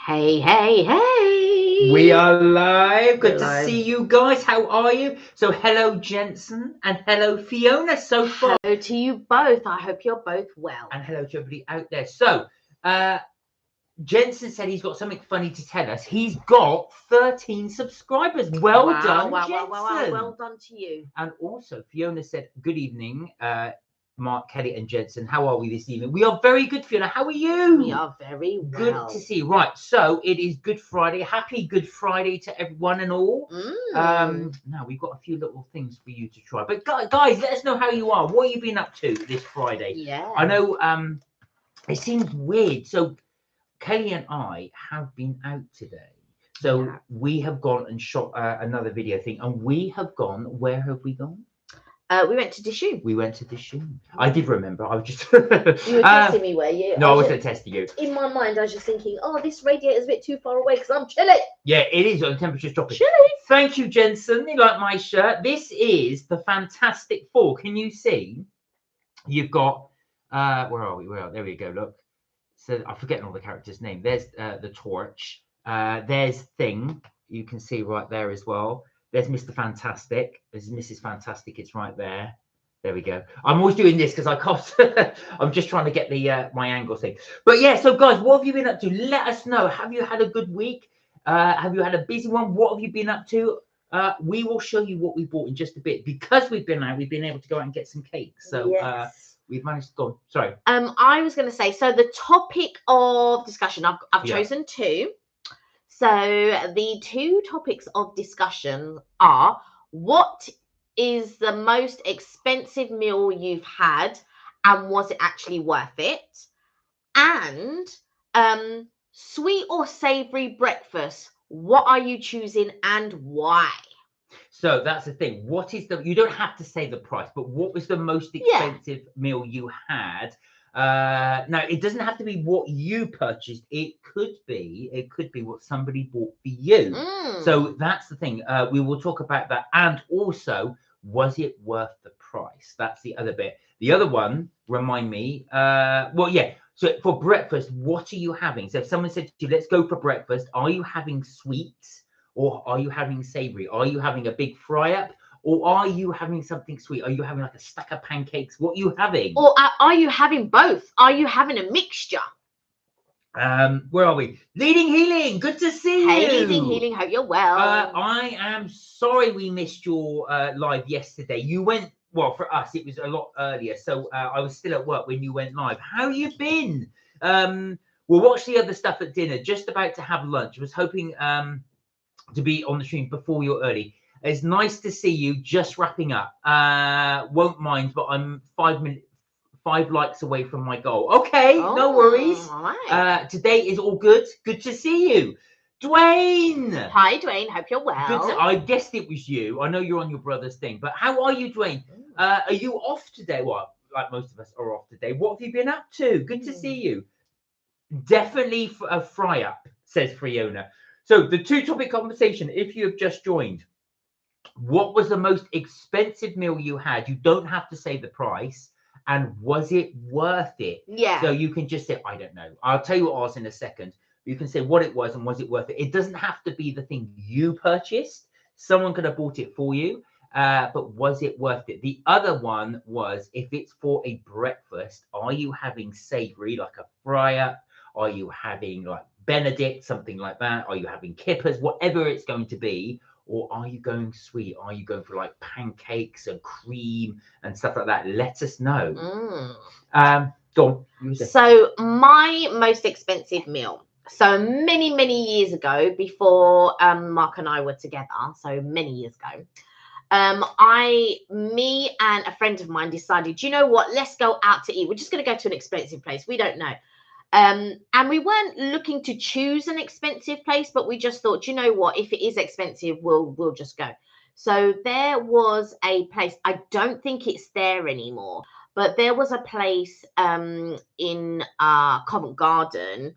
Hey, hey, hey! We are live. Good We're to live. see you guys. How are you? So, hello, Jensen, and hello, Fiona. So far, Hello to you both. I hope you're both well. and hello to everybody out there. So, Jensen said he's got something funny to tell us. He's got 13 subscribers. Well done, Jensen. Well done to you. And also, Fiona said, "Good evening, Mark, Kelly, and Jensen. How are we this evening?" We are very good, Fiona. How are you? We are very well. Good to see you. Right, so it is Good Friday. Happy Good Friday to everyone and all. Now we've got a few little things for you to try. But guys, let us know how you are. What have you been up to this Friday? Yeah. I know it seems weird. So Kelly and I have been out today. So we have gone and shot another video thing, and we have gone. Where have we gone? We went to Dishoom. We went to Dishoom. I did remember. I was just. You were testing me, were you? No, I wasn't testing you. In my mind, I was just thinking, oh, this radiator's a bit too far away because I'm chilly. Yeah, it is. The temperature's dropping. Chilly. Thank you, Jensen. You like my shirt? This is the Fantastic Four. Can you see? You've got. Where are we? There we go. Look. So I'm forgetting all the characters' name. There's the Torch. There's Thing. You can see right there as well. There's Mr. Fantastic. There's Mrs. Fantastic. It's right there. There we go. I'm always doing this because I can't. I'm just trying to get the my angle thing. But yeah, so guys, what have you been up to? Let us know. Have you had a good week? Have you had a busy one? What have you been up to? We will show you what we bought in just a bit. Because we've been out, we've been able to go out and get some cakes. So we've managed to go. Sorry. I was going to say, so the topic of discussion, I've chosen two. So the two topics of discussion are: what is the most expensive meal you've had, and was it actually worth it? And sweet or savory breakfast, what are you choosing and why? So that's the thing. What is you don't have to say the price, but what was the most expensive meal you had? Now it doesn't have to be what you purchased. It could be what somebody bought for you. So that's the thing. We will talk about that. And also, was it worth the price? That's the other bit. The other one, remind me. So for breakfast, what are you having? So if someone said to you, let's go for breakfast, are you having sweets or are you having savory? Are you having a big fry up? Or are you having something sweet? Are you having like a stack of pancakes? What are you having? Or are you having both? Are you having a mixture? Where are we? Leading Healing, good to see you. Hey, Leading Healing, hope you're well. I am sorry we missed your live yesterday. You went, well, for us, it was a lot earlier. So I was still at work when you went live. How you been? We'll watch the other stuff at dinner. Just about to have lunch. I was hoping to be on the stream before you're early. It's nice to see you. Just wrapping up. Won't mind, but I'm 5 likes away from my goal. Okay, no worries. All right. Today is all good. Good to see you. Dwayne. Hi, Dwayne. Hope you're well. I guessed it was you. I know you're on your brother's thing, but how are you, Dwayne? Are you off today? Well, like most of us are off today. What have you been up to? Good to see you. Definitely a fry up, says Fiona. So the two-topic conversation, if you have just joined, what was the most expensive meal you had? You don't have to say the price. And was it worth it? Yeah. So you can just say, I don't know. I'll tell you what ours in a second. You can say what it was and was it worth it? It doesn't have to be the thing you purchased. Someone could have bought it for you. But was it worth it? The other one was, if it's for a breakfast, are you having savory, like a fry up? Are you having like Benedict, something like that? Are you having kippers? Whatever it's going to be. Or are you going sweet? Are you going for like pancakes and cream and stuff like that? Let us know. Go on. So my most expensive meal. So many years ago, before Mark and I were together, so many years ago, me and a friend of mine decided, you know what? Let's go out to eat. We're just going to go to an expensive place. We don't know. And we weren't looking to choose an expensive place, but we just thought, you know what, if it is expensive, we'll just go. So there was a place, I don't think it's there anymore, but there was a place in Covent Garden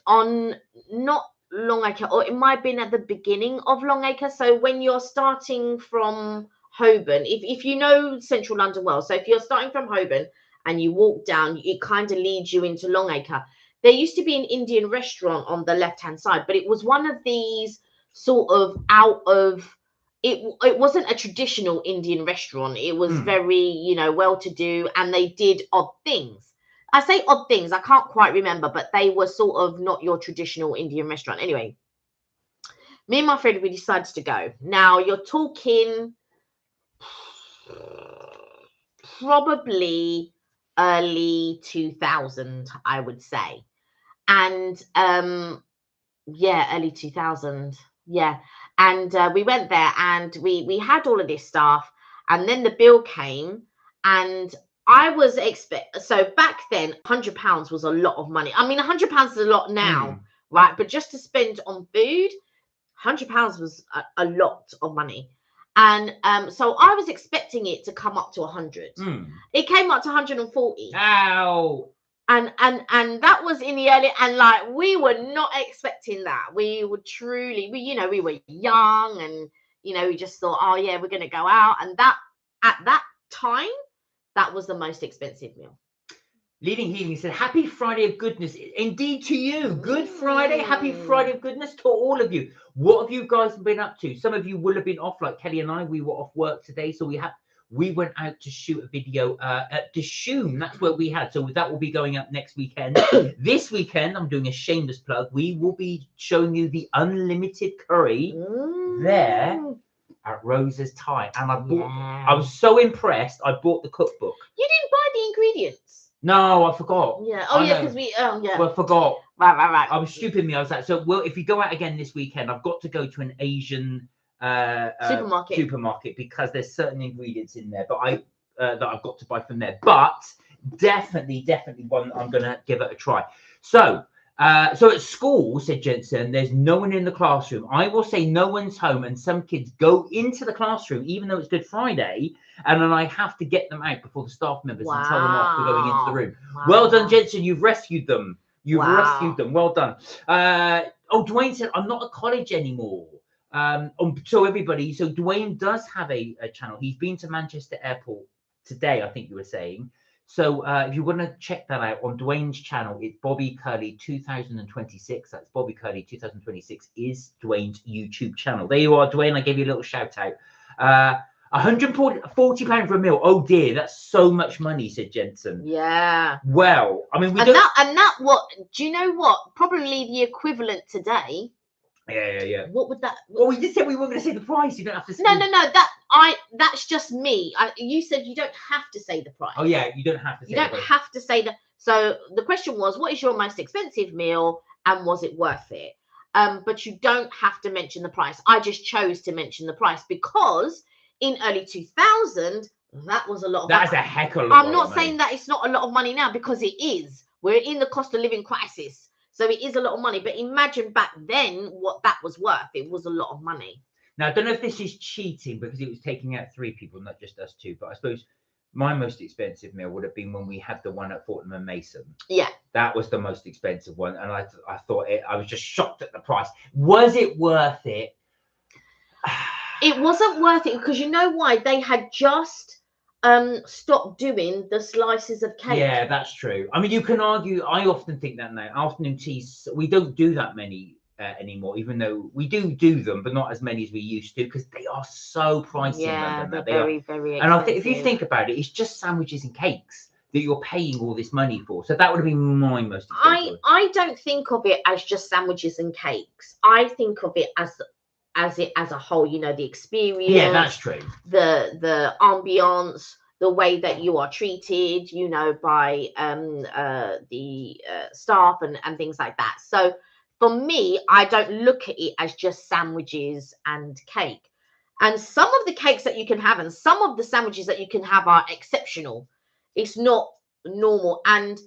on not Longacre, or it might have been at the beginning of Longacre. So when you're starting from Holborn, if you know central London well, so if you're starting from Holborn and you walk down, it kind of leads you into Longacre. there used to be an Indian restaurant on the left-hand side, but it was one of these sort of out of it wasn't a traditional Indian restaurant. It was very, you know, well-to-do, and they did odd things. I say odd things, I can't quite remember, but they were sort of not your traditional Indian restaurant. Anyway, me and my friend, we decided to go. Now, you're talking probably early 2000, I would say. And yeah, early 2000. Yeah. And we went there, and we had all of this stuff, and then the bill came, and I was so back then £100 was a lot of money. I mean, £100 is a lot now, right? But just to spend on food, £100 was a lot of money. And so I was expecting it to come up to 100. It came up to 140. Ow. And that was in the early, and like, we were not expecting that. We were truly, we were young, and we just thought, oh yeah, we're gonna go out. And that at that time, that was the most expensive meal. Leading Healing said, happy Friday of goodness. Indeed to you. Good Friday. Happy Friday of goodness to all of you. What have you guys been up to? Some of you will have been off, like Kelly and I. We were off work today, so we went out to shoot a video at Dishoom. That's where we had. So that will be going up next weekend. This weekend, I'm doing a shameless plug. We will be showing you the unlimited curry there at Rose's Thai. And I was so impressed. I bought the cookbook. You didn't buy the ingredients? No, I forgot. Yeah. Oh, yeah, because Well, I forgot. Right. I was stupid. Me. I was like, so, well, if you go out again this weekend, I've got to go to an Asian supermarket because there's certain ingredients in there, but that I've got to buy from there. But definitely one I'm gonna give it a try. So at school, said Jensen, there's no one in the classroom. I will say no one's home, and some kids go into the classroom even though it's Good Friday, and then I have to get them out before the staff members and tell them off for going into the room. Well done, Jensen. You've rescued them. Rescued them. Well done. Dwayne said, I'm not at college anymore. So everybody, so Dwayne does have a channel. He's been to Manchester Airport today, I think you were saying. So if you want to check that out on Dwayne's channel, it's Bobby Curly 2026. That's Bobby Curly 2026 is Dwayne's YouTube channel. There you are, Dwayne. I gave you a little shout out. £140 for a meal. Oh dear, that's so much money, said Jensen. Yeah. Well, I mean, do you know what? Probably the equivalent today. Yeah. What would that? Well, we just said we weren't going to say the price. You don't have to say. No. That's just me. You said you don't have to say the price. Oh yeah, you don't have to. You don't have to say that. So the question was, what is your most expensive meal, and was it worth it? But you don't have to mention the price. I just chose to mention the price because in early 2000, that was a lot of money. That's a heck of a lot. I'm not saying that it's not a lot of money now, because it is. We're in the cost of living crisis. So it is a lot of money. But imagine back then what that was worth. It was a lot of money. Now, I don't know if this is cheating because it was taking out 3 people, not just us 2. But I suppose my most expensive meal would have been when we had the one at Fortnum and Mason. Yeah. That was the most expensive one. And I thought I was just shocked at the price. Was it worth it? It wasn't worth it because you know why? They had just stopped doing the slices of cake. Yeah, that's true. I mean, you can argue. I often think that now. Afternoon teas, we don't do that many anymore, even though we do them, but not as many as we used to because they are so pricey. Yeah, they're very expensive. And I think if you think about it, it's just sandwiches and cakes that you're paying all this money for. So that would have been my most expensive. I don't think of it as just sandwiches and cakes. I think of it as a whole, the experience. Yeah, that's true. The ambiance, the way that you are treated, by the staff and things like that. So for me, I don't look at it as just sandwiches and cake. And some of the cakes that you can have and some of the sandwiches that you can have are exceptional. It's not normal. And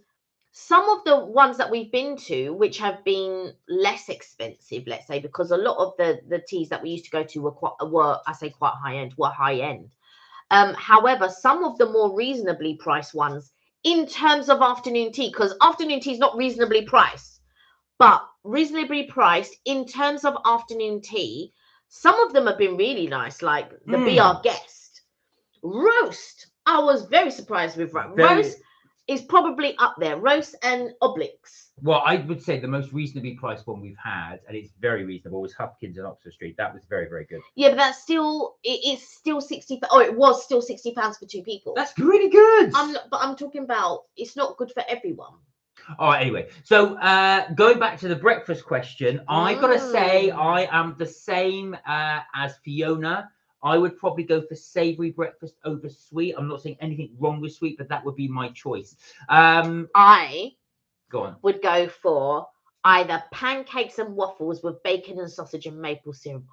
some of the ones that we've been to, which have been less expensive, let's say, because a lot of the teas that we used to go to were quite high end. However, some of the more reasonably priced ones in terms of afternoon tea, because afternoon tea is not reasonably priced, but reasonably priced in terms of afternoon tea, some of them have been really nice, like the Be Our Guest. Roast. I was very surprised with roast. is probably up there. Roast and obliques. Well, I would say the most reasonably priced one we've had, and it's very reasonable, was Hupkins and Oxford Street. That was very, very good. Yeah, but that's still, it's still 60. Oh, it was still £60 for 2 people. That's really good. But I'm talking about, it's not good for everyone. All right, anyway, so going back to the breakfast question, I've got to say I am the same as Fiona. I would probably go for savoury breakfast over sweet. I'm not saying anything wrong with sweet, but that would be my choice. I Go on. would go for either pancakes and waffles with bacon and sausage and maple syrup.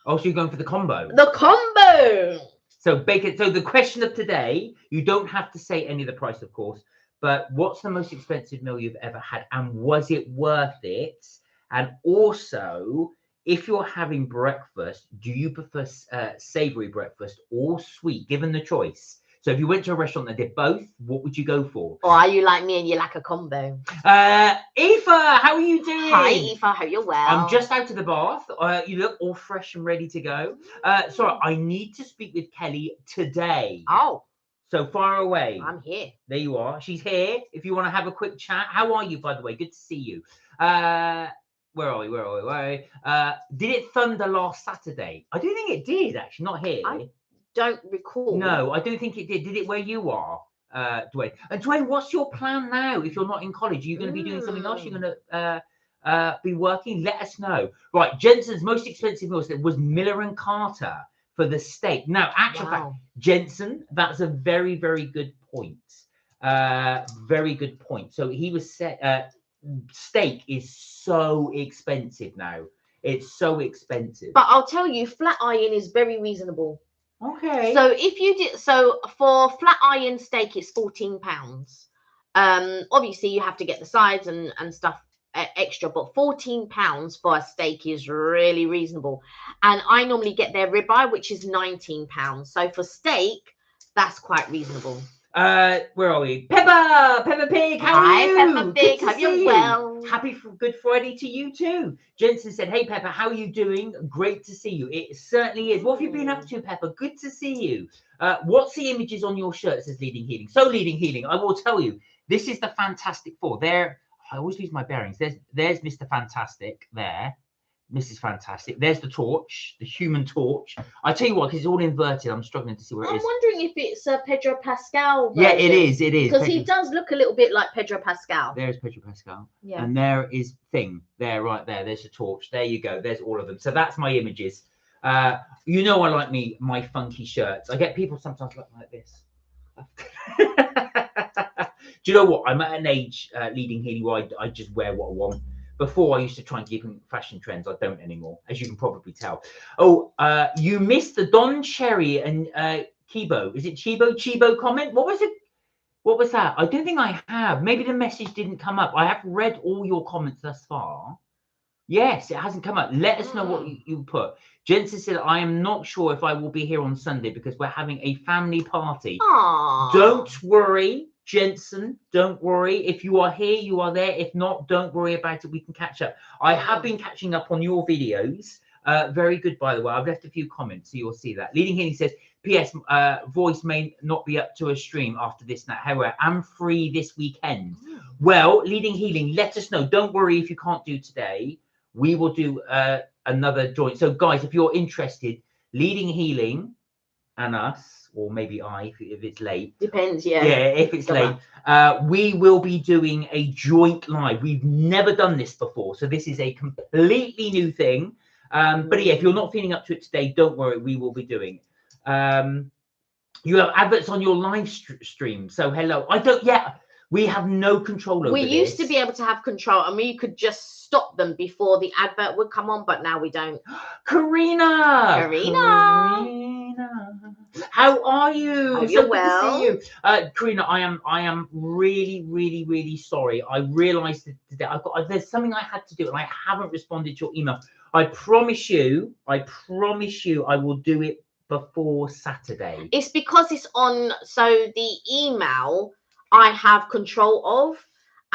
Oh, so you're going for the combo? The combo! So bacon. So the question of today, you don't have to say any of the price, of course, but what's the most expensive meal you've ever had, and was it worth it? And also, if you're having breakfast, do you prefer savoury breakfast or sweet, given the choice? So if you went to a restaurant that did both, what would you go for? Or are you like me and you like a combo? Aoife, how are you doing? Hi, Aoife. Hope you're well. I'm just out of the bath. You look all fresh and ready to go. Sorry, I need to speak with Kelly today. Oh. So far away. I'm here. There you are. She's here. If you want to have a quick chat. How are you, by the way? Good to see you. Where are we? Where are we? Did it thunder last Saturday? I don't think it did, actually. Not here. I don't recall. No, I don't think it did. Did it where you are, Dwayne? And Dwayne, what's your plan now? If you're not in college, are you going to be doing something else? You're going to be working? Let us know. Right, Jensen's most expensive meal was Miller and Carter for the steak. Now, actual fact, Jensen, that's a very, very good point. Very good point. So he was set. Steak is so expensive now. It's so expensive. But I'll tell you, flat iron is very reasonable. Okay. So if you did, so for flat iron steak, it's £14. Obviously you have to get the sides and stuff extra, but £14 for a steak is really reasonable. And I normally get their ribeye, which is £19. So for steak, that's quite reasonable. Where are we? Peppa Pig, how are you? Hi, Peppa Pig, hope you're well. Happy Good Friday to you too. Jensen said, hey, Peppa, how are you doing? Great to see you. It certainly is. What have you been up to, Peppa? Good to see you. What's the images on your shirt, says Leading Healing? So, Leading Healing, I will tell you, this is the Fantastic Four. There, I always lose my bearings. There's Mr. Fantastic there. Mrs. Fantastic. There's the torch, the human torch. I tell you what, because it's all inverted, I'm struggling to see where it is. I'm wondering if it's a Pedro Pascal version. Yeah, it is. It is. Because he does look a little bit like Pedro Pascal. There's Pedro Pascal. Yeah. And there is Thing. There, right there. There's the torch. There you go. There's all of them. So that's my images. You know I like my funky shirts. I get people sometimes look like this. Do you know what? I'm at an age, Leading Healing, where I just wear what I want. Before, I used to try and keep in fashion trends. I don't anymore, as you can probably tell. Oh, you missed the Don Cherry and Chibo. Is it Chibo comment? What was it? What was that? I don't think I have. Maybe the message didn't come up. I have read all your comments thus far. Yes, it hasn't come up. Let us know what you put. Jensen said, I am not sure if I will be here on Sunday because we're having a family party. Aww. Don't worry, Jensen. Don't worry. If you are here, you are there. If not, don't worry about it. We can catch up. I have been catching up on your videos. Very good, by the way. I've left a few comments, so you'll see that. Leading Healing says, P.S. Voice may not be up to a stream after this night. However, I'm free this weekend. Well, Leading Healing, let us know. Don't worry if you can't do today. We will do another joint. So, guys, if you're interested, Leading Healing and us, or maybe I, if it's late. Depends, yeah. Yeah, if it's late. We will be doing a joint live. We've never done this before. So this is a completely new thing. But yeah, if you're not feeling up to it today, don't worry. We will be doing it. You have adverts on your live stream. So hello. We have no control over this. We used to be able to have control and we could just stop them before the advert would come on, but now we don't. Karina! How are you? Hope you're well. Good to see you. Karina, I am really, really, really sorry. I realized that today there's something I had to do and I haven't responded to your email. I promise you, I will do it before Saturday. It's because it's on, so the email I have control of,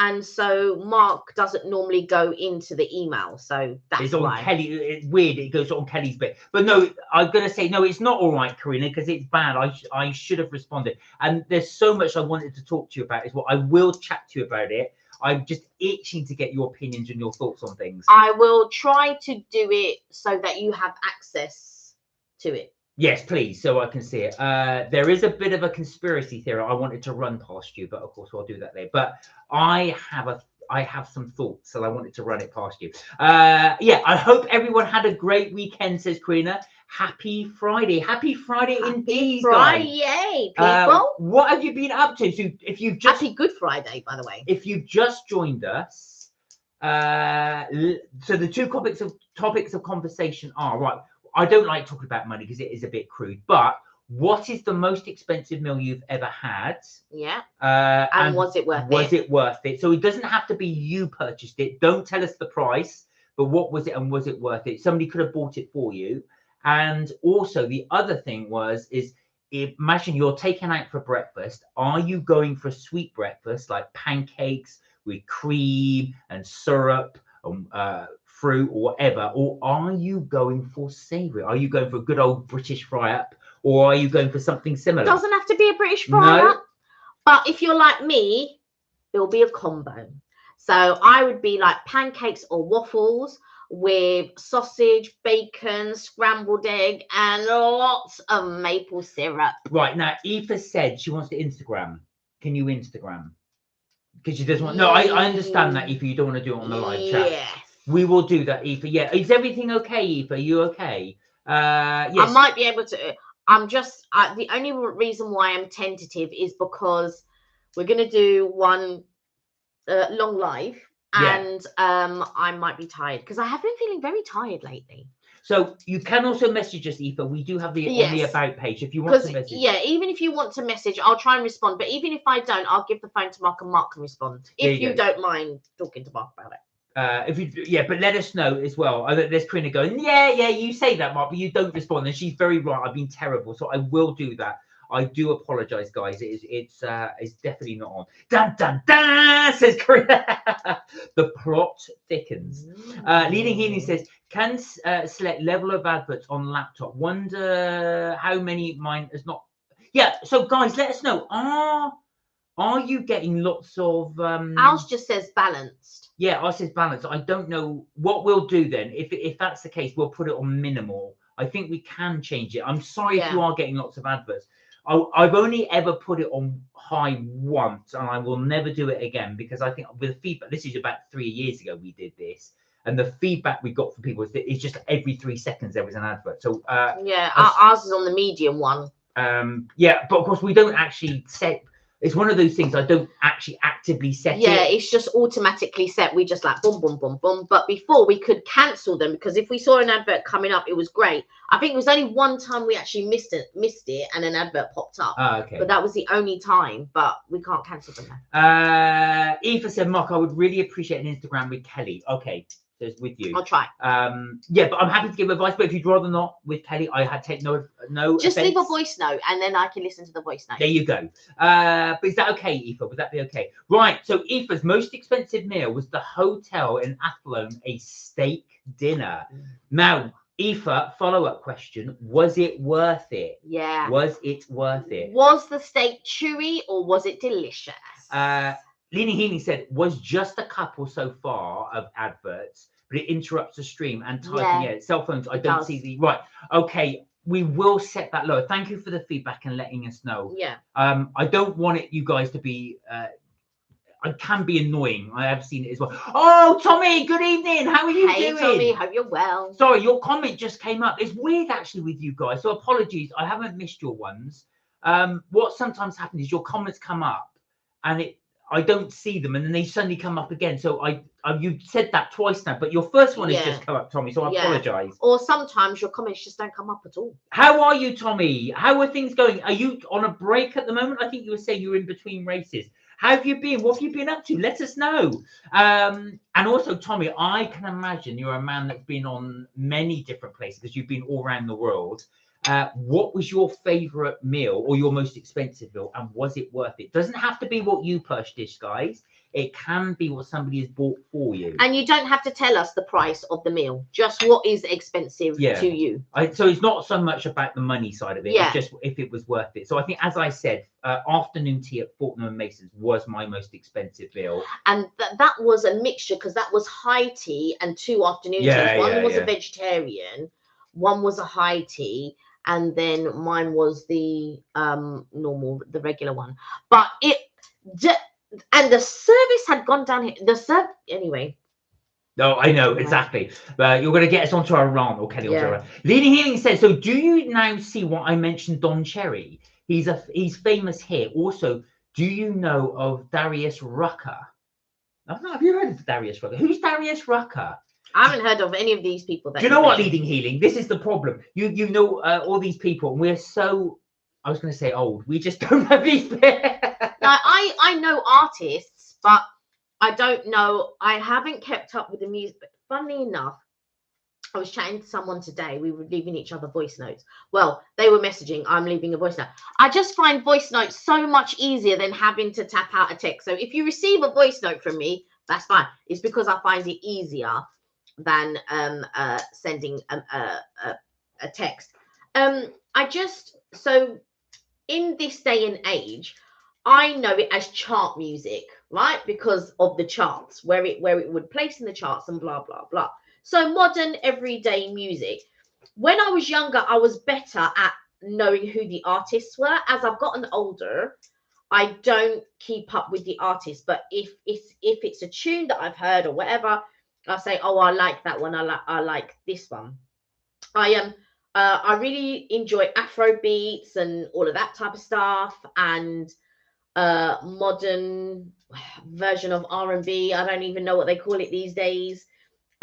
And so Mark doesn't normally go into the email, so that's it's on why. Kelly. It's weird. It goes on Kelly's bit, but no, I'm gonna say no. It's not all right, Karina, because it's bad. I should have responded. And there's so much I wanted to talk to you about. Is what I will chat to you about it. I'm just itching to get your opinions and your thoughts on things. I will try to do it so that you have access to it. Yes, please, so I can see it. There is a bit of a conspiracy theory I wanted to run past you, but of course I'll do that later. But I have some thoughts, so I wanted to run it past you. Yeah, I hope everyone had a great weekend, says Karina. Happy Friday. Happy Friday indeed, guys. Fri-yay, people. What have you been up to? So if you've just Happy Good Friday, by the way. If you've just joined us, so the two topics of conversation are, right, I don't like talking about money because it is a bit crude, but what is the most expensive meal you've ever had? Yeah. And was it worth it? Was it worth it? So it doesn't have to be you purchased it. Don't tell us the price, but what was it and was it worth it? Somebody could have bought it for you. And also the other thing is imagine you're taken out for breakfast. Are you going for a sweet breakfast like pancakes with cream and syrup and fruit or whatever, or are you going for savoury? Are you going for a good old British fry up, or are you going for something similar? Doesn't have to be a British fry up, but if you're like me, it'll be a combo. So I would be like pancakes or waffles with sausage, bacon, scrambled egg, and lots of maple syrup. Right, now Aoife said she wants to Instagram. Can you Instagram? Because she doesn't want. No, I understand that, Aoife. You don't want to do it on the live chat. Yes. We will do that, Aoife. Yeah. Is everything okay, Aoife? Are you okay? Yes. I might be able to. I'm just. The only reason why I'm tentative is because we're going to do one long live. And I might be tired because I have been feeling very tired lately. So you can also message us, Aoife. We do have the on the about page if you want to message. Yeah, even if you want to message, I'll try and respond. But even if I don't, I'll give the phone to Mark and Mark can respond. If you don't mind talking to Mark about it. But let us know as well. There's Karina going, yeah, you say that, Mark, but you don't respond, and she's very right. I've been terrible, so I will do that. I do apologize, guys. It's definitely not on. Dun dun dun, says Karina. The plot thickens. Leading Healing says, can select level of adverts on laptop. Wonder how many mine is not. Yeah. So guys, let us know. Are you getting lots of? Ours just says balanced. Yeah, ours says balanced. I don't know what we'll do then. If that's the case, we'll put it on minimal. I think we can change it. I'm sorry if you are getting lots of adverts. I've only ever put it on high once, and I will never do it again because I think with feedback, this is about 3 years ago we did this, and the feedback we got from people is that it's just every 3 seconds there was an advert. So ours is on the medium one. But of course we don't actually set. It's one of those things I don't actually actively set it. Yeah, it's just automatically set. We just like boom, boom, boom, boom. But before we could cancel them because if we saw an advert coming up, it was great. I think it was only one time we actually missed it and an advert popped up. Okay. But that was the only time, but we can't cancel them now. Aoife said, Mark, I would really appreciate an Instagram with Kelly. Okay. It's with you. I'll try. But I'm happy to give advice. But if you'd rather not with Kelly, I had take no. Just offense. leave a voice note, and then I can listen to the voice note. There you go. But is that okay, Aoife? Would that be okay? Right. So Aoife's most expensive meal was the hotel in Athlone, a steak dinner. Now, Aoife, follow-up question: was it worth it? Yeah. Was it worth it? Was the steak chewy or was it delicious? Leaning Healing said, was just a couple so far of adverts, but it interrupts the stream and typing cell phones. I don't see the right. Okay, we will set that lower. Thank you for the feedback and letting us know. Yeah. I don't want you guys to be. I can be annoying. I have seen it as well. Oh, Tommy, good evening. How are you doing? Hey, Tommy, hope you're well. Sorry, your comment just came up. It's weird actually with you guys. So apologies. I haven't missed your ones. What sometimes happens is your comments come up and I don't see them, and then they suddenly come up again. So you said that twice now, but your first one has just come up, Tommy. So I apologise. Or sometimes your comments just don't come up at all. How are you, Tommy? How are things going? Are you on a break at the moment? I think you were saying you're in between races. How have you been? What have you been up to? Let us know. And also, Tommy, I can imagine you're a man that's been on many different places because you've been all around the world. What was your favorite meal or your most expensive meal, and was it worth it? Doesn't have to be what you purchased, guys. It can be what somebody has bought for you. And you don't have to tell us the price of the meal, just what is expensive to you. So it's not so much about the money side of it. It's just if it was worth it. So I think, as I said, afternoon tea at Fortnum and Mason's was my most expensive meal. And that was a mixture, because that was high tea and 2 afternoon teas. One was a vegetarian, one was a high tea, and then mine was the normal, the regular one. But and the service had gone down here. Anyway. No, I know, exactly. But you're going to get us onto our rant, or Kelly, onto our rant. Leading Healing says, so do you now see what I mentioned, Don Cherry? He's famous here. Also, do you know of Darius Rucker? I don't know, have you heard of Darius Rucker? Who's Darius Rucker? I haven't heard of any of these people. Do you know what, Leading Healing? This is the problem. You know all these people, and we're so, I was going to say old. We just don't have these. No, I know artists, but I don't know. I haven't kept up with the music. But funnily enough, I was chatting to someone today. We were leaving each other voice notes. Well, they were messaging. I'm leaving a voice note. I just find voice notes so much easier than having to tap out a text. So if you receive a voice note from me, that's fine. It's because I find it easier than sending a text. So in this day and age, I know it as chart music, right? Because of the charts, where it would place in the charts and blah blah blah. So modern everyday music. When I was younger, I was better at knowing who the artists were. As I've gotten older, I don't keep up with the artists. But if it's a tune that I've heard or whatever, I'll say, oh, I like that one. I like this one. I really enjoy Afro beats and all of that type of stuff, and modern version of R&B. I don't even know what they call it these days.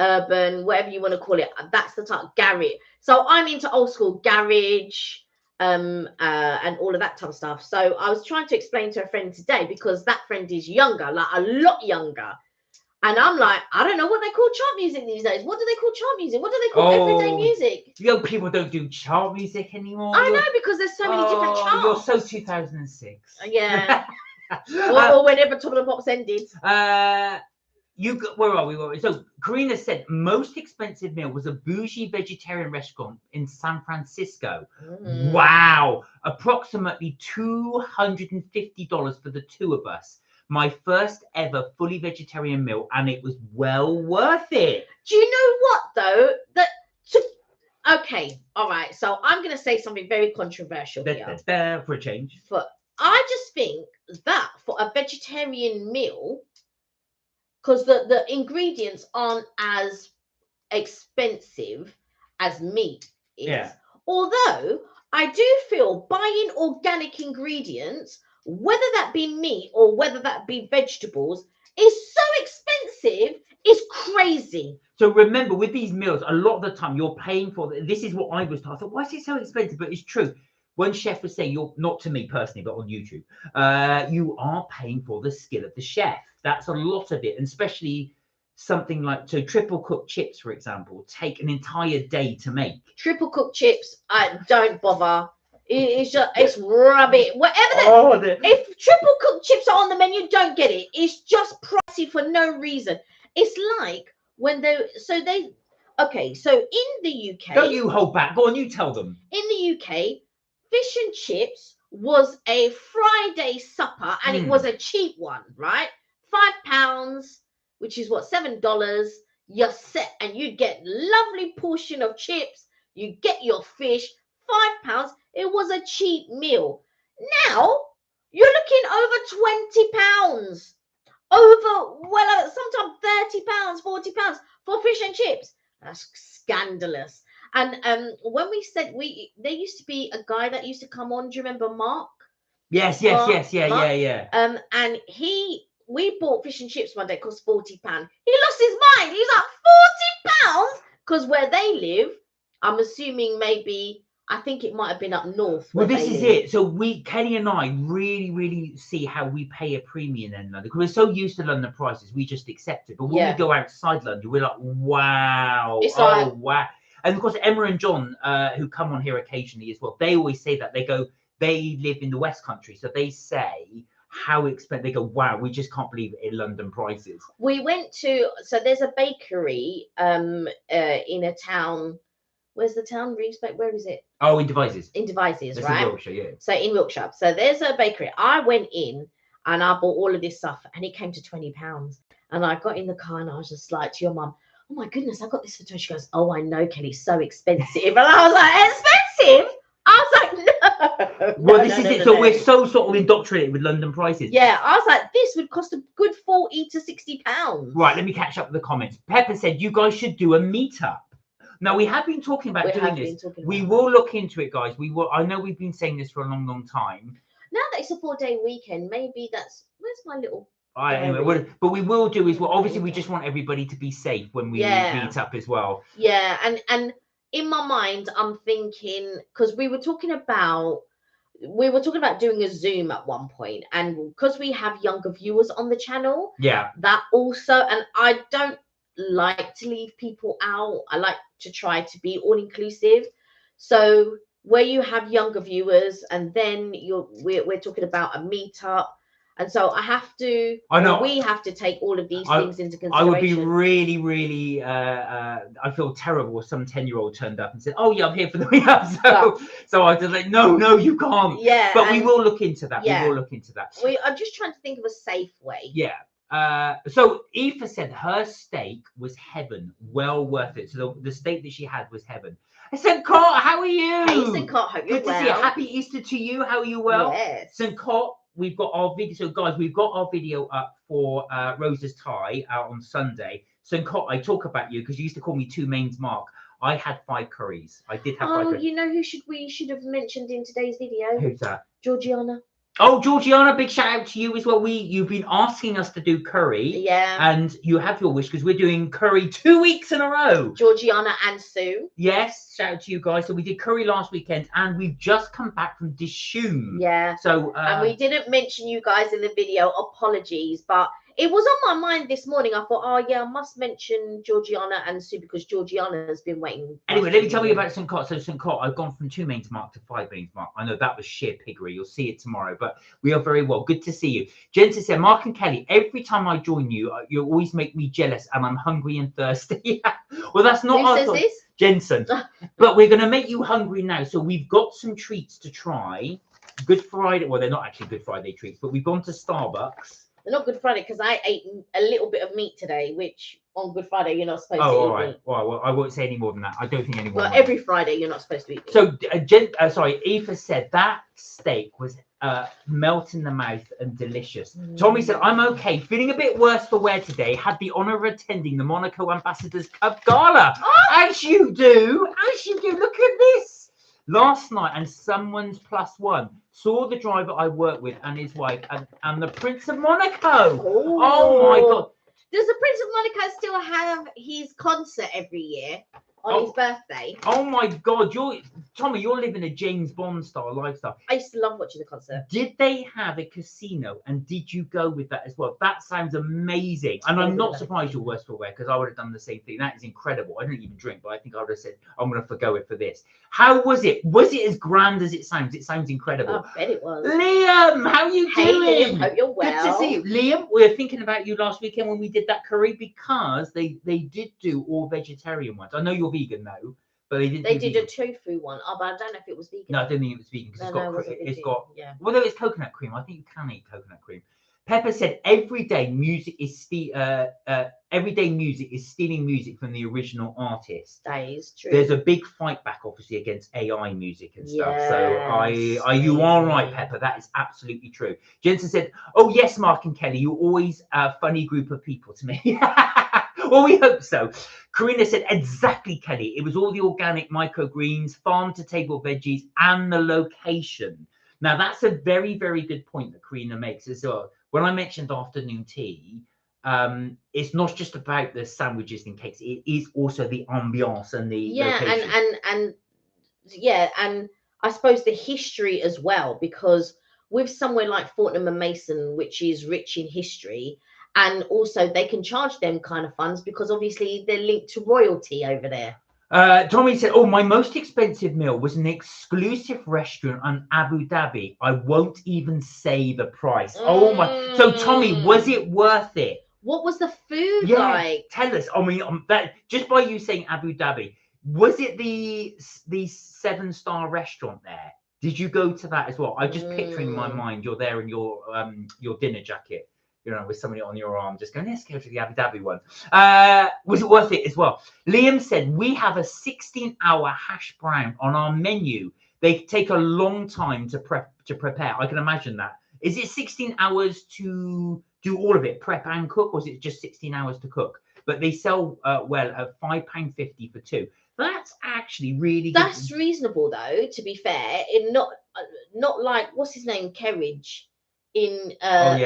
Urban, whatever you want to call it. That's the type. Garage. So I'm into old school garage, and all of that type of stuff. So I was trying to explain to a friend today, because that friend is younger, like a lot younger. And I'm like, I don't know what they call chart music these days. What do they call chart music? What do they call everyday music? Young people don't do chart music anymore. I know, because there's so many different charts. You're so 2006. Yeah. or whenever Top of the Pops ended. Where are we? So Karina said most expensive meal was a bougie vegetarian restaurant in San Francisco. Wow. Approximately $250 for the 2 of us. My first ever fully vegetarian meal, and it was well worth it. Do you know what, though? Okay, all right. So I'm going to say something very controversial here. For a change. But I just think that for a vegetarian meal, because the ingredients aren't as expensive as meat is. Yeah. Although I do feel buying organic ingredients, whether that be meat or whether that be vegetables, is so expensive. It's crazy. So remember, with these meals, a lot of the time you're paying for. This is what I was told. I thought, why is it so expensive? But it's true. One chef was saying, you're not to me personally, but on YouTube, you are paying for the skill of the chef. That's a lot of it, and especially something like triple cooked chips, for example, take an entire day to make. Triple cooked chips, don't bother. It's rubbish. Whatever. If triple cooked chips are on the menu, don't get it. It's just pricey for no reason. It's like when so in the UK. Don't you hold back. Go on, you tell them. In the UK, fish and chips was a Friday supper, and it was a cheap one, right? £5, which is what, $7. You're set, and you get lovely portion of chips. You get your fish, £5. It was a cheap meal. Now you're looking over £20, sometimes £30, £40 for fish and chips. That's scandalous. And when we said there used to be a guy that used to come on. Do you remember Mark? Yes, yeah. And we bought fish and chips one day, cost £40. He lost his mind. He's like, £40, because where they live, I'm assuming I think it might have been up north. Well, this is it. So Kelly and I really, really see how we pay a premium in London, because we're so used to London prices, we just accept it. But when we go outside London, we're like, wow, wow. And of course, Emma and John, who come on here occasionally as well, they always say that. They live in the West Country, so they say how expensive. They go, wow, we just can't believe it in London prices. We went to, so there's a bakery in a town. Where's the town? Where is it? Oh, in Devizes. In Devizes, That's right? in Wiltshire, yeah. So in Wiltshire. So there's a bakery. I went in and I bought all of this stuff and it came to £20. And I got in the car and I was just like to your mum, oh my goodness, I got this for 20. She goes, oh, I know, Kelly, so expensive. And I was like, expensive? I was like, no. Well, this is it. So we're so sort of indoctrinated with London prices. Yeah, I was like, this would cost a good £40 to £60. Right, let me catch up with the comments. Pepper said you guys should do a meetup. Now, we have been talking about doing this. We will look into it, guys. We will. I know we've been saying this for a long, long time. Now that it's a 4-day weekend, maybe that's, where's my little... Anyway, but we will do is, well, obviously we just want everybody to be safe when we meet up as well. Yeah, and in my mind, I'm thinking, because we were talking about doing a Zoom at one point, and because we have younger viewers on the channel, that also, and I don't like to leave people out. I like to try to be all inclusive. So where you have younger viewers, and then we're talking about a meetup. And so we have to take all of these things into consideration. I would be really, really, I feel terrible if some 10-year-old turned up and said, oh, yeah, I'm here for the meetup. So I was just like, no, you can't. Yeah. But we will look into that. Yeah. We will look into that. I'm just trying to think of a safe way. Yeah. So Aoife said her steak was heaven, well worth it. So the steak that she had was heaven. St. Cot, how are you? Hey, St. Cot, hope you're well. Good to see you. Happy Easter to you. How are you? Well? Yes. St. Cot. We've got our video, so guys, we've got our video up for Rosa's Thai out on Sunday. So, I talk about you because you used to call me Two Mains Mark. I had 5 curries. I did have 5 curries. You know who we should have mentioned in today's video? Who's that? Georgiana. Oh, Georgiana, big shout out to you as well. You've been asking us to do curry. Yeah. And you have your wish because we're doing curry 2 weeks in a row. Georgiana and Sue. Yes, shout out to you guys. So we did curry last weekend and we've just come back from Dishoom. Yeah. So and we didn't mention you guys in the video. Apologies, but it was on my mind this morning. I thought, oh yeah, I must mention Georgiana and Sue because Georgiana has been waiting. Anyway, let me tell you about St. Cot. So St. Cot, I've gone from 2 Mains Mark to 5 Mains Mark. I know that was sheer piggery. You'll see it tomorrow, but we are very well. Good to see you. Jensen said, Mark and Kelly, every time I join you, you always make me jealous and I'm hungry and thirsty. Well, that's not Who says this? Jensen. But we're going to make you hungry now. So we've got some treats to try. Good Friday. Well, they're not actually Good Friday treats, but we've gone to Starbucks. They're not Good Friday because I ate a little bit of meat today, which on Good Friday you're not supposed to eat. All right. Well, I won't say any more than that. I don't think any more. Well, every Friday you're not supposed to eat meat. So, sorry, Aoife said that steak was melt in the mouth and delicious. Tommy said, I'm okay. Feeling a bit worse for wear today. Had the honour of attending the Monaco Ambassadors Cup Gala. Oh! As you do. Look at this. Last night, and someone's +1 saw the driver I work with and his wife and the Prince of Monaco. Oh my God. Does the Prince of Monaco still have his concert every year on his birthday? Oh my God. Tommy, you're living a James Bond style lifestyle. I used to love watching the concert. Did they have a casino and did you go with that as well? That sounds amazing. And I'm not surprised you're worse for wear because I would have done the same thing. That is incredible. I don't even drink, but I think I would have said, I'm going to forgo it for this. How was it? Was it as grand as it sounds? It sounds incredible. I bet it was. Liam, how are you doing? Liam, hope you're well. Good to see you. Liam, we were thinking about you last weekend when we did that curry because they did do all vegetarian ones. I know you're vegan though. But they did a tofu one. Oh, but I don't know if it was vegan. No, I don't think it was vegan because well, it's coconut cream. I think you can eat coconut cream. Pepper said everyday music is stealing music from the original artist. That is true. There's a big fight back, obviously, against AI music and stuff. Yes. So you are right, Pepper. That is absolutely true. Jensen said, "Oh yes, Mark and Kelly, you're always a funny group of people to me." Well, we hope so. Karina said, exactly, Kelly. It was all the organic microgreens, farm-to-table veggies, and the location. Now, that's a very, very good point that Karina makes as well. When I mentioned afternoon tea, it's not just about the sandwiches and cakes. It is also the ambiance and the location. And I suppose the history as well, because with somewhere like Fortnum and Mason, which is rich in history, and also they can charge them kind of funds because obviously they're linked to royalty over there. Tommy said, "Oh, my most expensive meal was an exclusive restaurant in Abu Dhabi. I won't even say the price." Oh my! So Tommy, was it worth it? What was the food Yeah, like? tell us. I mean, that just by you saying Abu Dhabi, was it the 7-star restaurant there? Did you go to that as well? I'm just picturing in my mind you're there in your dinner jacket, you know, with somebody on your arm, just going, let's go to the Abu Dhabi one. Was it worth it as well? Liam said we have a 16-hour hash brown on our menu. They take a long time to prepare. I can imagine that. Is it 16 hours to do all of it, prep and cook, or is it just 16 hours to cook? But they sell well at £5.50 for two. That's actually really good. That's reasonable though, to be fair. In not like what's his name, Kerridge in but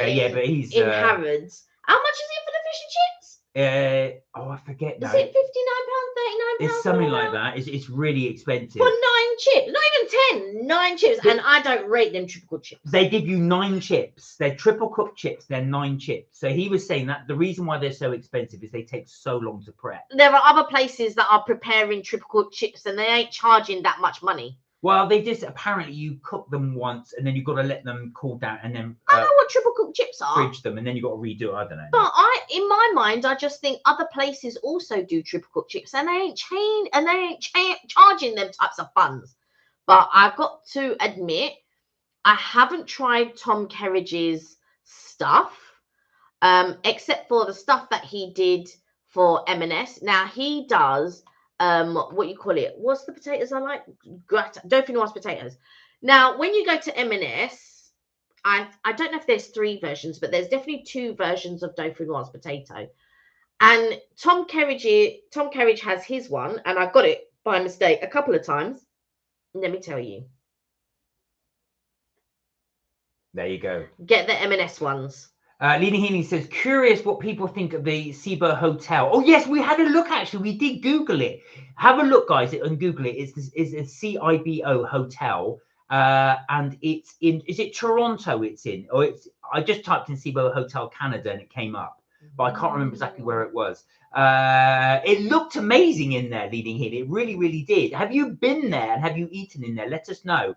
he's in Harrods. How much is it for the fish and chips? I forget now. Is it £59, £39? It's something like that. It's really expensive. For 9 chips, not even 10, 9 chips. And I don't rate them triple cooked chips. They give you 9 chips. They're triple cooked chips. They're 9 chips. So he was saying that the reason why they're so expensive is they take so long to prep. There are other places that are preparing triple cooked chips and they ain't charging that much money. Well, they just apparently you cook them once and then you've got to let them cool down and then I know what triple cooked chips are. Fridge them and then you've got to redo it. I don't know. But in my mind, I just think other places also do triple cooked chips and they ain't charging them types of funds. But I've got to admit, I haven't tried Tom Kerridge's stuff, except for the stuff that he did for M&S. Now he does. What you call it? What's the potatoes I like? Dauphinoise potatoes. Now, when you go to M&S, I don't know if there's 3 versions, but there's definitely 2 versions of Dauphinoise potato. And Tom Kerridge has his one, and I got it by mistake a couple of times. Let me tell you. There you go. Get the M&S ones. Lena Healy says, curious what people think of the Cibo Hotel. Oh, yes, we had a look, actually. We did Google it. Have a look, guys, and Google it. It's a CIBO Hotel. And it's in, is it Toronto it's in? Or I just typed in Cibo Hotel Canada and it came up. But I can't remember exactly where it was. It looked amazing in there, Leading Healy. It really, really did. Have you been there and have you eaten in there? Let us know.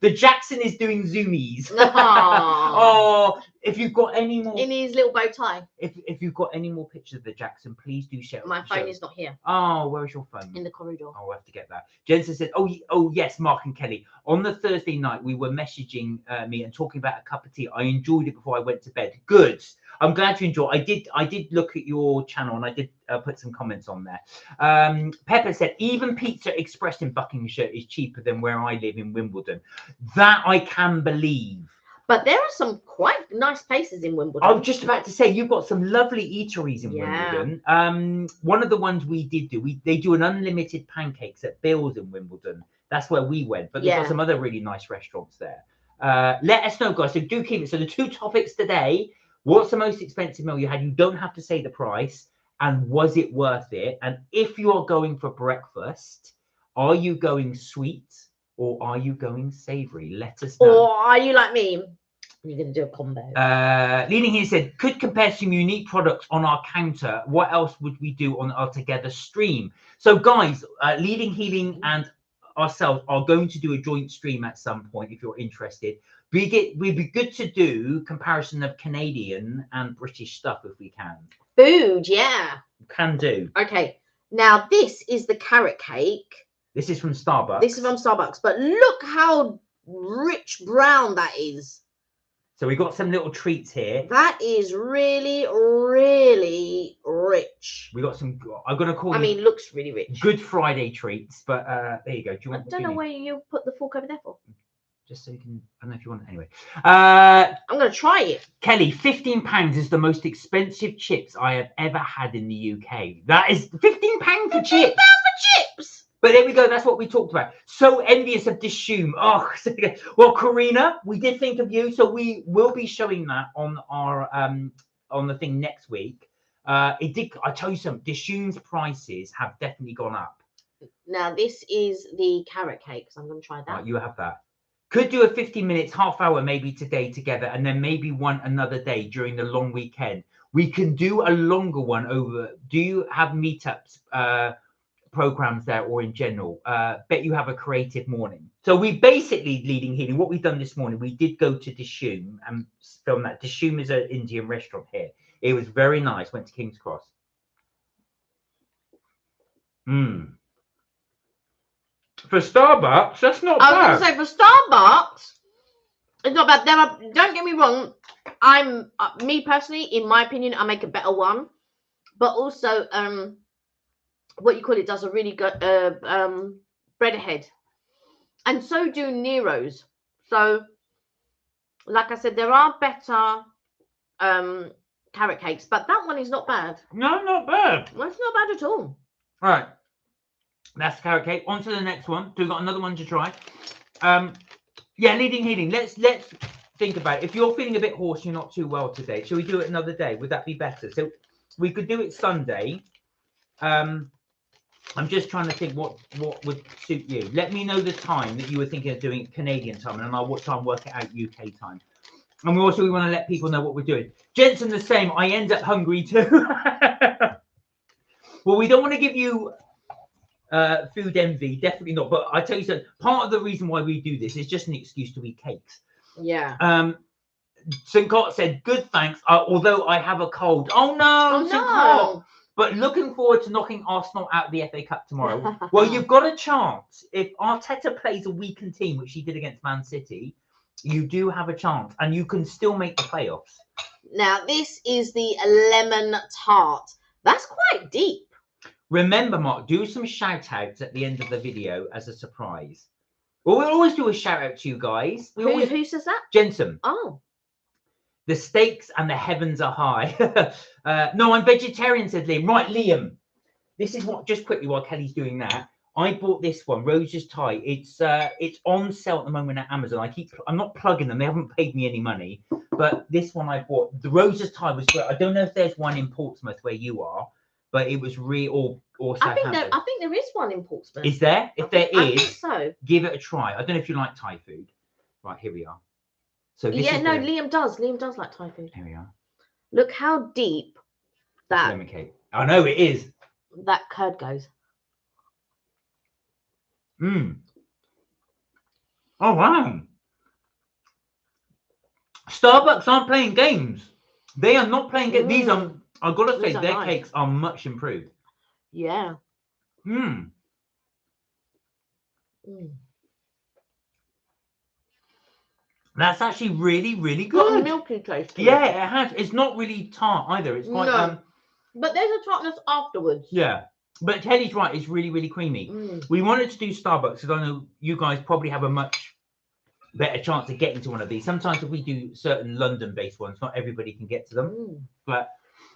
The Jackson is doing zoomies. Oh, if you've got any more in his little bow tie. If you've got any more pictures of the Jackson, please do share. My phone is not here. Oh, where is your phone? In the corridor. Oh, we'll have to get that. Jensen said, oh yes, Mark and Kelly. On the Thursday night, we were messaging me and talking about a cup of tea. I enjoyed it before I went to bed. Good. I'm glad you enjoyed. I did look at your channel and I did put some comments on there. Pepper said, even Pizza Express in Buckinghamshire is cheaper than where I live in Wimbledon. That I can believe. But there are some quite nice places in Wimbledon. I was just about to say, you've got some lovely eateries in Wimbledon. One of the ones we did do, they do an unlimited pancakes at Bill's in Wimbledon. That's where we went. But they've got some other really nice restaurants there. Let us know, guys. So do keep it. So the 2 topics today. What's the most expensive meal you had? You don't have to say the price. And was it worth it? And if you are going for breakfast, are you going sweet or are you going savoury? Let us know. Or are you like me? You're going to do a combo. Leaning here said, could compare some unique products on our counter. What else would we do on our Together stream? So, guys, Leading Healing and ourselves are going to do a joint stream at some point if you're interested. We'd be good to do comparison of Canadian and British stuff if we can. Food, yeah. Can do. Okay. Now, this is the carrot cake. This is from Starbucks. This is from Starbucks. But look how rich brown that is. So we got some little treats here. That is really, really rich. We got some, I'm going to call it looks really rich. Good Friday treats. But there you go. Do you want? I don't know where you put the fork over there for. Just so you can, I don't know if you want it anyway. I'm going to try it. Kelly, £15 is the most expensive chips I have ever had in the UK. That is £15 for chips. £15 for chips. But there we go. That's what we talked about. So envious of Dishoom. Oh, well, Karina, we did think of you. So we will be showing that on our on the thing next week. It did. I tell you something. Dishoom's prices have definitely gone up. Now this is the carrot cake. So I'm going to try that. Right, you have that. Could do a 15 minutes, half hour maybe today together, and then maybe one another day during the long weekend. We can do a longer one over. Do you have meetups, programs there, or in general? Bet you have a creative morning. So we basically, Leading Healing, what we've done this morning, we did go to Dishoom and film that. Dishoom is an Indian restaurant here. It was very nice. Went to King's Cross. For Starbucks, that's not bad. I was going to say, for Starbucks, it's not bad. Don't get me wrong. Me personally, in my opinion, I make a better one. But also, what you call it does a really good bread ahead. And so do Nero's. So, like I said, there are better carrot cakes, but that one is not bad. No, not bad. Well, it's not bad at all. All right. That's carrot cake. On to the next one. So we've got another one to try. Yeah, Leading Healing. Let's think about it. If you're feeling a bit hoarse, you're not too well today, shall we do it another day? Would that be better? So we could do it Sunday. I'm just trying to think what would suit you. Let me know the time that you were thinking of doing Canadian time, and I'll try and work it out UK time. And we want to let people know what we're doing. Jensen, the same. I end up hungry too. Well, we don't want to give you food envy, definitely not. But I tell you something, part of the reason why we do this is just an excuse to eat cakes. Yeah. St. Cott said, good, thanks. Although I have a cold. Oh no, St. Cott. But looking forward to knocking Arsenal out of the FA Cup tomorrow. Well, you've got a chance. If Arteta plays a weakened team, which he did against Man City, you do have a chance, and you can still make the playoffs. Now, this is the lemon tart. That's quite deep. Remember, Mark, do some shout outs at the end of the video as a surprise. Well, we'll always do a shout out to you guys. Who says that? Jensen. Oh. The stakes and the heavens are high. No, I'm vegetarian, said Liam. Right, Liam. This is what, just quickly while Kelly's doing that, I bought this one, Rose's Tie. It's on sale at the moment at Amazon. I'm not plugging them. They haven't paid me any money. But this one I bought. The Rose's Tie was great. I don't know if there's one in Portsmouth where you are, but it was or Southampton. I think there is one in Portsmouth. Is there? If there is, I think so. Give it a try. I don't know if you like Thai food. Right, here we are. So this is Liam does. Liam does like Thai food. Here we are. Look how deep that lemon cake. I know it is. That curd goes. Oh wow. Starbucks aren't playing games. They are not playing games. These are, I've got to say, their nice. Cakes are much improved. Yeah. That's actually really, really good. Got a milky taste. Yeah, it has. It's not really tart either. It's quite but there's a tartness afterwards. Yeah. But Kelly's right, it's really, really creamy. We wanted to do Starbucks because I know you guys probably have a much better chance of getting to one of these. Sometimes if we do certain London-based ones, not everybody can get to them. But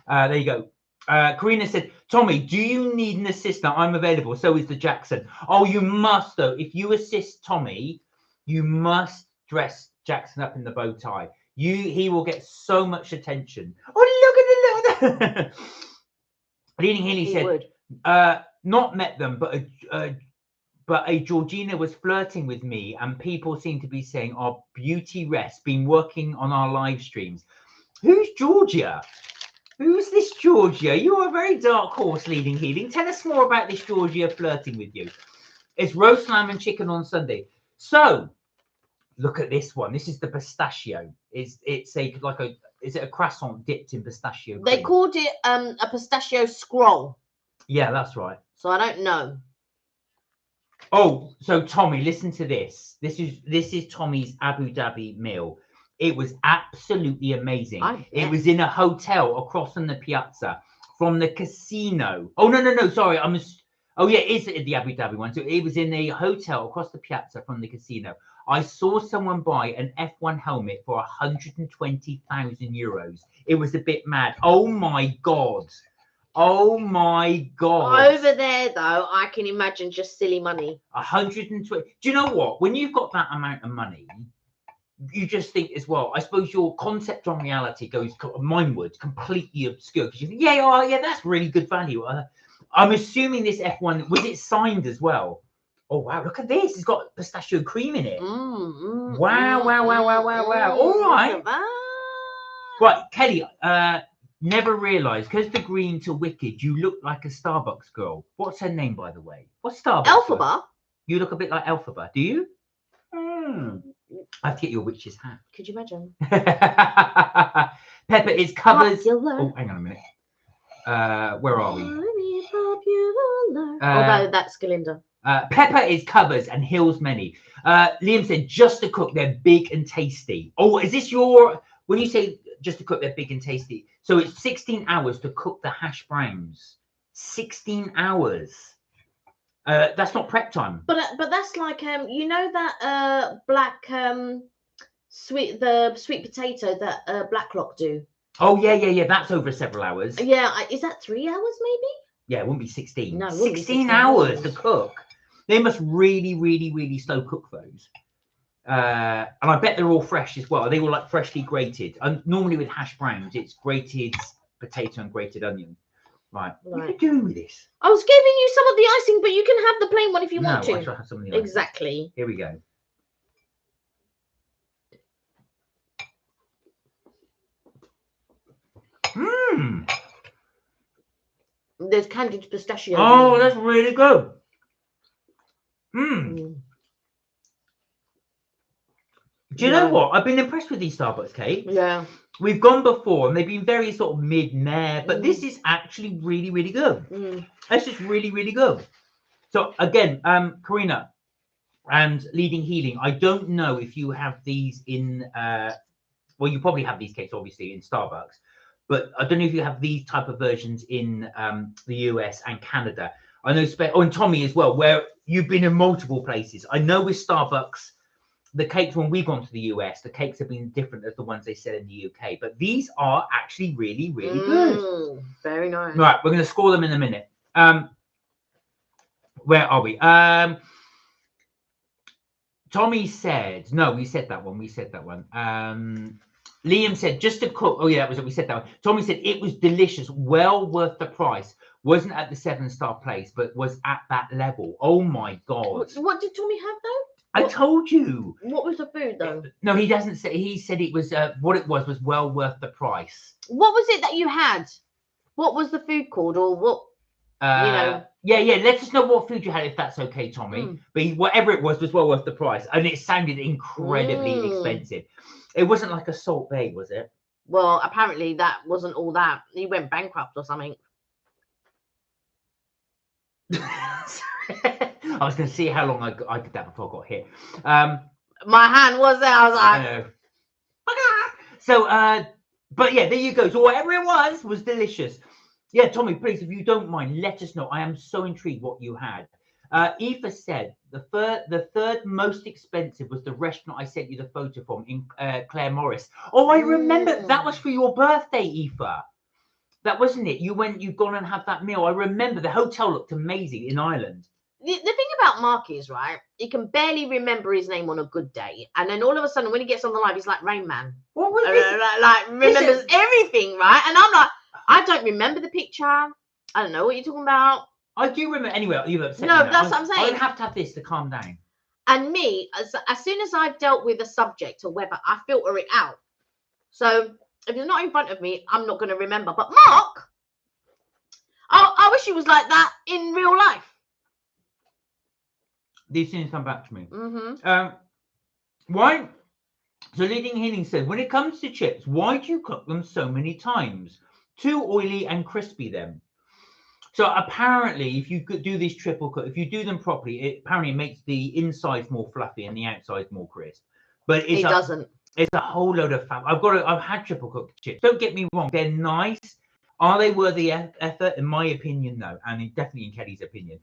there you go. Karina said, Tommy, do you need an assistant? I'm available. So is the Jackson. Oh, you must, though. If you assist Tommy, you must dress Jackson up in the bow tie. He will get so much attention. Oh, look at the Leading Healy said, not met them, but a Georgina was flirting with me, and people seem to be saying our beauty rest, been working on our live streams. Who's Georgia? Who's this Georgia? You are a very dark horse, Leading Healing. Tell us more about this Georgia flirting with you. It's roast lamb and chicken on Sunday. So look at this one. This is the pistachio. Is it a croissant dipped in pistachio cream? They called it a pistachio scroll. Yeah, that's right. So I don't know. Oh, so Tommy, listen to this. This is Tommy's Abu Dhabi meal. It was absolutely amazing. It was in a hotel across from the piazza, from the casino. Oh no, sorry. Oh yeah, it's the Abu Dhabi one. So it was in a hotel across the piazza from the casino. I saw someone buy an F1 helmet for 120,000 euros. It was a bit mad. Oh my God. Oh my God. Over there, though, I can imagine just silly money. 120. Do you know what? When you've got that amount of money, you just think as well, I suppose your concept on reality mine would completely obscure. Because you think, yeah, that's really good value. I'm assuming this F1, was it signed as well? Oh, wow, look at this. It's got pistachio cream in it. Wow. All right. Right, Kelly, Never realised, because the green to Wicked, you look like a Starbucks girl. What's her name, by the way? What's Starbucks? Elphaba? You look a bit like Elphaba. Do you? I have to get your witch's hat. Could you imagine? Pepper is covers. Popular. Oh, hang on a minute. Where are we? Although that's Galinda. Pepper is covers and heals many. Liam said, just to cook, they're big and tasty. Oh, is this your, when you say just to cook, they're big and tasty? So it's 16 hours to cook the hash browns. 16 hours. That's not prep time. But that's like you know that black sweet potato that Blacklock do. Oh yeah. That's over several hours. Yeah, is that 3 hours maybe? Yeah, it wouldn't be 16. No, 16 hours to cook. They must really slow cook those. And I bet they're all fresh as well. They were like freshly grated. And normally with hash browns, it's grated potato and grated onion. Right. What are you doing with this? I was giving you some of the icing, but you can have the plain one if you want to. I shall have some of the icing. Exactly. Here we go. Mmm. There's candied pistachio. Oh, that's really good. Mmm. Do you know what? I've been impressed with these Starbucks cakes. Yeah. We've gone before and they've been very sort of mid-mare, but this is actually really good. This is really good. So again, Karina and Leading Healing, I don't know if you have these in, well, you probably have these cakes obviously in Starbucks, but I don't know if you have these type of versions in the US and Canada. I know, and Tommy as well, where you've been in multiple places. I know with Starbucks, the cakes, when we've gone to the US, the cakes have been different as the ones they sell in the UK. But these are actually really good. Very nice. Right, we're going to score them in a minute. Where are we? Tommy said, no, we said that one. Liam said, just to cook. Oh, yeah, that was it. We said that one. Tommy said, it was delicious. Well worth the price. Wasn't at the 7-star place, but was at that level. Oh, my God. What did Tommy have, though? I told you. What was the food though? No, he doesn't say. He said it was what it was well worth the price. What was it that you had? What was the food called, or what? You know. Yeah. Let us know what food you had, if that's okay, Tommy. But whatever it was well worth the price, and it sounded incredibly expensive. It wasn't like a Salt Bay, was it? Well, apparently that wasn't all that. He went bankrupt or something. I was going to see how long I did that before I got hit. My hand was there. I was like, so, but yeah, there you go. So whatever it was delicious. Yeah, Tommy, please, if you don't mind, let us know. I am so intrigued what you had. Aoife said the third most expensive was the restaurant I sent you the photo from in Claire Morris. Oh, I remember. That was for your birthday, Aoife. That wasn't it. You'd gone and had that meal. I remember the hotel looked amazing in Ireland. The thing about Mark is, right, he can barely remember his name on a good day. And then all of a sudden, when he gets on the live, he's like Rain Man. What was this? Like remembers everything, right? And I'm like, I don't remember the picture. I don't know what you're talking about. I do remember. Anyway, you've upset No, me. that's what I'm saying. I would have to have this to calm down. And me, as soon as I've dealt with a subject or whether, I filter it out. So if it's not in front of me, I'm not going to remember. But Mark, I wish he was like that in real life. These things come back to me. Why? So Leading Healing said, when it comes to chips, why do you cook them so many times? Too oily and crispy then. So apparently, if you could do this triple cook, if you do them properly, apparently it makes the insides more fluffy and the outsides more crisp. But it doesn't. It's a whole load of fat. I've had triple cooked chips. Don't get me wrong, they're nice. Are they worthy effort? In my opinion, no. And definitely in Kelly's opinion.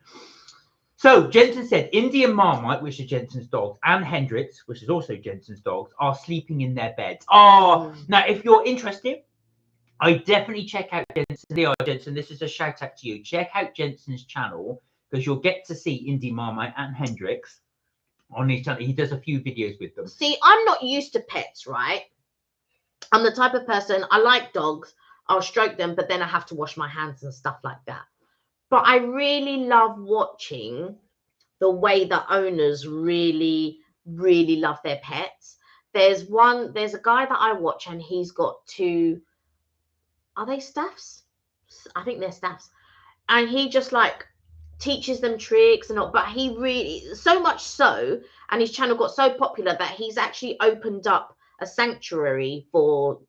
So Jensen said, Indy and Marmite, which are Jensen's dogs, and Hendrix, which is also Jensen's dogs, are sleeping in their beds. Oh, now if you're interested, I definitely check out Jensen. Jensen, this is a shout out to you. Check out Jensen's channel because you'll get to see Indy, Marmite, and Hendrix on his channel. He does a few videos with them. See, I'm not used to pets, right? I'm the type of person, I like dogs. I'll stroke them, but then I have to wash my hands and stuff like that. But I really love watching the way the owners really, really love their pets. There's a guy that I watch and he's got two, are they staffs? I think they're staffs. And he just like teaches them tricks and all, but he really, so much so, and his channel got so popular that he's actually opened up a sanctuary for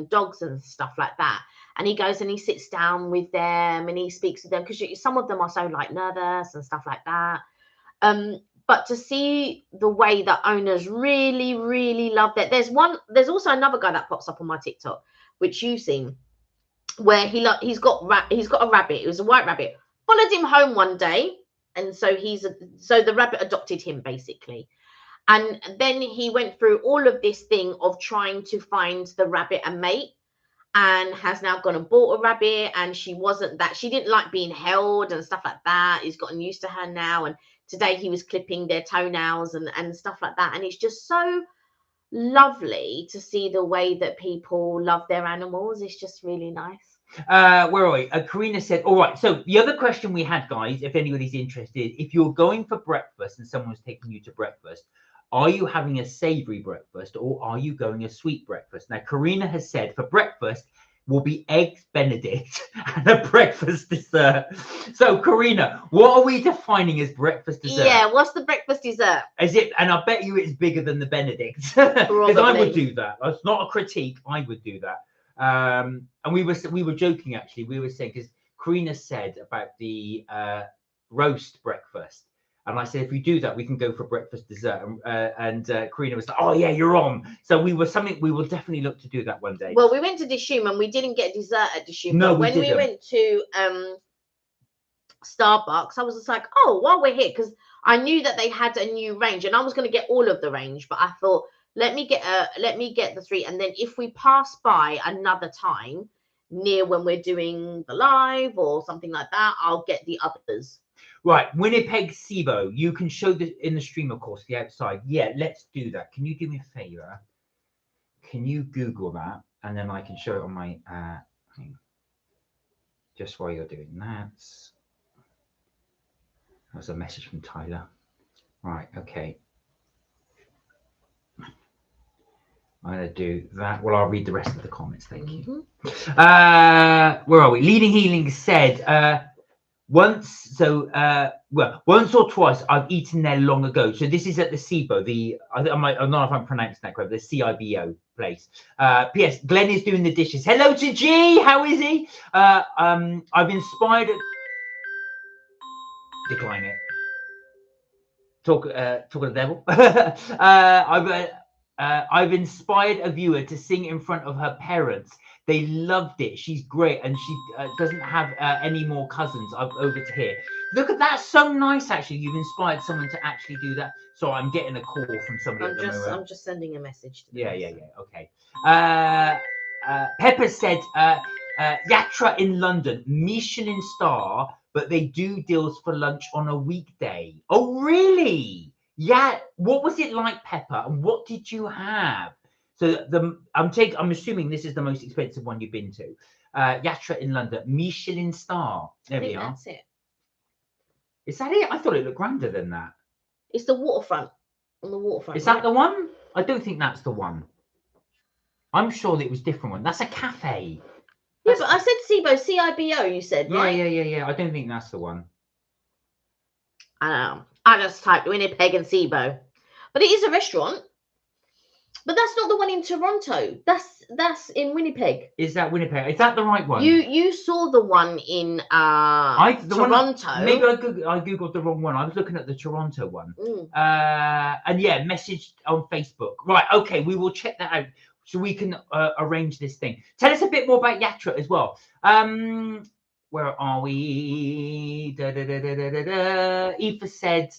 dogs and stuff like that. And he goes and he sits down with them and he speaks to them, because some of them are so like nervous and stuff like that. But to see the way that owners really, really love that. There's also another guy that pops up on my TikTok, which you've seen, where he's got a rabbit. It was a white rabbit. Followed him home one day, and so the rabbit adopted him basically. And then he went through all of this thing of trying to find the rabbit a mate, and has now gone and bought a rabbit, and she didn't like being held and stuff like that. He's gotten used to her now, and today he was clipping their toenails and stuff like that. And it's just so lovely to see the way that people love their animals. It's just really nice. Where are we? Karina said, all right, so the other question we had, guys, if anybody's interested, if you're going for breakfast and someone's taking you to breakfast, are you having a savory breakfast or are you going a sweet breakfast? Now, Karina has said for breakfast will be eggs Benedict and a breakfast dessert. So, Karina, what are we defining as breakfast dessert? Yeah, what's the breakfast dessert? Is it? And I bet you it's bigger than the Benedict, because I would do that. That's not a critique. I would do that. And we were joking actually. We were saying, because Karina said about the roast breakfast. And I said, if we do that, we can go for breakfast dessert. And Karina was like, oh, yeah, you're on. So we will definitely look to do that one day. Well, we went to Dishoom and we didn't get dessert at Dishoom. No, when we went to Starbucks, I was just like, oh, while we're here, because I knew that they had a new range and I was going to get all of the range. But I thought, let me get the 3. And then if we pass by another time near when we're doing the live or something like that, I'll get the others. Right, Winnipeg SIBO, you can show this in the stream, of course, the outside. Yeah, let's do that. Can you do me a favor? Can you Google that? And then I can show it on my thing. Just while you're doing that. That was a message from Tyler. Right, okay. I'm going to do that. Well, I'll read the rest of the comments. Thank you. Where are we? Leading Healing said, once or twice I've eaten there long ago. So this is at the SIBO, I don't know if I'm pronouncing that correctly, the CIBO place. P.S. Glenn is doing the dishes. Hello to G. How is he? I've inspired. Decline it. Talk to the devil. I've inspired a viewer to sing in front of her parents. They loved it. She's great, and she doesn't have any more cousins over to here. Look at that, so nice. Actually, you've inspired someone to actually do that. So I'm getting a call from somebody. I'm just sending a message to them. Yeah. Okay. Pepper said, Yatra in London, Michelin star, but they do deals for lunch on a weekday. Oh, really? Yeah. What was it like, Pepper? And what did you have? So I'm assuming this is the most expensive one you've been to. Yatra in London, Michelin star. There we are. That's it. Is that it? I thought it looked grander than that. It's the waterfront. On the waterfront. Is that the one? I don't think that's the one. I'm sure that it was a different one. That's a cafe. Yeah, but I said SIBO, C-I-B-O, you said, right? Yeah. I don't think that's the one. I know. I just typed Winnipeg and SIBO. But it is a restaurant. But that's not the one in Toronto. That's in Winnipeg. Is that Winnipeg? Is that the right one? You saw the one in Toronto. Maybe I googled the wrong one. I was looking at the Toronto one. And yeah, messaged on Facebook. Right, okay, we will check that out so we can arrange this thing. Tell us a bit more about Yatra as well. Where are we? Aoife said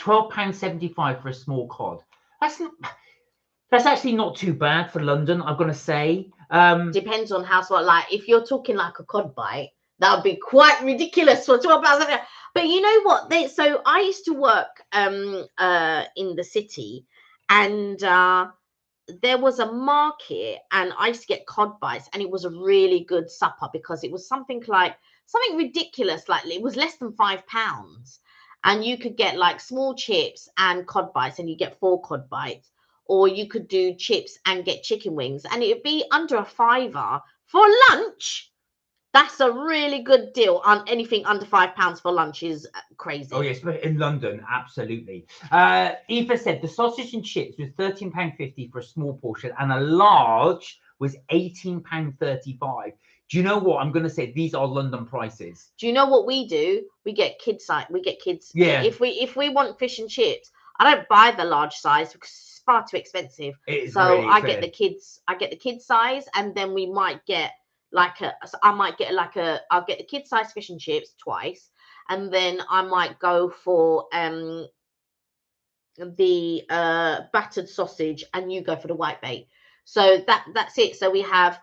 £12.75 for a small cod. That's actually not too bad for London, I'm gonna say. Depends on how small. Like if you're talking like a cod bite, that would be quite ridiculous for £12. But you know what? So I used to work in the city, and there was a market, and I used to get cod bites, and it was a really good supper because it was something ridiculous, like it was less than £5. And you could get like small chips and cod bites, and you get 4 cod bites. or you could do chips and get chicken wings, and it'd be under a £5 for lunch. That's a really good deal. On anything under £5 for lunch is crazy. Oh yes, but in London, absolutely. Eva said the sausage and chips was £13.50 for a small portion, and a large was £18.35. Do you know what I'm going to say? These are London prices. Do you know what we do? We get kids size. We get kids. Yeah. If we want fish and chips, I don't buy the large size because it's far too expensive. It So really I get the kids. I get the kid size, and then we might get I'll get the kid size fish and chips twice, and then I might go for the battered sausage, and you go for the whitebait. So that's it. So we have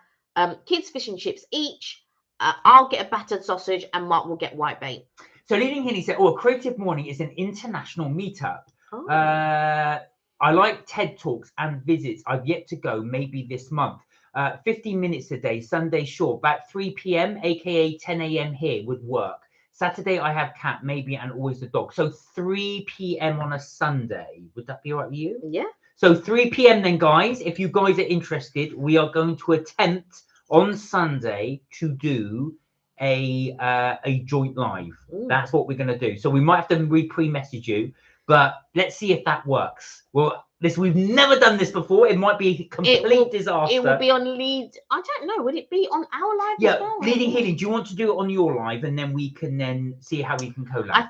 kids fish and chips each. I'll get a battered sausage, and Mark will get whitebait. So Leading Henny said, a creative morning is an international meetup. Oh. I like TED Talks and visits. I've yet to go, maybe this month. 15 minutes a day, Sunday short, about 3 p.m, aka 10 a.m. here would work. Saturday I have cat, maybe, and always the dog. So 3 p.m. on a Sunday. Would that be all right with you? Yeah. So 3 p.m. then, guys, if you guys are interested, we are going to attempt on Sunday to do a joint live. That's what we're going to do. So we might have to pre-message you, but let's see if that works. Well, we've never done this before. It might be a complete disaster. It will be on lead. I don't know. Would it be on our live? Yeah, as well? Leading Healing. Do you want to do it on your live, and then we can then see how we can collab? I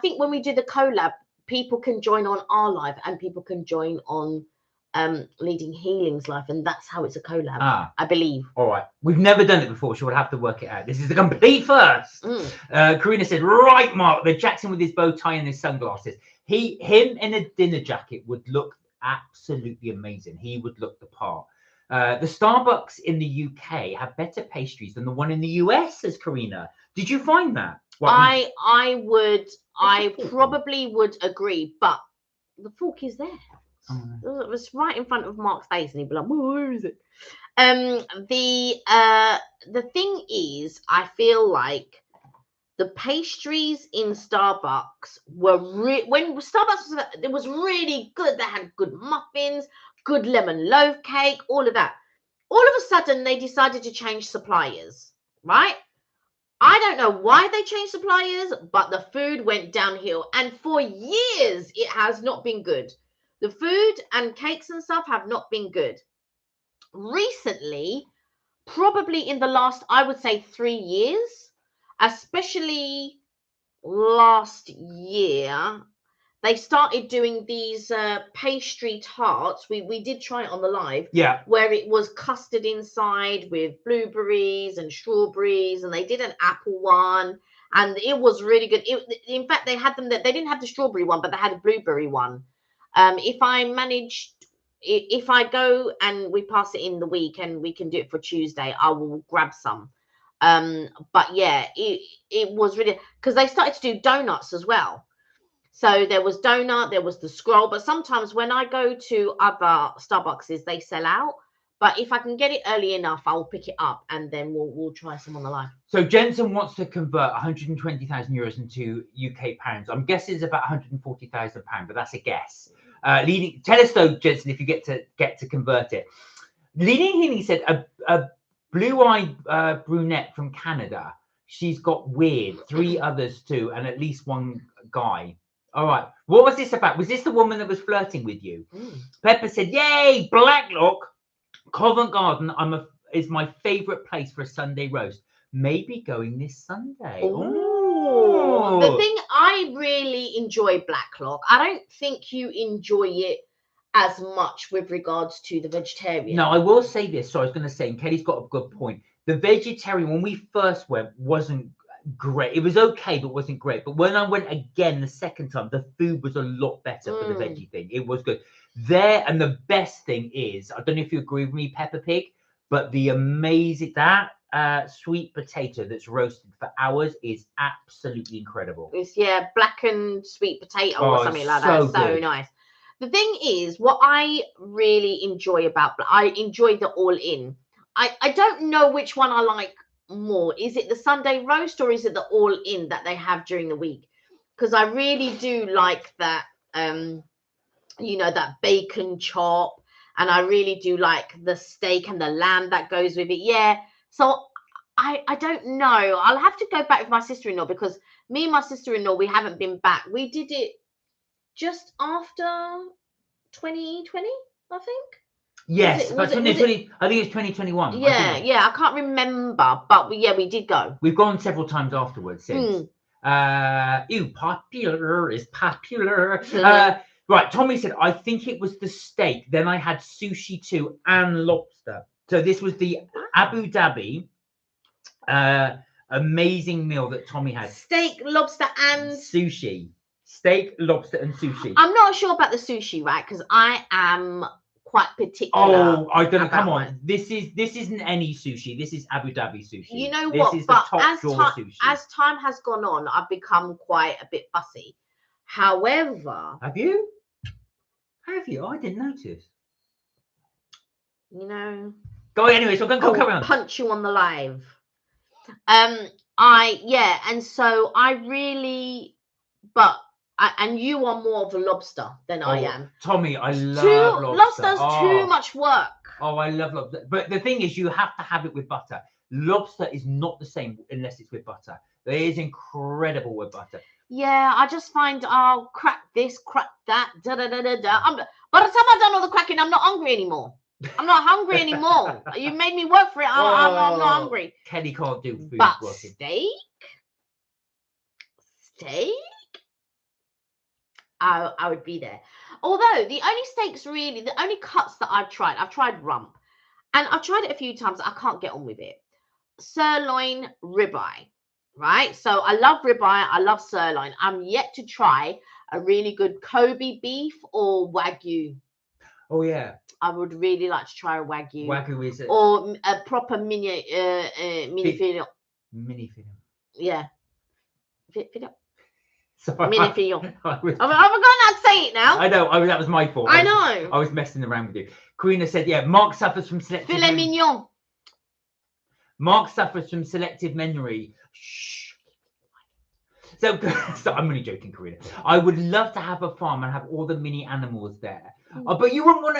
think when we do the collab, people can join on our live, and people can join on Leading Healing's live, and that's how it's a collab. I believe. All right, we've never done it before, so we'll have to work it out. This is the complete first. Karina said, right, Mark, the Jackson with his bow tie and his sunglasses. Him in a dinner jacket would look absolutely amazing. He would look the part. The Starbucks in the UK have better pastries than the one in the US, says Karina. Did you find that? I probably would agree, but the fork is there. It was right in front of Mark's face, and he'd be like, "Where is it?" The thing is, I feel like the pastries in Starbucks were when Starbucks was really good. They had good muffins, good lemon loaf cake, all of that. All of a sudden, they decided to change suppliers, right? I don't know why they changed suppliers, but the food went downhill, and for years it has not been good. The food and cakes and stuff have not been good. Recently, probably in the last, I would say 3 years, especially last year, they started doing these pastry tarts. We did try it on the live. Yeah. Where it was custard inside with blueberries and strawberries, and they did an apple one, and it was really good. In fact, they had them that they didn't have the strawberry one, but they had a blueberry one. If I go and we pass it in the week and we can do it for Tuesday, I will grab some. But yeah, it was really, because they started to do donuts as well. So there was donut, there was the scroll, but sometimes when I go to other Starbucks, they sell out. But if I can get it early enough, I'll pick it up, and then we'll try some on the live. So Jensen wants to convert 120,000 euros into UK pounds. I'm guessing it's about 140,000 pounds, but that's a guess. Tell us though, Jensen, if you get to convert it. Leading Healing said a blue-eyed brunette from Canada. She's got weird. 3 others too, and at least 1 guy. All right. What was this about? Was this the woman that was flirting with you? Pepper said, "Yay, Blacklock, Covent Garden. Is my favourite place for a Sunday roast. Maybe going this Sunday." Oh. The thing, I really enjoy Blacklock. I don't think you enjoy it as much with regards to the vegetarian. No, I will say this. So I was going to say, and Kelly's got a good point. The vegetarian, when we first went, wasn't great. It was okay, but wasn't great. But when I went again the second time, the food was a lot better for the veggie thing. It was good there. And the best thing is, I don't know if you agree with me, Peppa Pig, but the amazing sweet potato that's roasted for hours is absolutely incredible. It's blackened sweet potato or something like that. So nice. The thing is, what I really enjoy I enjoy the all-in. I don't know which one I like more. Is it the Sunday roast, or is it the all-in that they have during the week? Because I really do like that you know, that bacon chop. And I really do like the steak and the lamb that goes with it. Yeah. So I don't know. I'll have to go back with my sister-in-law, because me and my sister-in-law, we haven't been back. We did it just after 2020, I think. Yes, I think it's 2021. Yeah, yeah, I can't remember, but we did go. We've gone several times afterwards since. Popular is popular. Right, Tommy said, I think it was the steak. Then I had sushi too and lobster. So this was the Abu Dhabi amazing meal that Tommy had. Steak, lobster, and sushi. Steak, lobster, and sushi. I'm not sure about the sushi, right? Because I am quite particular. Oh, I don't know. Come on. This isn't any sushi. This is Abu Dhabi sushi. You know what? This is but the top drawer sushi. As time has gone on, I've become quite a bit fussy. However, have you? I didn't notice. You know. Go anyway. So go carry on. Punch you on the live. And so I really, and you are more of a lobster than I am. Tommy, I love lobster. Lobster's too much work. Oh, I love lobster. But the thing is, you have to have it with butter. Lobster is not the same unless it's with butter. It is incredible with butter. Yeah, I just find I'll crack this, crack that, da da da da da. By the time I've done all the cracking, I'm not hungry anymore. I'm not hungry anymore. You made me work for it. I'm not hungry. Kelly can't do food. But working. Steak, I would be there. Although the only cuts that I've tried rump, and I've tried it a few times. I can't get on with it. Sirloin, ribeye, right? So I love ribeye. I love sirloin. I'm yet to try a really good Kobe beef or Wagyu. Oh yeah. I would really like to try a Wagyu. Wagyu is it? Or a proper mini fillet. Mini fillet. Yeah. Fillet. Sorry, mini fillet. I've forgotten how to say it now. I know. That was my fault. I know. I was messing around with you. Karina said, yeah, Mark suffers from selective filet mignon. Mark suffers from selective memory. Shh. So I'm only joking, Karina. I would love to have a farm and have all the mini animals there. But you wouldn't want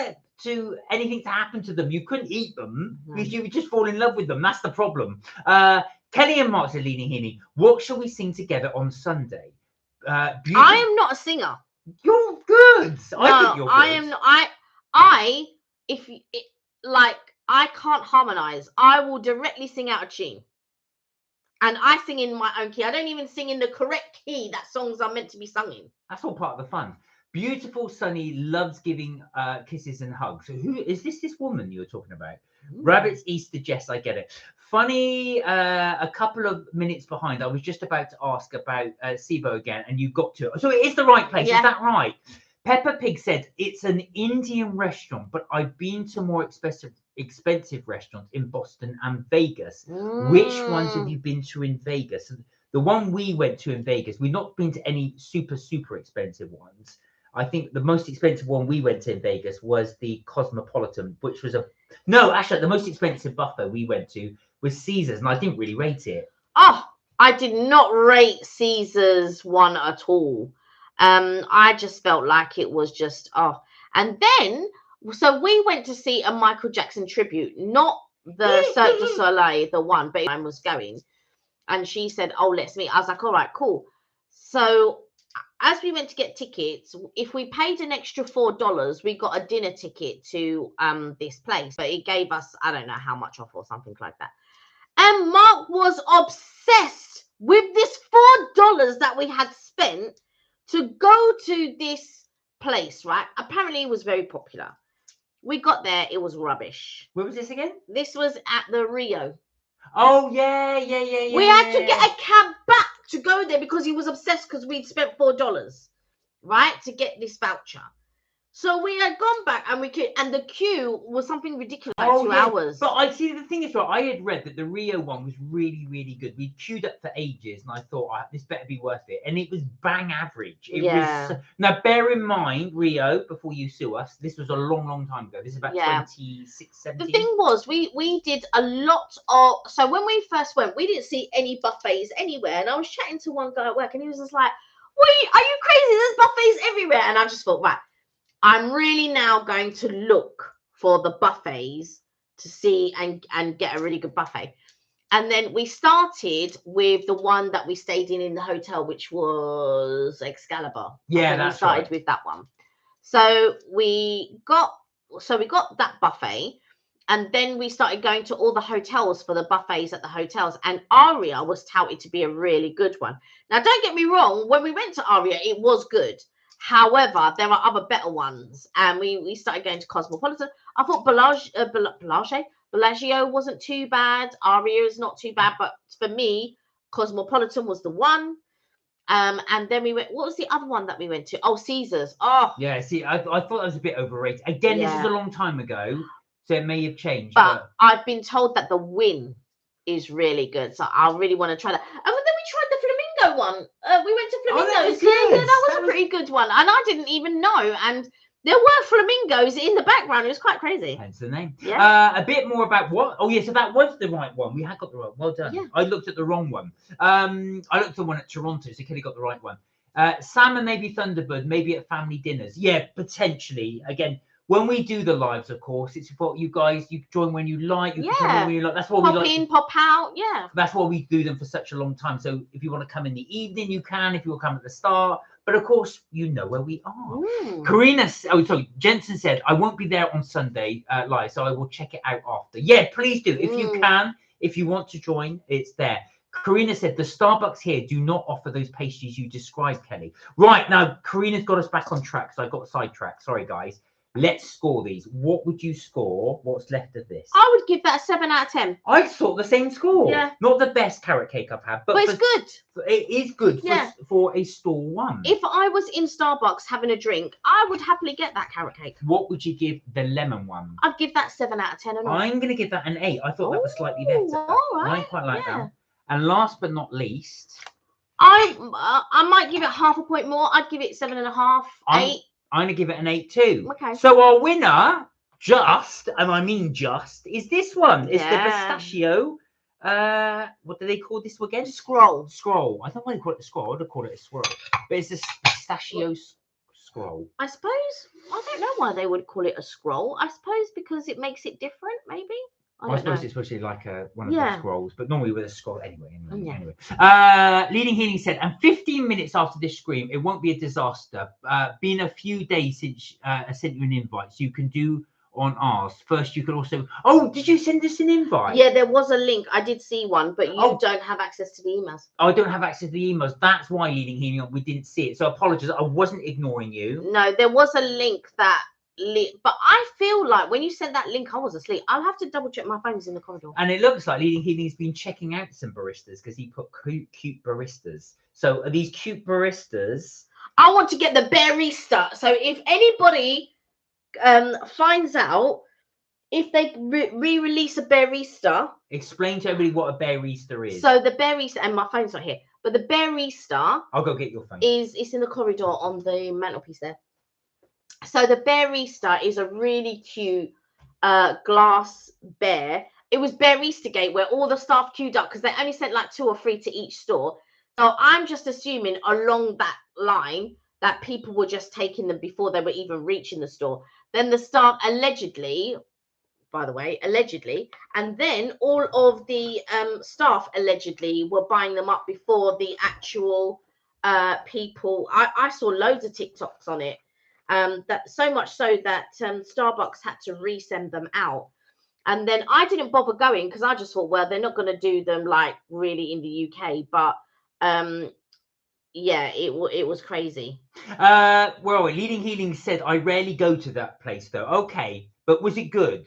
anything to happen to them. You couldn't eat them because you would just fall in love with them. That's the problem. Kelly and Mark said, Leaning Heaney, what shall we sing together on Sunday? I am not a singer. You're good. I think you're good. I am not. I can't harmonize. I will directly sing out a tune. And I sing in my own key. I don't even sing in the correct key that songs are meant to be sung in. That's all part of the fun. Beautiful Sunny loves giving kisses and hugs. So who is this woman you were talking about? Rabbit's Easter Jess, I get it. Funny, a couple of minutes behind. I was just about to ask about SIBO again, and you got to it. So it is the right place, is that right? Peppa Pig said it's an Indian restaurant, but I've been to more expensive restaurants in Boston and Vegas. Which ones have you been to in Vegas? The one we went to in Vegas, we've not been to any super expensive ones. I think the most expensive one we went to in Vegas was the Cosmopolitan, which was the most expensive buffet we went to was Caesar's, and I didn't really rate it. Oh, I did not rate Caesar's one at all. I just felt like it was just and then so we went to see a Michael Jackson tribute, not the Cirque du Soleil, the one, but I was going, and she said, "Oh, let's meet." I was like, "All right, cool." So as we went to get tickets, if we paid an extra $4, we got a dinner ticket to this place, but it gave us I don't know how much off or something like that. And Mark was obsessed with this $4 that we had spent to go to this place, right? Apparently, it was very popular. We got there, it was rubbish. Where was this again? This was at the Rio. Oh, yeah. We had to get a cab back to go there because he was obsessed because we'd spent $4, right, to get this voucher. So we had gone back and the queue was something ridiculous, like 2 hours. But I see the thing is, right, I had read that the Rio one was really, really good. We queued up for ages and I thought, this better be worth it. And it was bang average. It was. Now, bear in mind, Rio, before you sue us, this was a long time ago. This is about 26, 17. The thing was, we did a lot of, so when we first went, we didn't see any buffets anywhere. And I was chatting to one guy at work and he was just like, are you crazy? There's buffets everywhere. And I just thought, right. I'm really now going to look for the buffets to see and get a really good buffet. And then we started with the one that we stayed in the hotel, which was Excalibur. Yeah, we that's started right. with that one. So we got that buffet, and then we started going to all the hotels for the buffets at the hotels. And Aria was touted to be a really good one. Now, don't get me wrong, when we went to Aria, it was good. However, there are other better ones, and we started going to Cosmopolitan. I thought Bellagio wasn't too bad. Aria is not too bad, but for me, Cosmopolitan was the one. And then we went. What was the other one that we went to? Oh, Caesars. Oh, Yeah, see, I thought that was a bit overrated. Again, this is a long time ago, so it may have changed. But I've been told that the Win is really good, so I really want to try that. And then we tried the flamingo one. We went to Flamingos. that was Yeah, good. that was a pretty good one, and I didn't even know. And there were flamingos in the background. It was quite crazy. Hence the name. Yeah. A bit more about what? Oh, yeah, so that was the right one. We had got the right. Well done. Yeah. I looked at the wrong one. I looked at the one at Toronto, so Kelly got the right one. Salmon, maybe Thunderbird, maybe at family dinners. Yeah, potentially. Again, when we do the lives, of course, it's for you guys. You join when you like. You can come in when you like. That's what we like. Pop in, pop out. Yeah. That's why we do them for such a long time. So if you want to come in the evening, you can. If you will come at the start. But of course, you know where we are. Karina, Jensen said, I won't be there on Sunday live, so I will check it out after. Yeah, please do. If you can, if you want to join, it's there. Karina said, the Starbucks here do not offer those pastries you described, Kelly. Right, now, Karina's got us back on track, so I got sidetracked. Sorry, guys. Let's score these. What would you score? What's left of this? I would give that a 7 out of 10. I thought the same score. Yeah. Not the best carrot cake I've had, but it's good. It is good for a store one. If I was in Starbucks having a drink, I would happily get that carrot cake. What would you give the lemon one? I'd give that 7 out of 10. I'm going to give that an 8. I thought that was slightly better. All right. I quite like that. And last but not least, I might give it half a point more. I'd give it 7.5, 8. I'm going to give it an 8 too. Okay. So our winner, and I mean just, is this one. It's the pistachio. What do they call this again? Scroll. I don't want to call it a scroll. I would have called it a swirl. But it's a pistachio scroll. I suppose, I don't know why they would call it a scroll. I suppose because it makes it different, maybe. I suppose it's supposed to be like one of the scrolls, but normally with a scroll. Anyway. Leading Healing said, and 15 minutes after this scream, it won't be a disaster. Been a few days since I sent you an invite, so you can do on ours. First, you can also. Oh, did you send us an invite? Yeah, there was a link. I did see one, but you don't have access to the emails. I don't have access to the emails. That's why, Leading Healing, we didn't see it. So apologies. I wasn't ignoring you. No, there was a link that. But I feel like when you sent that link, I was asleep. I'll have to double check. My phone's in the corridor. And it looks like Leading Healing's been checking out some baristas because he put cute baristas. So are these cute baristas? I want to get the barista. So if anybody finds out if they re-release a barista, explain to everybody what a barista is. So the barista, and my phone's not here, but the barista. I'll go get your phone. It's in the corridor on the mantelpiece there. So the barista is a really cute glass bear. It was Barista Gate where all the staff queued up because they only sent like 2 or 3 to each store. So I'm just assuming along that line that people were just taking them before they were even reaching the store. Then the staff allegedly, and then all of the staff allegedly were buying them up before the actual people. I saw loads of TikToks on it. That so much so that Starbucks had to resend them out. And then I didn't bother going because I just thought, well, they're not going to do them like really in the UK. But yeah, it was crazy. Well, Leading Healing said, I rarely go to that place though. Okay, but was it good?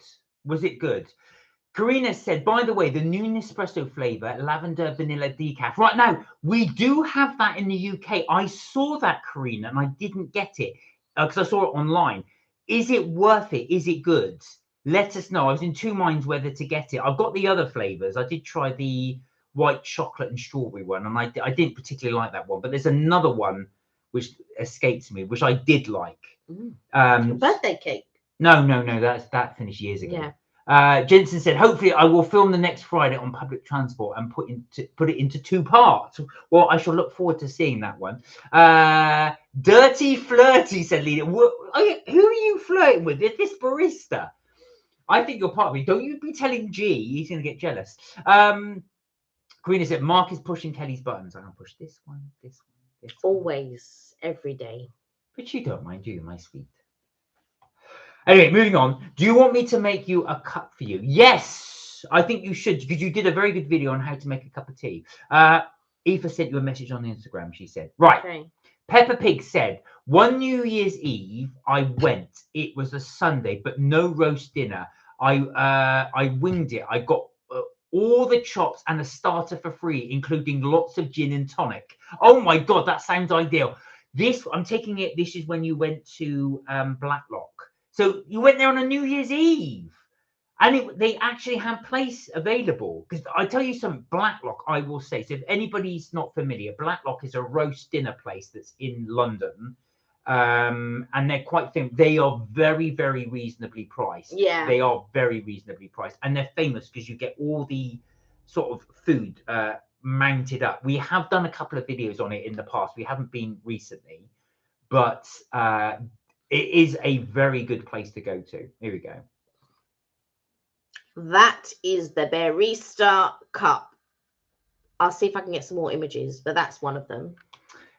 Karina said, by the way, the new Nespresso flavor, lavender vanilla decaf. Right now, we do have that in the UK. I saw that, Karina, and I didn't get it. Because I saw it online. Is it worth it? Is it good? Let us know. I was in 2 minds whether to get it. I've got the other flavors. I did try the white chocolate and strawberry one, and I didn't particularly like that one. But there's another one which escapes me, which I did like. Birthday cake. No. That finished years ago. Yeah. Jensen said, hopefully I will film the next Friday on public transport and put it into 2 parts. Well, I shall look forward to seeing that one. Dirty Flirty, said Lena. Who are you flirting with? Is this barista? I think you're part of it. Don't you be telling G, he's going to get jealous. Karina said, Mark is pushing Kelly's buttons. I'm going to push this one, this one, this one. Always, every day. But you don't mind, do you, my sweet? Anyway, moving on. Do you want me to make you a cup for you? Yes, I think you should, because you did a very good video on how to make a cup of tea. Aoife sent you a message on Instagram, she said. Right. Okay. Peppa Pig said, one New Year's Eve, I went. It was a Sunday, but no roast dinner. I winged it. I got all the chops and a starter for free, including lots of gin and tonic. Oh my God, that sounds ideal. I'm taking it, this is when you went to Blacklock. So you went there on a New Year's Eve. And they actually had place available. Because I tell you something, Blacklock, I will say. So if anybody's not familiar, Blacklock is a roast dinner place that's in London. And they're quite thin. They are very, very reasonably priced. Yeah. They are very reasonably priced. And they're famous because you get all the sort of food mounted up. We have done a couple of videos on it in the past. We haven't been recently. But it is a very good place to go to. Here we go. That is the barista cup. I'll see if I can get some more images, but that's one of them.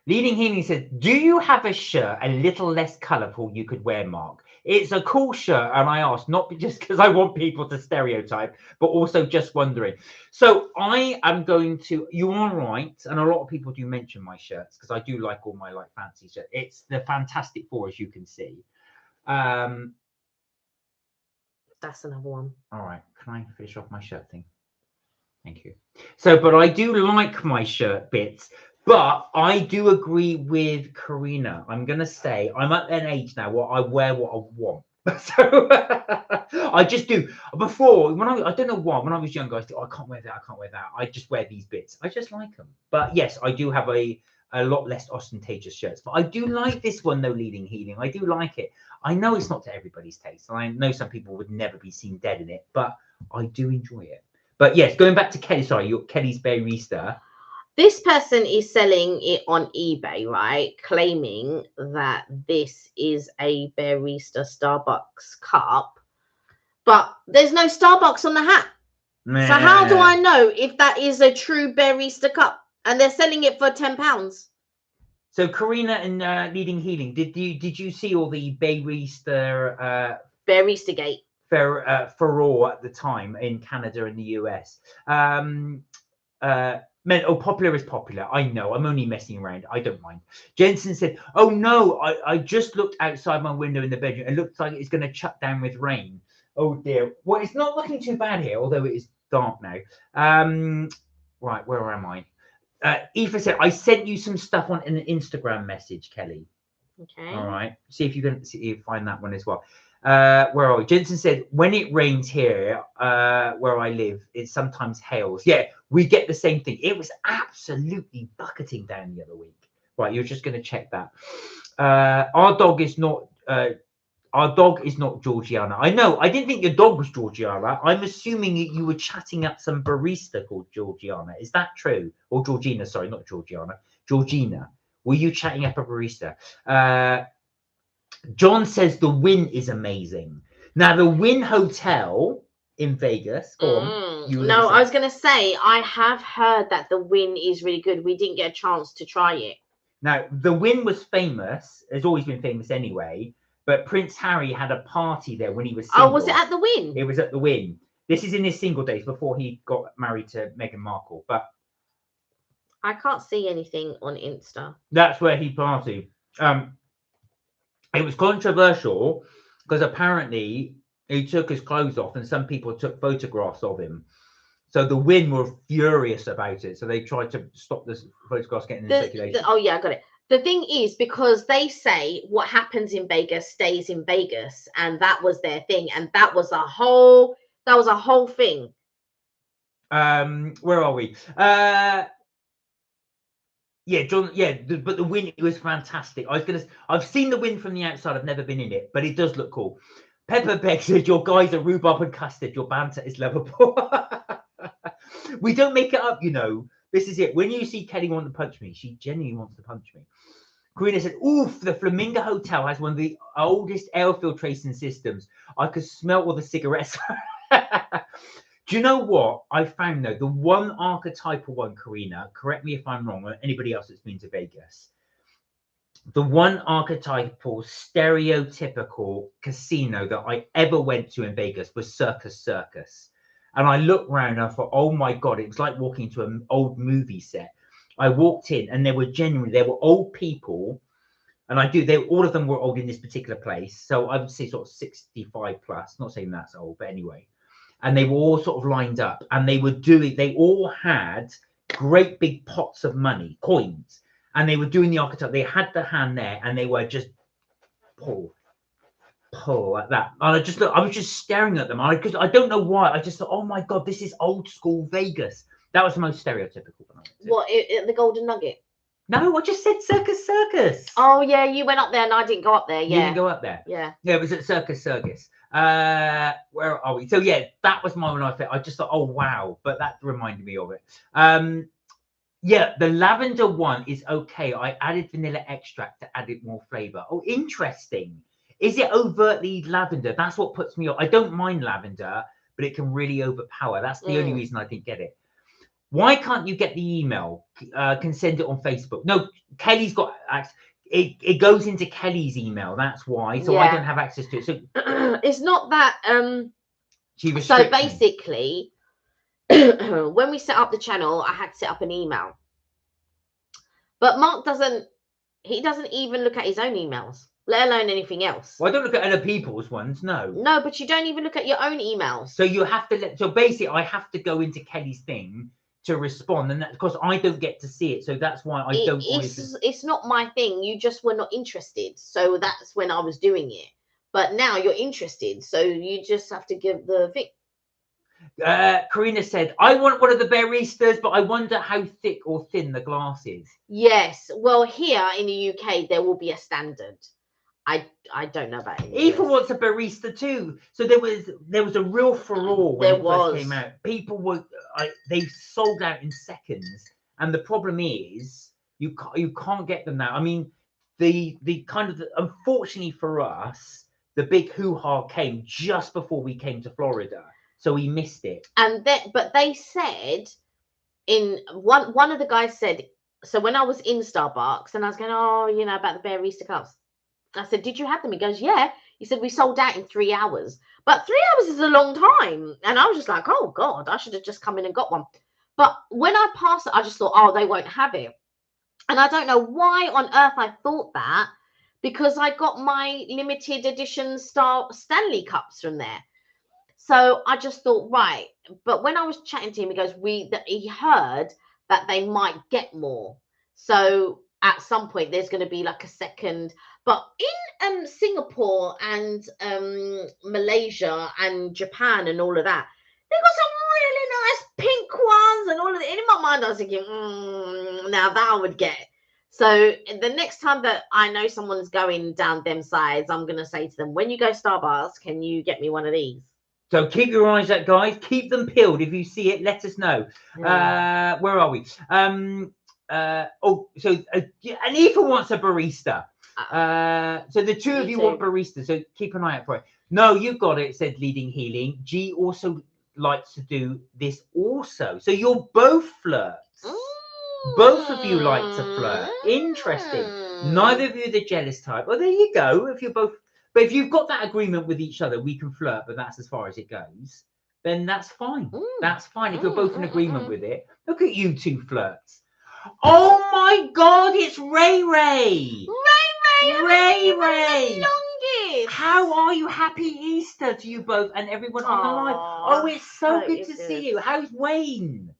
Leading Healing says, do you have a shirt a little less colourful you could wear, Mark? It's a cool shirt, and I asked, not just because I want people to stereotype, but also just wondering. So I am going to, you are right, and a lot of people do mention my shirts, because I do like all my fancy shirts. It's the Fantastic Four, as you can see. That's another one. All right. Can I finish off my shirt thing? Thank you. So, but I do like my shirt bits, but I do agree with Karina. I'm going to say I'm at an age now where I wear what I want. So I just do. Before, I don't know why, when I was younger, I thought, oh, I can't wear that. I can't wear that. I just wear these bits. I just like them. But yes, I do have a lot less ostentatious shirts, but I do like this one though, Leading Healing. I do like it. I know it's not to everybody's taste. I know some people would never be seen dead in it, but I do enjoy it. But yes, going back to Kelly, sorry, Kelly's Barista. This person is selling it on eBay, right? Claiming that this is a Barista Starbucks cup, but there's no Starbucks on the hat. So how do I know if that is a true Barista cup? And they're selling it for £10. So Karina and Leading Healing, did you see all the Barista Gate furore at the time in Canada and the US? Popular is popular. I know. I'm only messing around. I don't mind. Jensen said, "Oh no, I just looked outside my window in the bedroom. It looks like it's going to chuck down with rain. Oh dear. Well, it's not looking too bad here, although it is dark now. Right, where am I? Aoife said, I sent you some stuff on an Instagram message, Kelly. Okay. All right. See if you can find that one as well. Where are we? Jensen said, when it rains here, where I live, it sometimes hails. Yeah, we get the same thing. It was absolutely bucketing down the other week. Right, you're just going to check that. Our dog is not Georgiana. I know. I didn't think your dog was Georgiana. I'm assuming you were chatting up some barista called Georgiana. Is that true? Or Georgina? Sorry, not Georgiana. Georgina. Were you chatting up a barista? John says the Wynn is amazing. Now, the Wynn Hotel in Vegas. Go on. No, I was going to say, I have heard that the Wynn is really good. We didn't get a chance to try it. Now, the Wynn was famous. It's always been famous anyway. But Prince Harry had a party there when he was single. Oh, was it at the Wynn? It was at the Wynn. This is in his single days before he got married to Meghan Markle. But I can't see anything on Insta. That's where he partied. It was controversial because apparently he took his clothes off and some people took photographs of him. So the Wynn were furious about it. So they tried to stop this photographs getting in circulation. Oh, yeah, I got it. The thing is, because they say what happens in Vegas stays in Vegas, and that was their thing, and that was a whole thing. Where are we? Yeah, John. Yeah, but the Wynn, it was fantastic. I've seen the Wynn from the outside. I've never been in it, but it does look cool. Pepper Beck said, your guys are rhubarb and custard. Your banter is lovable. We don't make it up, you know. This is it. When you see Kelly want to punch me, she genuinely wants to punch me. Karina said, oof, the Flamingo Hotel has one of the oldest air filtration systems. I could smell all the cigarettes. Do you know what I found, though? The one archetypal one, Karina, correct me if I'm wrong, or anybody else that's been to Vegas. The one archetypal, stereotypical casino that I ever went to in Vegas was Circus Circus. And I looked around and I thought, oh my God, it was like walking to an old movie set. I walked in and there were old people. And all of them were old in this particular place. So I would say sort of 65 plus, not saying that's old, but anyway. And they were all sort of lined up and they all had great big pots of money, coins. And they were doing the archetype. They had the hand there and they were just pull like that. And I was just staring at them. Because I don't know why. I just thought, oh my God, this is old school Vegas. That was the most stereotypical one. What, the Golden Nugget? No, I just said Circus Circus. Oh yeah, you went up there and I didn't go up there. Yeah. You didn't go up there? Yeah. Yeah, it was at Circus Circus. Where are we? So yeah, that was my one. I just thought, oh wow, but that reminded me of it. Yeah, the lavender one is okay. I added vanilla extract to add it more flavor. Oh, interesting. Is it overtly lavender? That's what puts me off. I don't mind lavender, but it can really overpower. That's the only reason I didn't get it. Why can't you get the email? Can send it on Facebook. No, Kelly's got access. It goes into Kelly's email. That's why. So I don't have access to it. So it's not that. So basically, when we set up the channel, I had to set up an email. But Mark doesn't even look at his own emails, let alone anything else. Well, I don't look at other people's ones, no. No, but you don't even look at your own emails. So you have to so basically I have to go into Kelly's thing to respond, and that's because I don't get to see it. So that's why I don't. It's not my thing. You just were not interested. So that's when I was doing it. But now you're interested. So you just have to give the thing. Karina said, I want one of the baristas, but I wonder how thick or thin the glass is. Yes. Well, here in the UK, there will be a standard. I don't know about it. Aoife wants a barista too. So there was a real furore when it first came out. People were they sold out in seconds, and the problem is you can't get them now. I mean, the kind of unfortunately for us, the big hoo-ha came just before we came to Florida. So we missed it. But they said one of the guys said, so when I was in Starbucks and I was going, oh, you know, about the barista cups. I said, did you have them? He goes, yeah. He said, we sold out in 3 hours. But 3 hours is a long time. And I was just like, oh, God, I should have just come in and got one. But when I passed it, I just thought, oh, they won't have it. And I don't know why on earth I thought that, because I got my limited edition Stanley cups from there. So I just thought, right. But when I was chatting to him, he goes, he heard that they might get more. So at some point, there's going to be like a second. But in Singapore and Malaysia and Japan and all of that, they got some really nice pink ones and all of it. And in my mind, I was thinking, now that I would get. So the next time that I know someone's going down them sides, I'm going to say to them, when you go Starbucks, can you get me one of these? So keep your eyes out, guys. Keep them peeled. If you see it, let us know. Yeah. Where are we? And Aoife wants a barista. So the two of you want barista, so keep an eye out for it. No, you got it, said Leading Healing. G also likes to do this also. So you're both flirts. Both of you like to flirt. Interesting. Neither of you are the jealous type. Well, there you go. If you're both, but if you've got that agreement with each other, we can flirt, but that's as far as it goes, then that's fine. That's fine. If you're both in agreement with it. Look at you two flirts. Oh my God, it's Ray Ray. Ray. How are you? Happy Easter to you both and everyone on the line. Oh, it's so good to see you. How's Wayne?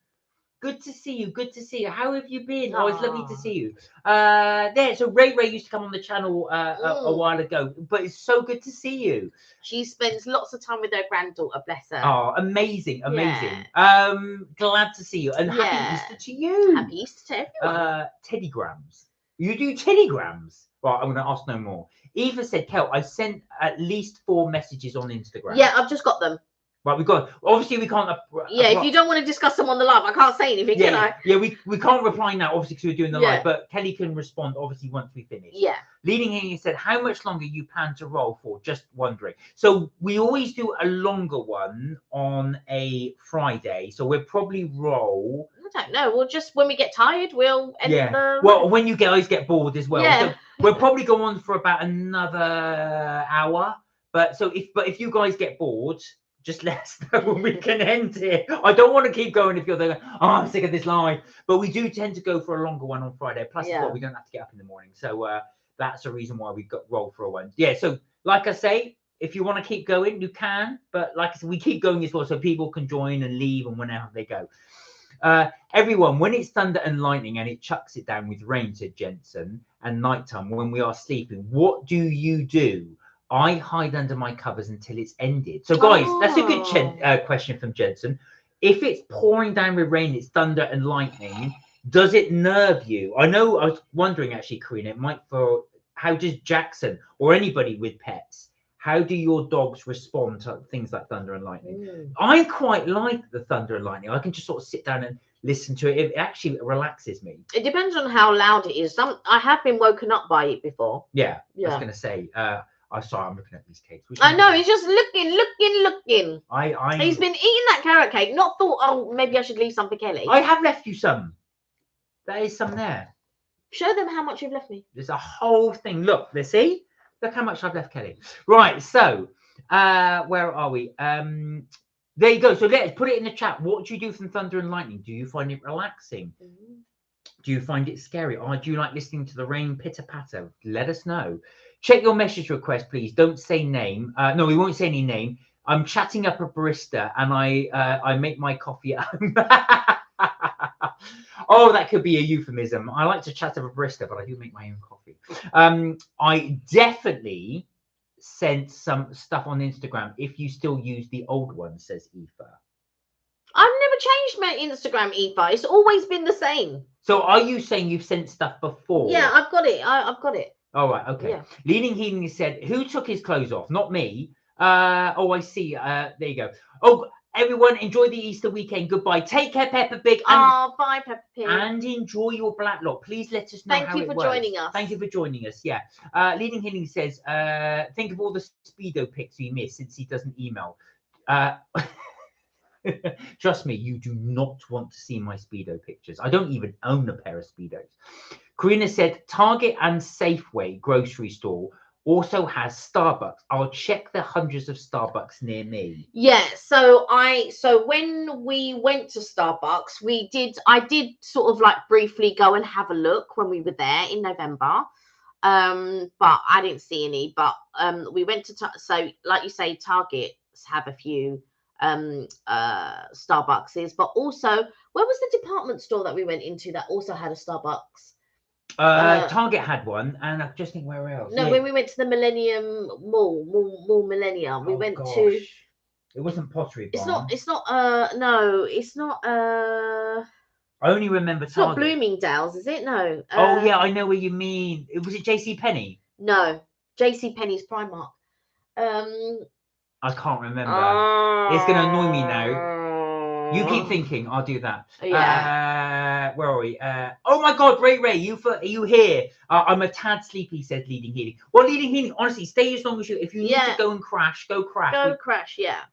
Good to see you. Good to see you. How have you been? Oh, it's lovely to see you. So Ray used to come on the channel a while ago, but it's so good to see you. She spends lots of time with her granddaughter, bless her. Oh, amazing. Glad to see you. And happy Easter to you. Happy Easter to everyone. Teddy Grams. You do telegrams? Right, I'm going to ask no more. Eva said, Kel, I sent at least 4 messages on Instagram. Yeah, I've just got them. Right, we've got, obviously we can't. Yeah, if you don't want to discuss them on the live, I can't say anything, can I? Yeah, we can't reply now, obviously, because we're doing the Yeah. live, but Kelly can respond, obviously, once we finish. Yeah. Leading Healing said, how much longer you plan to roll for? Just wondering. So we always do a longer one on a Friday. So we'll probably roll. I don't know. We'll just, when we get tired, we'll end the... Well, when you guys get bored as well. Yeah. So we'll probably go on for about another hour. But if you guys get bored, just let us know when we can end it. I don't want to keep going if you're there. Oh, I'm sick of this live. But we do tend to go for a longer one on Friday. Plus, as well, we don't have to get up in the morning. So that's the reason why we got roll for a one. Yeah. So like I say, if you want to keep going, you can. But like I said, we keep going as well, so people can join and leave and whenever they go. Everyone, when it's thunder and lightning and it chucks it down with rain, said Jensen, and nighttime when we are sleeping, what do you do? I hide under my covers until it's ended. So, guys, that's a good question from Jensen. If it's pouring down with rain, it's thunder and lightning, does it nerve you? I know, I was wondering actually, Karina, it might for how does Jackson or anybody with pets, how do your dogs respond to things like thunder and lightning? I quite like the thunder and lightning. I can just sort of sit down and listen to it. It actually relaxes me. It depends on how loud it is. I have been woken up by it before. Yeah. I was going to say, I'm sorry, I'm looking at these cakes. I know, he's just looking. He's been eating that carrot cake, not thought, oh, maybe I should leave some for Kelly. I have left you some. There is some there. Show them how much you've left me. There's a whole thing. Look, let's see. Look how much I've left Kelly. Right, so where are we? There you go. So let's put it in the chat. What do you do from thunder and lightning? Do you find it relaxing? Do you find it scary? Or do you like listening to the rain pitter-patter? Let us know. Check your message request, please. Don't say name. No, we won't say any name. I'm chatting up a barista and I make my coffee at home. Oh, that could be a euphemism. I like to chat up a barista, but I do make my own coffee. I definitely sent some stuff on Instagram if you still use the old one, says Aoife. I've never changed my Instagram, Aoife. It's always been the same. So are you saying you've sent stuff before? Yeah, I've got it. I've got it. All right, okay. Yeah. Leading Healing said, who took his clothes off? Not me. Oh, I see. There you go. Oh, everyone, enjoy the Easter weekend. Goodbye. Take care, Peppa Pig. And, bye, Peppa Pig. And enjoy your black lot. Please let us know how it works. Thank you for joining us. Thank you for joining us. Yeah. Leading Healing says, think of all the Speedo pics we missed since he doesn't email. Trust me, you do not want to see my Speedo pictures. I don't even own a pair of Speedos. Karina said, Target and Safeway grocery store also has Starbucks. I'll check the hundreds of Starbucks near me. Yeah, so when we went to Starbucks, I did sort of like briefly go and have a look when we were there in November. But I didn't see any. But we went to so like you say, Targets have a few Starbuckses, but also where was the department store that we went into that also had a Starbucks? Target had one, and I just think where else? No, when we went to the Millennium Mall Millennium, we went to. It wasn't Pottery Barn. It's not. No, it's not. I only remember Target. It's not Bloomingdale's, is it? No. Oh yeah, I know what you mean. Was it JCPenney? No, JCPenney's Primark. I can't remember. It's going to annoy me now. You keep thinking. I'll do that. Yeah. Where are we? Oh my God, Ray, are you here? I'm a tad sleepy, said Leading Healing. Well, Leading Healing, honestly, stay as long as you. If you need to go and crash, go crash. Go crash, yeah.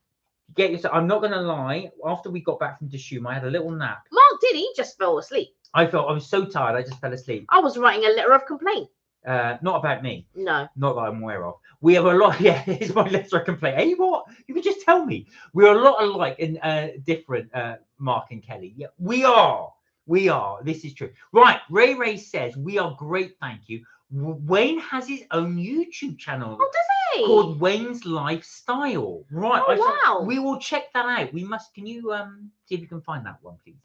Get yourself. I'm not going to lie. After we got back from Dishoom, I had a little nap. Mark did. He just fell asleep. I was so tired. I just fell asleep. I was writing a letter of complaint. Not about me. No. Not that I'm aware of. We have a lot. Yeah, it's my letter of complaint. Hey, what? You can just tell me. We're a lot alike in different, Mark and Kelly. Yeah, we are. We are. This is true. Right. Ray says, we are great. Thank you. Wayne has his own YouTube channel. Oh, does he? Called Wayne's Lifestyle. Right. Oh, wow. We will check that out. We must. Can you see if you can find that one, please?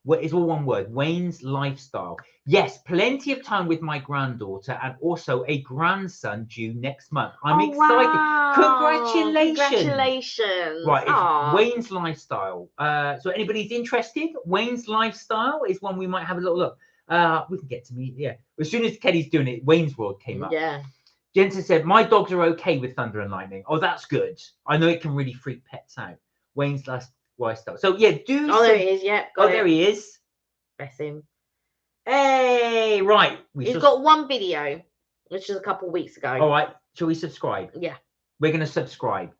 It's all one word, Wayne's Lifestyle. Yes, plenty of time with my granddaughter and also a grandson due next month. I'm excited. Wow. Congratulations. Congratulations. Right, it's Wayne's Lifestyle. So anybody's interested, Wayne's Lifestyle is one we might have a little look. We can get to me. Yeah. As soon as Kelly's doing it, Wayne's World came up. Yeah. Jensen said, my dogs are okay with thunder and lightning. Oh, that's good. I know it can really freak pets out. Wayne's last lifestyle. So yeah, do. Oh, there he is. Yeah. Oh, there he is. Bless him. Hey, right. He's got one video, which is a couple of weeks ago. All right. Shall we subscribe? Yeah. We're going to subscribe.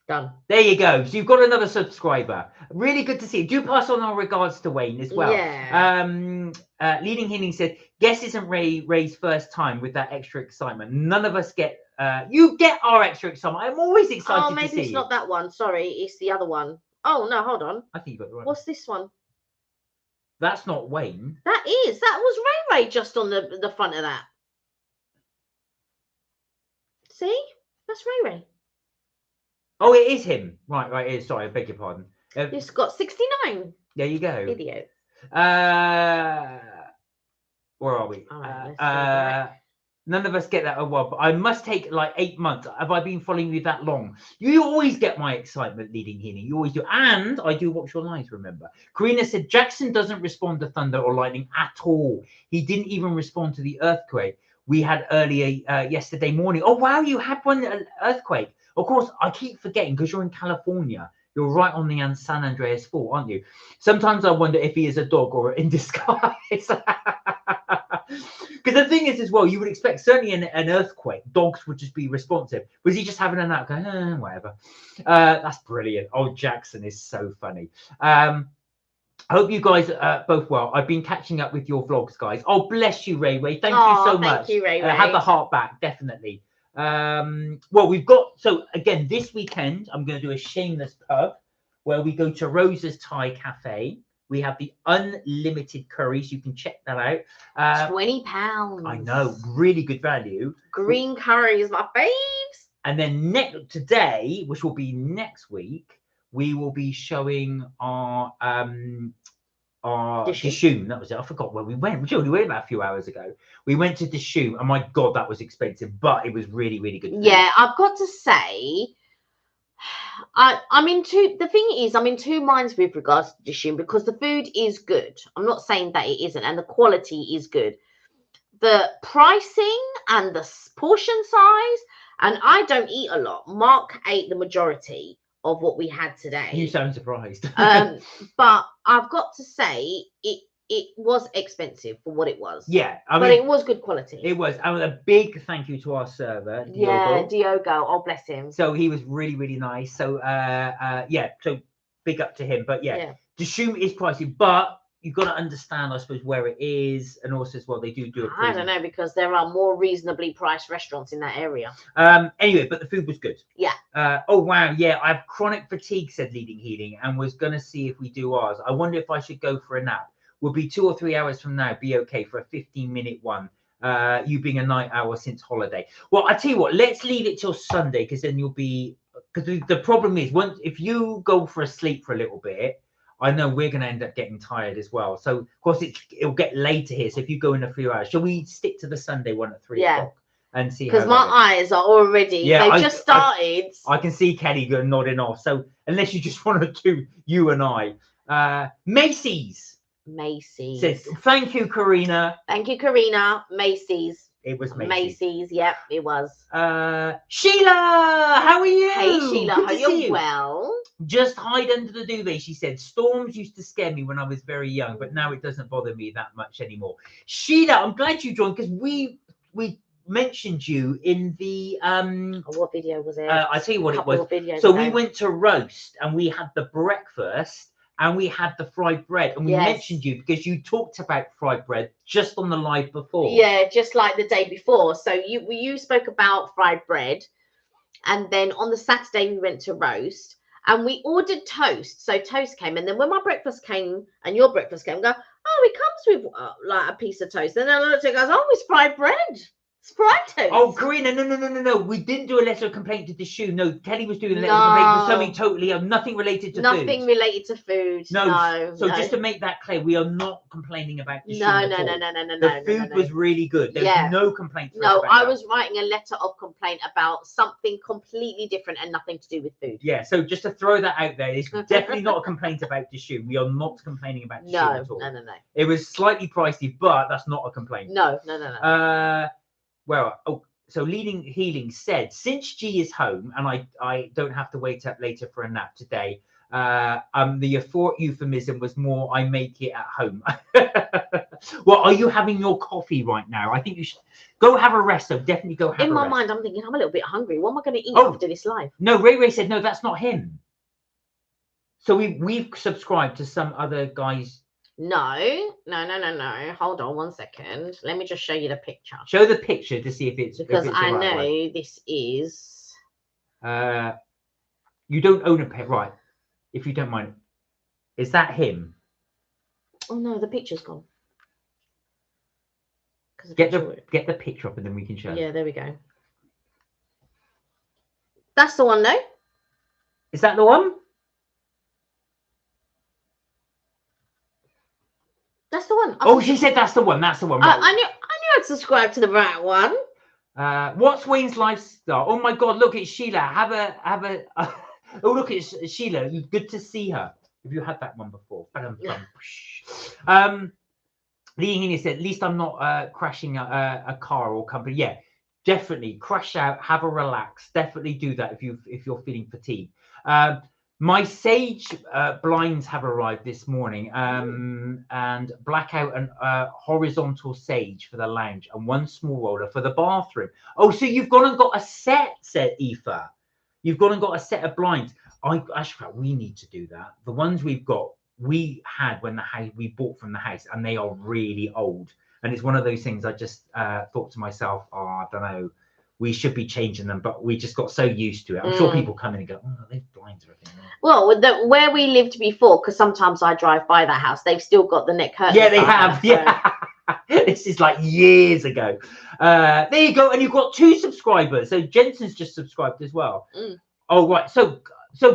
Done. There you go. So you've got another subscriber. Really good to see you. Do pass on our regards to Wayne as well. Yeah. Leading Healing said, guess isn't Ray's first time with that extra excitement. None of us get, you get our extra excitement. I'm always excited to see you. Oh, maybe it's not that one. Sorry, it's the other one. Oh, no, hold on. I think you got the right What's this one? That's not Wayne. That is. That was Ray just on the front of that. See? That's Ray. Oh, it is him. Right, it is. Sorry, I beg your pardon. It's got 69. There you go. Idiot. Where are we? All right, None of us get that. Oh, well, but I must take like 8 months. Have I been following you that long? You always get my excitement, Leading Healing. You always do. And I do watch your lives, remember. Karina said, Jackson doesn't respond to thunder or lightning at all. He didn't even respond to the earthquake we had earlier yesterday morning. Oh, wow, you had one earthquake. Of course, I keep forgetting because you're in California. You're right on the San Andreas Fault, aren't you? Sometimes I wonder if he is a dog or in disguise. Because the thing is, as well, you would expect certainly an earthquake, dogs would just be responsive. Was he just having a nap going, whatever? That's brilliant. Oh, Jackson is so funny. I hope you guys are both well. I've been catching up with your vlogs, guys. Oh, bless you, Ray. Thank you so much. Thank you, Ray. Have the heart back, definitely. Well, we've got, so again, this weekend, I'm going to do a shameless plug where we go to Rosa's Thai Cafe. We have the unlimited curries. You can check that out. £20. I know, really good value. Green curry is my faves. And then today, which will be next week, we will be showing our Dishoom. That was it. I forgot where we went. We only went about a few hours ago. We went to Dishoom, and my God, that was expensive, but it was really, really good food. Yeah, I've got to say, I'm in two minds with regards to Dishoom because the food is good. I'm not saying that it isn't, and the quality is good. The pricing and the portion size, and I don't eat a lot. Mark ate the majority of what we had today. You sound surprised. But I've got to say it was expensive for what it was. Yeah, but it was good quality. It was. And a big thank you to our server, Diogo. Yeah, Diogo. Oh, bless him. So he was really, really nice. So yeah, so big up to him. But yeah. Dishoom is pricey, but you've got to understand, I suppose, where it is, and also as well, they do a I don't know, because there are more reasonably priced restaurants in that area. Anyway, but the food was good. Yeah. Oh wow, yeah, I have chronic fatigue, said Leading Healing, and was gonna see if we do ours. I wonder if I should go for a nap. Will be 2 or 3 hours from now be okay for a 15-minute one? You being a night owl since holiday. Well, I tell you what, let's leave it till Sunday, because then you'll be, because the problem is, if you go for a sleep for a little bit, I know we're going to end up getting tired as well. So, of course, it'll get later here. So if you go in a few hours, shall we stick to the Sunday one at 3 o'clock and see? Because my eyes are already, they've just started. I can see Kelly nodding off. So unless you just want to do you and I. Macy's. Says, thank you, Karina. Thank you, Karina. Macy's. It was Macy's. Macy's, yep, it was. Sheila, how are you? Hey, Sheila, are you well? Just hide under the duvet, she said. Storms used to scare me when I was very young, but now it doesn't bother me that much anymore. Sheila, I'm glad you joined, because we mentioned you in the what video was it? I tell you what it was. So we went to roast and we had the breakfast and we had the fried bread, and we mentioned you because you talked about fried bread just on the live before. Yeah, just like the day before. So you spoke about fried bread, and then on the Saturday we went to roast. And we ordered toast. So toast came. And then when my breakfast came and your breakfast came, I go, oh, it comes with like a piece of toast. And then I looked at it and goes, oh, it's fried bread. Spritos. Oh, Karina, no. We didn't do a letter of complaint to the shoe. No, Kelly was doing a letter of complaint for something totally nothing related to nothing food. related to food. No. So just to make that clear, we are not complaining about the shoe. No. The food was really good. There's no complaints. No, I was writing a letter of complaint about something completely different and nothing to do with food. Yeah, so just to throw that out there, it's definitely not a complaint about the shoe. We are not complaining about the shoe at all. No. It was slightly pricey, but that's not a complaint. No. So Leading Healing said, since G is home and I don't have to wait up later for a nap today, the euphemism was more, I make it at home. Well, are you having your coffee right now? I think you should go have a rest. So definitely go have a rest. In my mind, I'm thinking, I'm a little bit hungry. What am I going to eat after this live? No, Ray said, no, that's not him. So we've subscribed to some other guys. No. Hold on 1 second. Let me just show you the picture. Show the picture to see if it's because I right know one. This is. You don't own a pet, right? If you don't mind, is that him? Oh no, the picture's gone. Get the picture up and then we can show. Yeah, there we go. That's the one, though. Is that the one? That's the one. Oh, she said that's the one. That's the one. Right. I knew I'd subscribe to the right one. What's Wayne's lifestyle? Oh my God! Look, it's Sheila. Have a. Oh, look, it's Sheila. Good to see her. Have you had that one before? Lee Heaney said, at least I'm not crashing a car or company. Yeah, definitely crash out. Have a relax. Definitely do that if you're feeling fatigued. My sage blinds have arrived this morning, and blackout and horizontal sage for the lounge and one small roller for the bathroom. Oh, so you've gone and got a set, said Aoife. You've gone and got a set of blinds. We need to do that. The ones we've got, we had when we bought from the house, and they are really old. And it's one of those things I just thought to myself, I don't know. We should be changing them, but we just got so used to it. I'm sure people come in and go, oh, those blinds are a thing. Well, where we lived before, because sometimes I drive by that house, they've still got the net curtains. Yeah, they have. So. Yeah. This is like years ago. There you go. And you've got 2 subscribers. So Jensen's just subscribed as well. Oh, right. So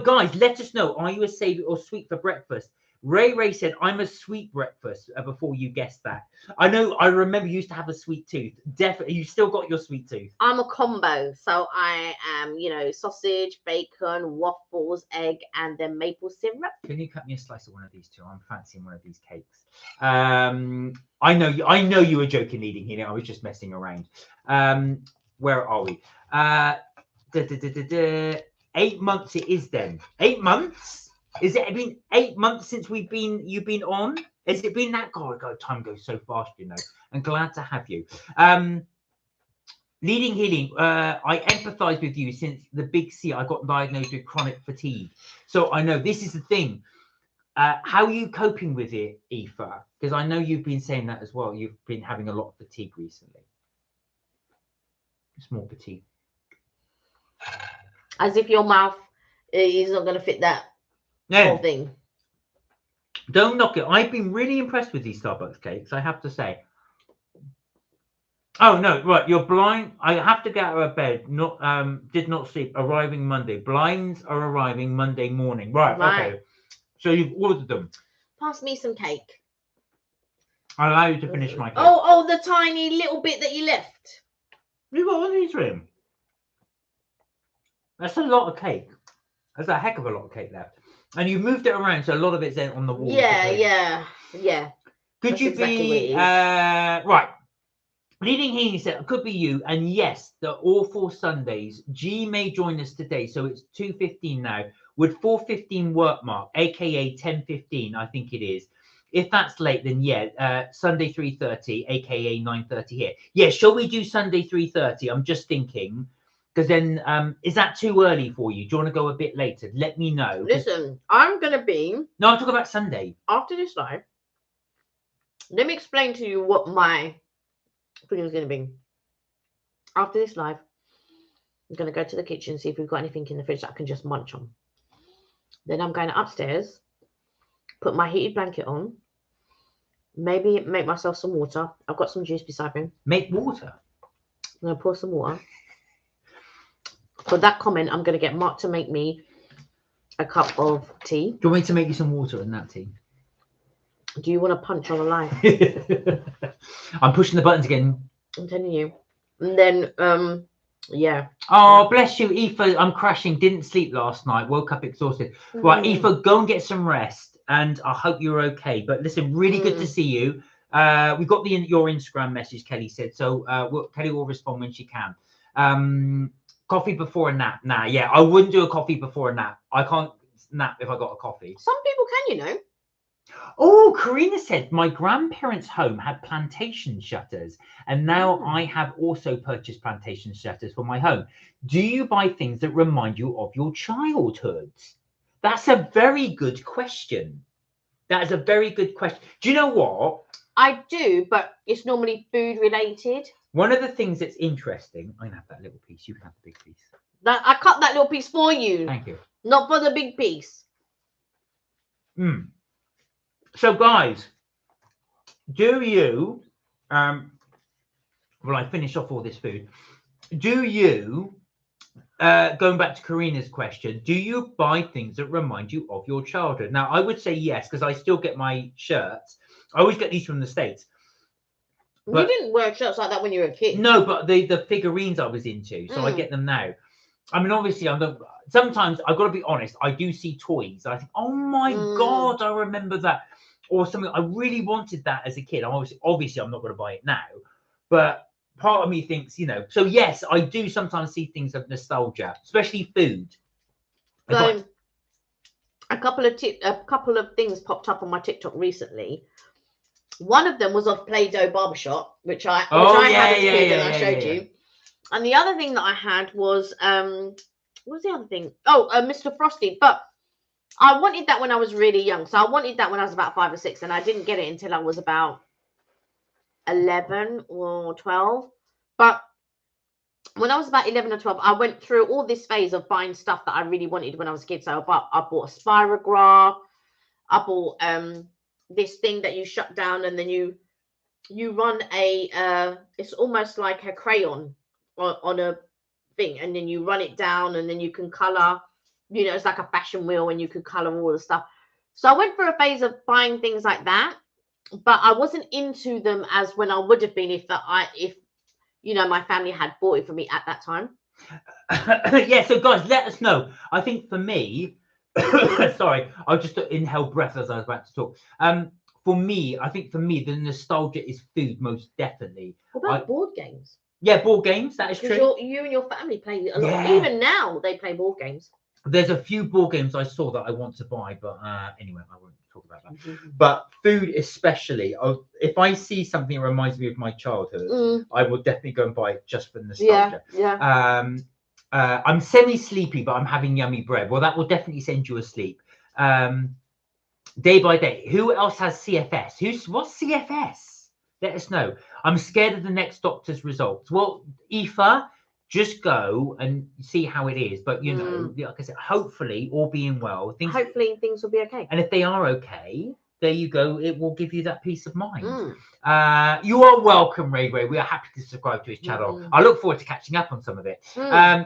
guys, let us know. Are you a savoury or sweet for breakfast? Ray said, I'm a sweet breakfast before you guessed that. I remember you used to have a sweet tooth. Definitely. You still got your sweet tooth. I'm a combo. So I am, sausage, bacon, waffles, egg, and then maple syrup. Can you cut me a slice of one of these 2? I'm fancying one of these cakes. I know you were joking, Leading here. I was just messing around. Where are we? 8 months it is then. 8 months? Is it been 8 months since you've been on? Has it been that? God, time goes so fast, I'm glad to have you. Leading Healing, I empathize with you since the big C. I got diagnosed with chronic fatigue. So I know this is the thing. How are you coping with it, Aoife? Because I know you've been saying that as well. You've been having a lot of fatigue recently. Small fatigue. As if your mouth is not going to fit that. No. Thing. Don't knock it. I've been really impressed with these Starbucks cakes, I have to say. Oh no, right. You're blind. I have to get out of bed. Did not sleep. Arriving Monday. Blinds are arriving Monday morning. Right. Okay. So you've ordered them. Pass me some cake. I'll allow you to finish my cake. Oh, the tiny little bit that you left. You got one of these for him. That's a lot of cake. There's a heck of a lot of cake left. And you moved it around, so a lot of it's on the wall. Yeah. Could That's you exactly be right? Leading Heaney said, could be you. And yes, the awful Sundays. G may join us today, so it's 2:15 now. Would 4:15 work, Mark? AKA 10:15, I think it is. If that's late, then yeah, Sunday 3:30, AKA 9:30 here. Yeah, shall we do Sunday 3:30? I'm just thinking. Because then, is that too early for you? Do you want to go a bit later? Let me know. Listen, I'm going to be... No, I'm talking about Sunday. After this live, let me explain to you what my thing is going to be. After this live, I'm going to go to the kitchen, see if we've got anything in the fridge that I can just munch on. Then I'm going upstairs, put my heated blanket on, maybe make myself some water. I've got some juice beside me. Make water? I'm gonna pour some water. For that comment, I'm gonna get Mark to make me a cup of tea. Do you want me to make you some water in that tea? Do you want to punch on a live? I'm pushing the buttons again. I'm telling you. And then, yeah. Oh, bless you, Aoife. I'm crashing. Didn't sleep last night. Woke up exhausted. Right, Aoife, go and get some rest. And I hope you're okay. But listen, really good to see you. We got your Instagram message, Kelly said. So Kelly will respond when she can. Coffee before a nap. Nah, yeah, I wouldn't do a coffee before a nap. I can't nap if I got a coffee. Some people can, you know. Oh, Karina said, my grandparents' home had plantation shutters, and now I have also purchased plantation shutters for my home. Do you buy things that remind you of your childhood? That's a very good question. That is a very good question. Do you know what? I do, but it's normally food related. One of the things that's interesting, I can have that little piece. You can have the big piece. I cut that little piece for you. Thank you. Not for the big piece. So, guys, do you, well, I finish off all this food. Do you, going back to Karina's question, do you buy things that remind you of your childhood? Now, I would say yes, because I still get my shirts. I always get these from the States. But you didn't wear shirts like that when you were a kid. No, but the figurines I was into, so I get them now. I mean, obviously, sometimes I've got to be honest. I do see toys. I think, oh my God, I remember that, or something. I really wanted that as a kid. Obviously, I'm not going to buy it now, but part of me thinks, you know. So yes, I do sometimes see things of nostalgia, especially food. So, a couple of things popped up on my TikTok recently. One of them was of Play-Doh Barbershop, which I had as a kid and I showed you. And the other thing that I had was what was the other thing? Oh, Mr. Frosty. But I wanted that when I was really young. So I wanted that when I was about 5 or 6, and I didn't get it until I was about 11 or 12. But when I was about 11 or 12, I went through all this phase of buying stuff that I really wanted when I was a kid. So I bought a spirograph. I bought this thing that you shut down and then you run it's almost like a crayon on a thing, and then you run it down and then you can color, you know, it's like a fashion wheel and you can color all the stuff. So I went through a phase of buying things like that, but I wasn't into them as when I would have been if you know, my family had bought it for me at that time. Yeah, so guys, let us know. I think for me, sorry, I just inhaled breath as I was about to talk. For me, I think the nostalgia is food, most definitely. What about board games? Yeah, board games, that is true. You and your family play a lot. Yeah. Even now, they play board games. There's a few board games I saw that I want to buy, but anyway, I won't talk about that. But food especially, if I see something that reminds me of my childhood, I will definitely go and buy it just for nostalgia. Yeah. I'm semi-sleepy, but I'm having yummy bread. Well, that will definitely send you asleep. Day by day. Who else has CFS? What's CFS? Let us know. I'm scared of the next doctor's results. Well, Aoife, just go and see how it is. But, you know, like I said, hopefully, all being well. Hopefully things will be okay. And if they are okay, there you go. It will give you that peace of mind. You are welcome, Ray Ray. We are happy to subscribe to his channel. I look forward to catching up on some of it.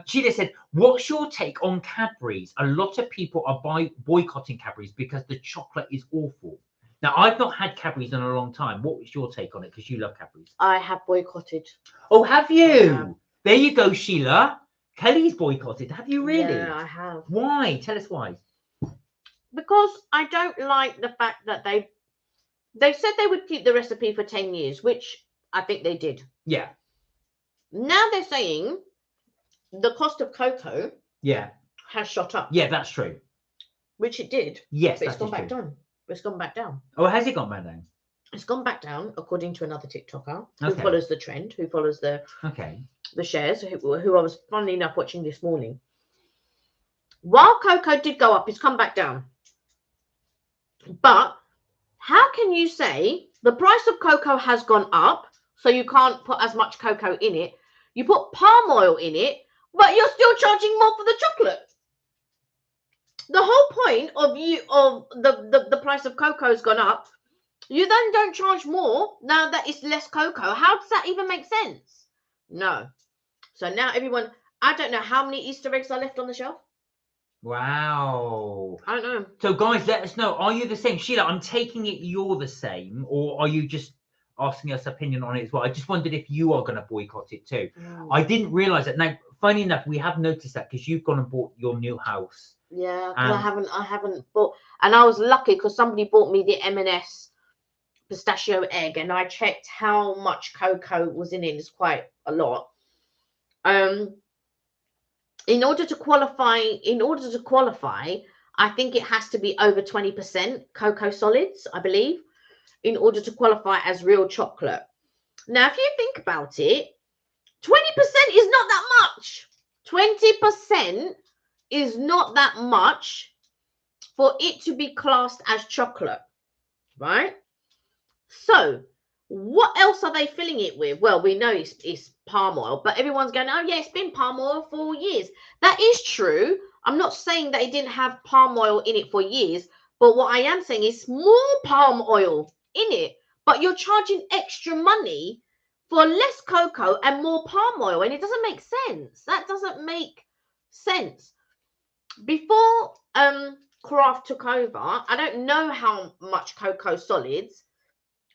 Sheila said, what's your take on Cadbury's? A lot of people are boycotting Cadbury's because the chocolate is awful. Now, I've not had Cadbury's in a long time. What was your take on it? Because you love Cadbury's. I have boycotted. Oh, have you? There you go, Sheila. Kelly's boycotted. Have you really? Yeah, I have. Why? Tell us why. Because I don't like the fact that they said they would keep the recipe for 10 years, which I think they did. Yeah. Now they're saying the cost of cocoa has shot up. Yeah, that's true. Which it did. Yes, but it's gone back down. It's gone back down. Oh, has it gone back down? It's gone back down, according to another TikToker who follows the trend, who follows the shares, who I was, funnily enough, watching this morning. While cocoa did go up, it's come back down. But how can you say the price of cocoa has gone up, so you can't put as much cocoa in it? You put palm oil in it, but you're still charging more for the chocolate. The whole point of the price of cocoa has gone up. You then don't charge more now that it's less cocoa. How does that even make sense? No. So now everyone, I don't know how many Easter eggs are left on the shelf. Wow. I don't know. So guys, let us know. Are you the same? Sheila, I'm taking it you're the same, or are you just asking us opinion on it as well? I just wondered if you are going to boycott it too. I didn't realize that. Now, funny enough, we have noticed that because you've gone and bought your new house. Yeah, because I haven't bought, and I was lucky because somebody bought me the M&S pistachio egg, and I checked how much cocoa was in it. It's quite a lot. In order to qualify, I think it has to be over 20% cocoa solids, I believe, in order to qualify as real chocolate. Now, if you think about it, 20% is not that much. 20% is not that much for it to be classed as chocolate, right? So what else are they filling it with? Well, we know it's palm oil, but everyone's going, oh yeah, it's been palm oil for years. That is true. I'm not saying that it didn't have palm oil in it for years, but what I am saying is more palm oil in it, but you're charging extra money for less cocoa and more palm oil, and it doesn't make sense. That doesn't make sense. Before Kraft took over, I don't know how much cocoa solids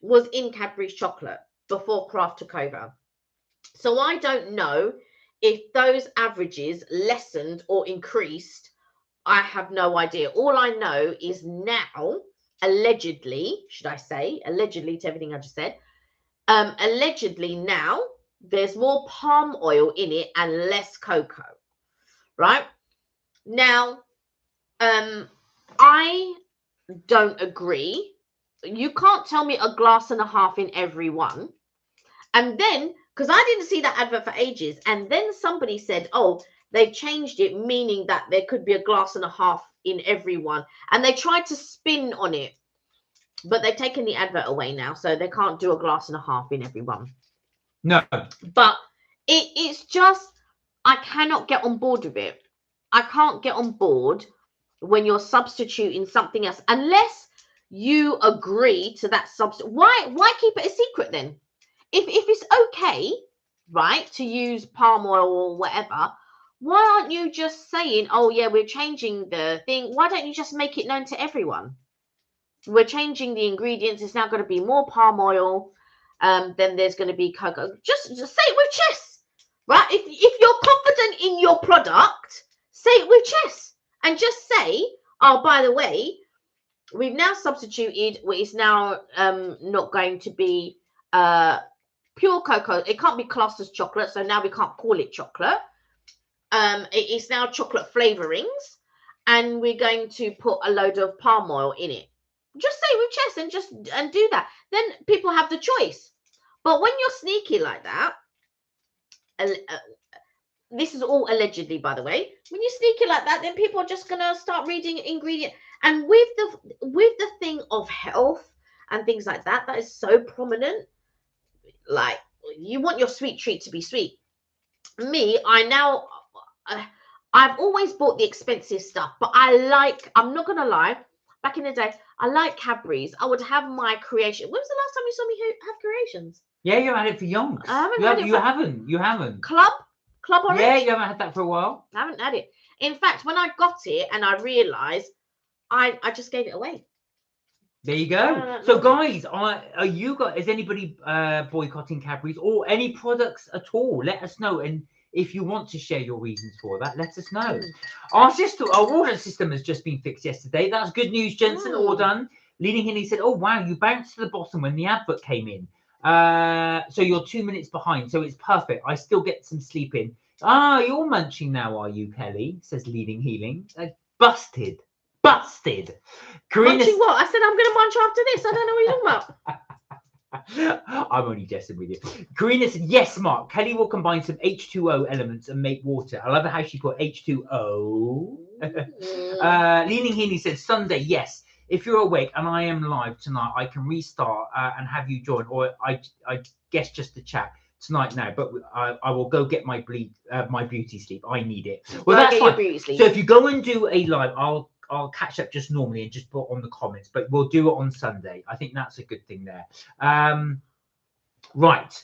was in Cadbury's chocolate before Kraft took over. So I don't know if those averages lessened or increased. I have no idea. All I know is now, allegedly, should I say, allegedly to everything I just said, allegedly now there's more palm oil in it and less cocoa, right? Now, I don't agree. You can't tell me a glass and a half in every one. And then, because I didn't see that advert for ages, and then somebody said, oh, they've changed it, meaning that there could be a glass and a half in every one. And they tried to spin on it, but they've taken the advert away now, so they can't do a glass and a half in every one. No. But it's just, I cannot get on board with it. I can't get on board when you're substituting something else, unless you agree to that substitute. Why keep it a secret then? If it's okay, right, to use palm oil or whatever, why aren't you just saying, oh yeah, we're changing the thing? Why don't you just make it known to everyone? We're changing the ingredients. It's now going to be more palm oil. Then there's going to be cocoa. Just say it with chest, right? If you're confident in your product, say it with chest and just say, oh, by the way, we've now substituted. It's now not going to be pure cocoa. It can't be classed as chocolate, so now we can't call it chocolate. It is now chocolate flavorings, and we're going to put a load of palm oil in it. Just say it with chest and do that. Then people have the choice. But when you're sneaky like that, this is all allegedly, by the way. When you're sneaky like that, then people are just gonna start reading ingredient. And with the thing of health and things like that, that is so prominent. Like, you want your sweet treat to be sweet. Me, I've always bought the expensive stuff, but I'm not gonna lie, back in the day, I like Cadbury's. I would have my creation. When was the last time you saw me have creations? Yeah, you had it for yonks. You haven't. Club orange? Yeah, you haven't had that for a while. I haven't had it. In fact, when I got it and I realised, I just gave it away. There you go. So guys, is anybody boycotting Cadbury's or any products at all? Let us know. And if you want to share your reasons for that, let us know. Our water system has just been fixed yesterday. That's good news, Jensen. All done. Leading Henley said, oh wow, you bounced to the bottom when the advert came in. So you're 2 minutes behind, so it's perfect. I still get some sleep in. You're munching now, are you, Kelly? Says Leading Healing. Busted. Karina, munching what? I said I'm going to munch after this. I don't know what you're talking about. I'm only jesting with you. Karina said, yes, Mark. Kelly will combine some H2O elements and make water. I love how she put H2O. Leaning Healing said, Sunday, yes. If you're awake and I am live tonight, I can restart and have you join, or I guess just to chat tonight now. But I will go get my beauty sleep. I need it. Well, that's fine. So if you go and do a live, I'll catch up just normally and just put on the comments. But we'll do it on Sunday. I think that's a good thing there. Right.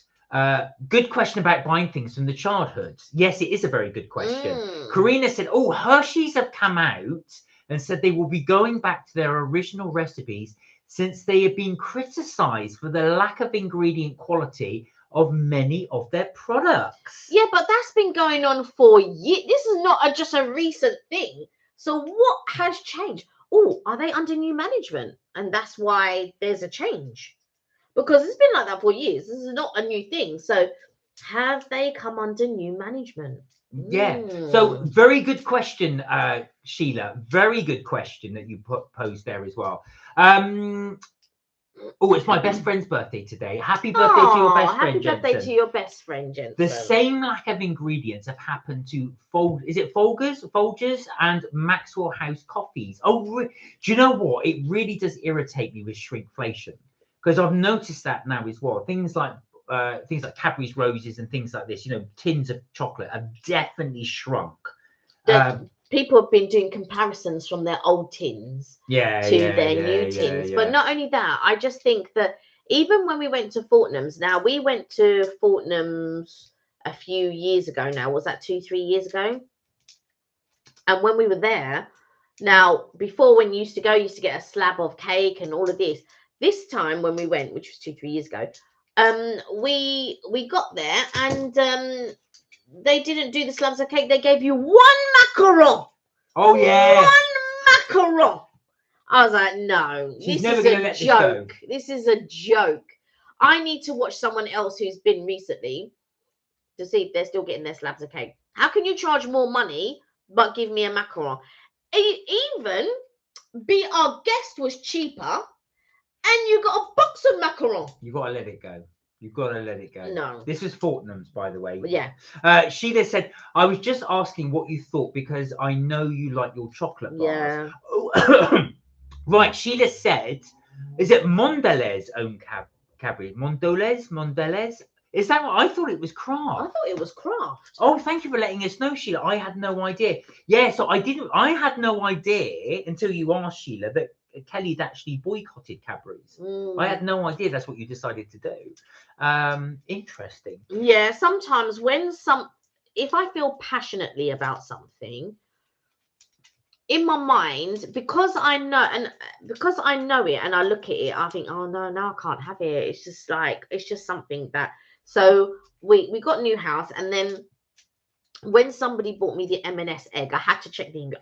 Good question about buying things from the childhood. Yes, it is a very good question. Mm. Karina said, oh, Hershey's have come out and said they will be going back to their original recipes since they have been criticized for the lack of ingredient quality of many of their products. Yeah, but that's been going on for years. This is not just a recent thing. So what has changed? Oh, are they under new management? And that's why there's a change. Because it's been like that for years. This is not a new thing. So have they come under new management? Yeah. So very good question, Sheila. Very good question that you posed there as well. Oh, it's my best friend's birthday today. Happy birthday to your best friend, Jensen. Happy birthday to your best friend, Jensen. The same lack of ingredients have happened to Folgers and Maxwell House coffees. Oh, do you know what? It really does irritate me with shrinkflation, because I've noticed that now as well. Things like Cadbury's Roses and things like this, you know, tins of chocolate have definitely shrunk. People have been doing comparisons from their old tins to their new tins. But not only that, I just think that even when we went to Fortnum's, now we went to Fortnum's a few years ago now. Was that 2-3 years ago? And when we were there, now before when you used to get a slab of cake and all of this. This time when we went, which was 2-3 years ago, we got there and they didn't do the slabs of cake. They gave you one macaron. Oh yeah, one macaron. I was like, no, she's this is a joke. This is a joke. I need to watch someone else who's been recently to see if they're still getting their slabs of cake. How can you charge more money but give me a macaron? Even Be Our Guest was cheaper, and you got a box of macaron. You got to let it go. You've got to let it go. No. This was Fortnum's, by the way. Yeah. Sheila said, I was just asking what you thought because I know you like your chocolate bars. Yeah. Right. Sheila said, is it Mondelez own Cadbury? Mondelez? Is that what? I thought it was Kraft. I thought it was Kraft. Oh, thank you for letting us know, Sheila. I had no idea. Yeah, so I had no idea until you asked, Sheila, that Kelly'd actually boycotted Cadbury's. I had no idea that's what you decided to do. Interesting. Yeah, sometimes if I feel passionately about something, in my mind, because I know it and I look at it, I think, oh no, I can't have it. It's just something that. So we got a new house, and then when somebody bought me the M&S egg, I had to check it.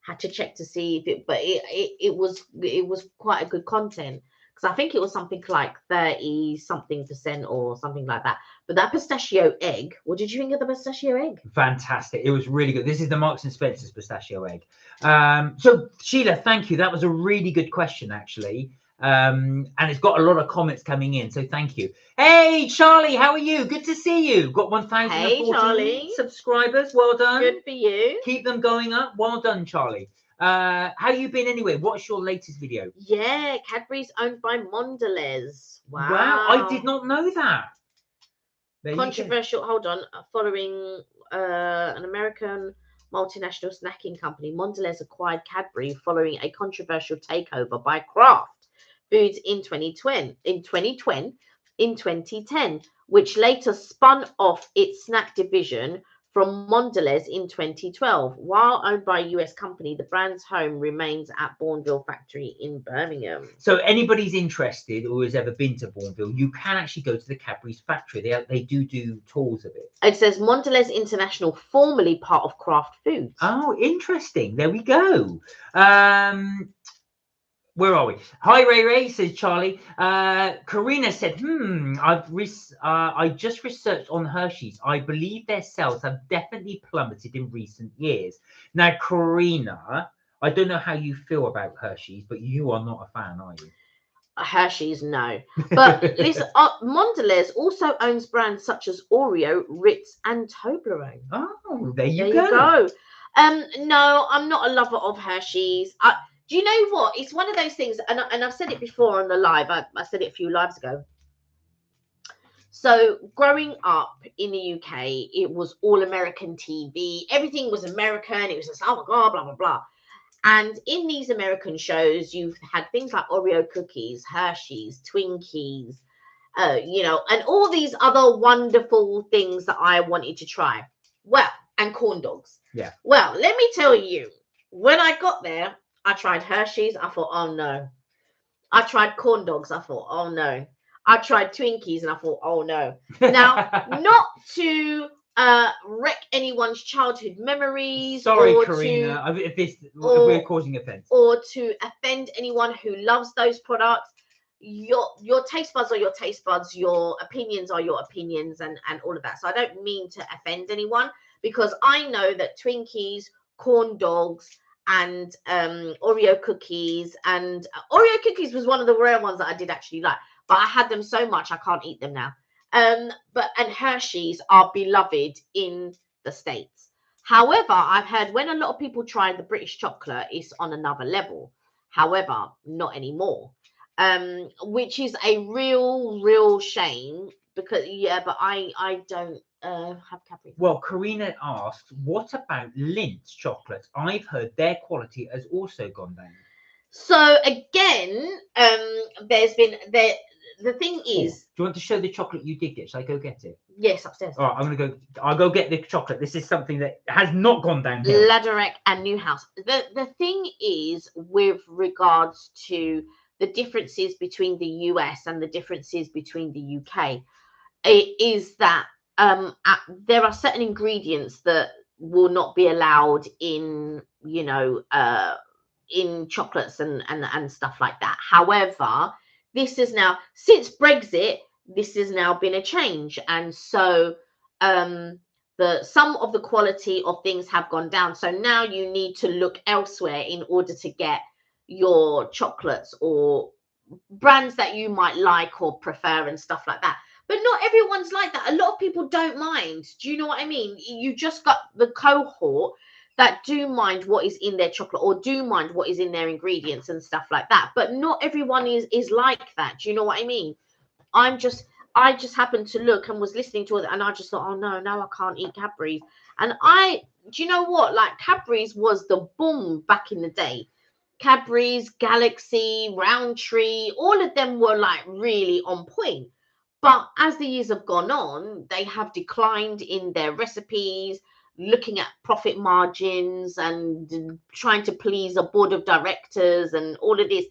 Had to check to see if it, but it was quite a good content, because I think it was something like 30-something% or something like that. But that pistachio egg, what did you think of the pistachio egg? Fantastic. It was really good. This is the Marks and Spencer's pistachio egg. So Sheila, thank you. That was a really good question, actually. And it's got a lot of comments coming in, so thank you. Hey Charlie, how are you? Good to see you. Got 1,014 subscribers. Well done. Good for you. Keep them going up. Well done, Charlie. How you been anyway? What's your latest video? Yeah, Cadbury's owned by Mondelez. Wow, I did not know that. Controversial. Hold on. Following an American multinational snacking company, Mondelez acquired Cadbury following a controversial takeover by Kraft Foods in 2010, which later spun off its snack division from Mondelez in 2012. While owned by a US company, the brand's home remains at Bournville factory in Birmingham. So anybody's interested or has ever been to Bournville, you can actually go to the Cadbury's factory. They do tours of it. It says Mondelez International, formerly part of Kraft Foods. Oh, interesting. There we go. Where are we? Hi, Ray, says Charlie. Karina said, I just researched on Hershey's. I believe their sales have definitely plummeted in recent years. Now, Karina, I don't know how you feel about Hershey's, but you are not a fan, are you? Hershey's, no. But listen, Mondelez also owns brands such as Oreo, Ritz, and Toblerone. Oh, there you go. No, I'm not a lover of Hershey's. Do you know what? It's one of those things, and I've said it before on the live. I said it a few lives ago. So growing up in the UK, it was all American TV. Everything was American. It was just, oh my God, blah, blah, blah. And in these American shows, you've had things like Oreo cookies, Hershey's, Twinkies, you know, and all these other wonderful things that I wanted to try. Well, and corn dogs. Yeah. Well, let me tell you, when I got there, I tried Hershey's. I thought, oh no. I tried corn dogs. I thought, oh no. I tried Twinkies, and I thought, oh no. Now, not to wreck anyone's childhood memories. Sorry, or Karina, to, if or- we're causing offence. or to offend anyone who loves those products. Your taste buds are your taste buds, your opinions are your opinions, and all of that. So I don't mean to offend anyone, because I know that Twinkies, corn dogs, and Oreo cookies, and Oreo cookies was one of the rare ones that I did actually like, but I had them so much I can't eat them now. And Hershey's are beloved in the States. However, I've heard when a lot of people try the British chocolate, it's on another level. However, not anymore. Which is a real shame, because but I don't have Cadbury. Well, Karina asked, what about Lindt chocolates? I've heard their quality has also gone down. So again, there's been the thing is. Do you want to show the chocolate you did get? Shall I go get it? Yes, upstairs. All right, I'll go get the chocolate. This is something that has not gone downhill. Ladderek and Newhouse. The thing is, with regards to the differences between the US and the differences between the UK, it is that there are certain ingredients that will not be allowed in, you know, in chocolates and stuff like that. However, this is now, since Brexit, this has now been a change, and so some of the quality of things have gone down. So now you need to look elsewhere in order to get your chocolates or brands that you might like or prefer and stuff like that. But not everyone's like that. A lot of people don't mind. Do you know what I mean? You just got the cohort that do mind what is in their chocolate, or do mind what is in their ingredients and stuff like that. But not everyone is like that. Do you know what I mean? I just happened to look and was listening to it, and I just thought, oh no, now I can't eat Cadbury's. And do you know what? Like, Cadbury's was the boom back in the day. Cadbury's, Galaxy, Roundtree, all of them were like really on point. But as the years have gone on, they have declined in their recipes, looking at profit margins and trying to please a board of directors and all of this,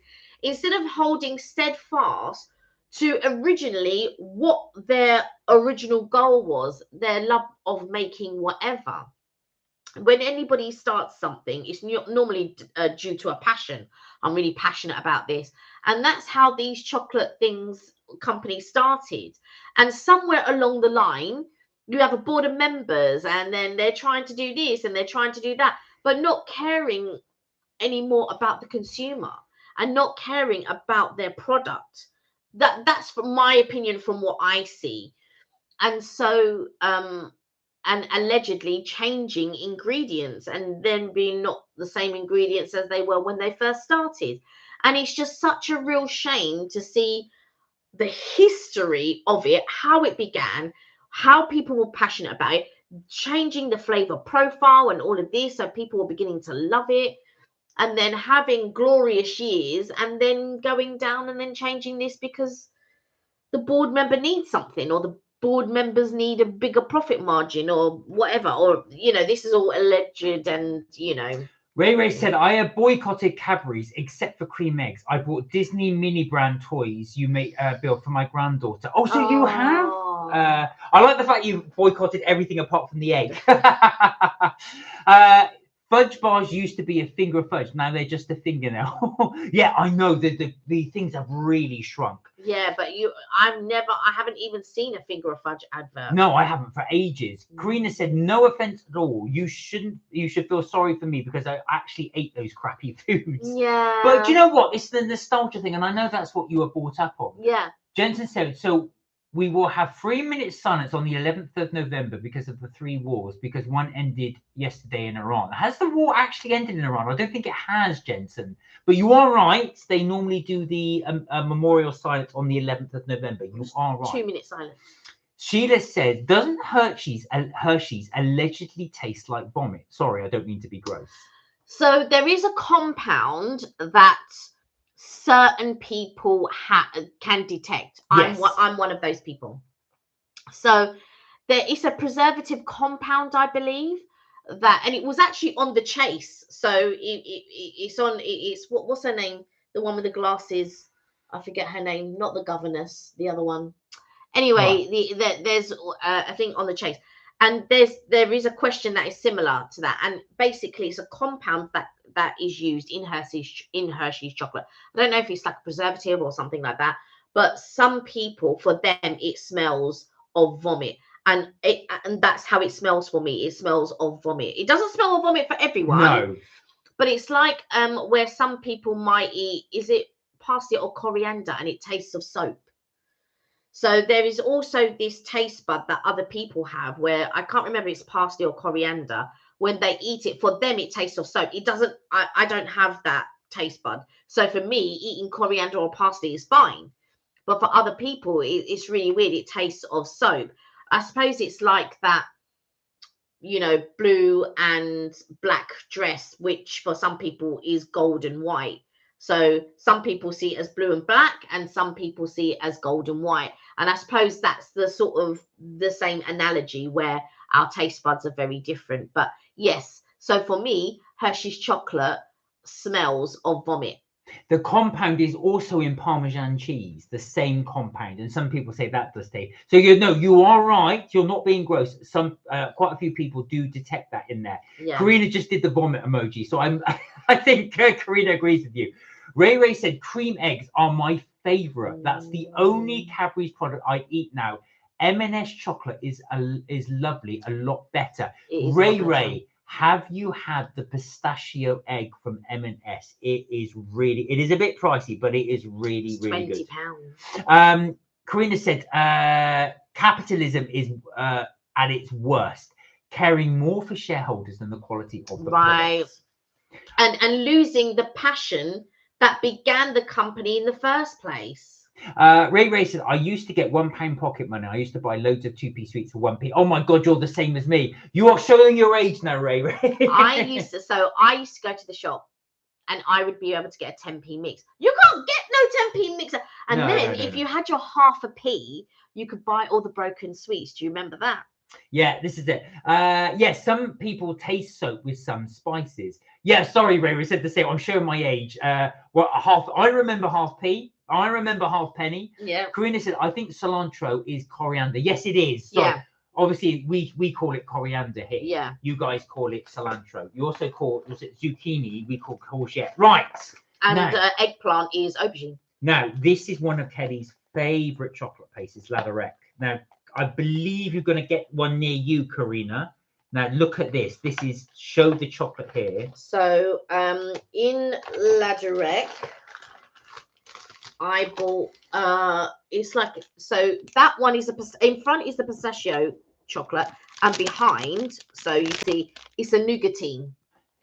instead of holding steadfast to originally what their original goal was, their love of making whatever. When anybody starts something, it's normally due to a passion. I'm really passionate about this. And that's how these chocolate companies started. And somewhere along the line, you have a board of members, and then they're trying to do this and they're trying to do that, but not caring anymore about the consumer and not caring about their product. That's from my opinion, from what I see. And so and allegedly changing ingredients, and then being not the same ingredients as they were when they first started. And it's just such a real shame to see the history of it, how it began, how people were passionate about it, changing the flavor profile and all of this, so people were beginning to love it, and then having glorious years, and then going down and then changing this because the board member needs something, or the board members need a bigger profit margin, or whatever, or, you know, this is all alleged. And, you know, Ray said, I have boycotted Cadbury's except for cream eggs. I bought Disney mini brand toys you made, Bill, for my granddaughter. Oh, so you have? I like the fact you boycotted everything apart from the egg. Fudge bars used to be a finger of fudge. Now they're just a fingernail. Yeah, I know. The things have really shrunk. Yeah, but I haven't even seen a finger of fudge advert. No, I haven't for ages. Karina said, no offense at all. You should feel sorry for me because I actually ate those crappy foods. Yeah. But do you know what? It's the nostalgia thing, and I know that's what you were brought up on. Yeah. Jensen said, so we will have 3 minutes silence on the 11th of November because of the 3 wars, because one ended yesterday in Iran. Has the war actually ended in Iran? I don't think it has, Jensen. But you are right. They normally do the memorial silence on the 11th of November. You are right. 2 minute silence. Sheila said, doesn't Hershey's allegedly taste like vomit? Sorry, I don't mean to be gross. So there is a compound that certain people can detect. Yes. I'm one of those people. So there is a preservative compound, I believe, that, and it was actually on the chase. So it's what's her name? The one with the glasses. I forget her name. Not the governess. The other one. Anyway, there's a thing on the chase, and there is a question that is similar to that, and basically it's a compound that is used in Hershey's chocolate. I don't know if it's like a preservative or something like that, but some people, for them, it smells of vomit, and that's how it smells for me. It smells of vomit. It doesn't smell of vomit for everyone. No. But it's like where some people might eat, is it parsley or coriander, and it tastes of soap. So there is also this taste bud that other people have where I can't remember if it's parsley or coriander. When they eat it, for them, it tastes of soap. It doesn't, I don't have that taste bud. So for me, eating coriander or parsley is fine. But for other people, it's really weird. It tastes of soap. I suppose it's like that, blue and black dress, which for some people is gold and white. So some people see it as blue and black, and some people see it as gold and white. And I suppose that's the sort of the same analogy where our taste buds are very different. But yes, so for me, Hershey's chocolate smells of vomit. The compound is also in Parmesan cheese, the same compound, and some people say that does taste. So you are right. You're not being gross. Quite a few people do detect that in there. Yeah. Karina just did the vomit emoji, so I think Karina agrees with you. Ray said cream eggs are my favorite. That's the only Cadbury's product I eat now. M&S chocolate is lovely, a lot better. Ray, have you had the pistachio egg from M&S? It is a bit pricey, but it is really good. £20. Karina said capitalism is at its worst, caring more for shareholders than the quality of the products. And losing the passion that began the company in the first place. Ray said, I used to get £1 pocket money. I used to buy loads of 2p sweets for 1p. Oh my God, you're the same as me. You are showing your age now, Ray. I used to go to the shop and I would be able to get a 10p mix. You can't get no 10p mixer. And if you had your half a p, you could buy all the broken sweets. Do you remember that? Yeah, this is it. Yes, some people taste soap with some spices. Yeah, sorry, Ray said the same. I'm showing my age. I remember half p. I remember half penny. Yeah. Karina said, I think cilantro is coriander. Yes, it is. Sorry. Yeah. Obviously, we call it coriander here. Yeah. You guys call it cilantro. You also call it zucchini. We call courgette. Right. And eggplant is aubergine. Now, this is one of Kelly's favourite chocolate pastes, Ladurec. Now, I believe you're going to get one near you, Karina. Now, look at this. This is, show the chocolate here. So, in Ladurec, I bought, it's like, so that one is, in front is the pistachio chocolate, and behind, so you see, it's a nougatine.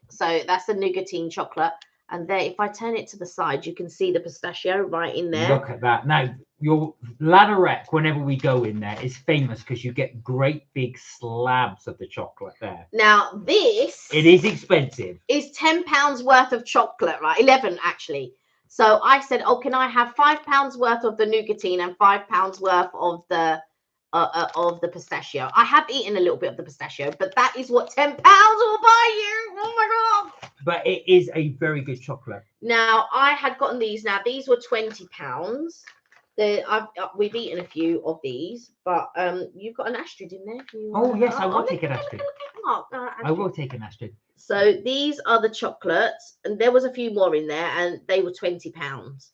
So that's the nougatine chocolate. And there, if I turn it to the side, you can see the pistachio right in there. Look at that. Now, your Ladurec, whenever we go in there, is famous because you get great big slabs of the chocolate there. Now, this... It is expensive. Is £10 worth of chocolate, right? 11, actually. So I said, oh, can I have £5 worth of the nougatine and £5 worth of the pistachio? I have eaten a little bit of the pistachio, but that is what £10 will buy you. Oh, my God. But it is a very good chocolate. Now, I had gotten these. Now, these were £20. We've eaten a few of these, but you've got an Astrid in there. Oh, yes, I will take an Astrid. I will take an Astrid. So these are the chocolates, and there was a few more in there, and they were £20.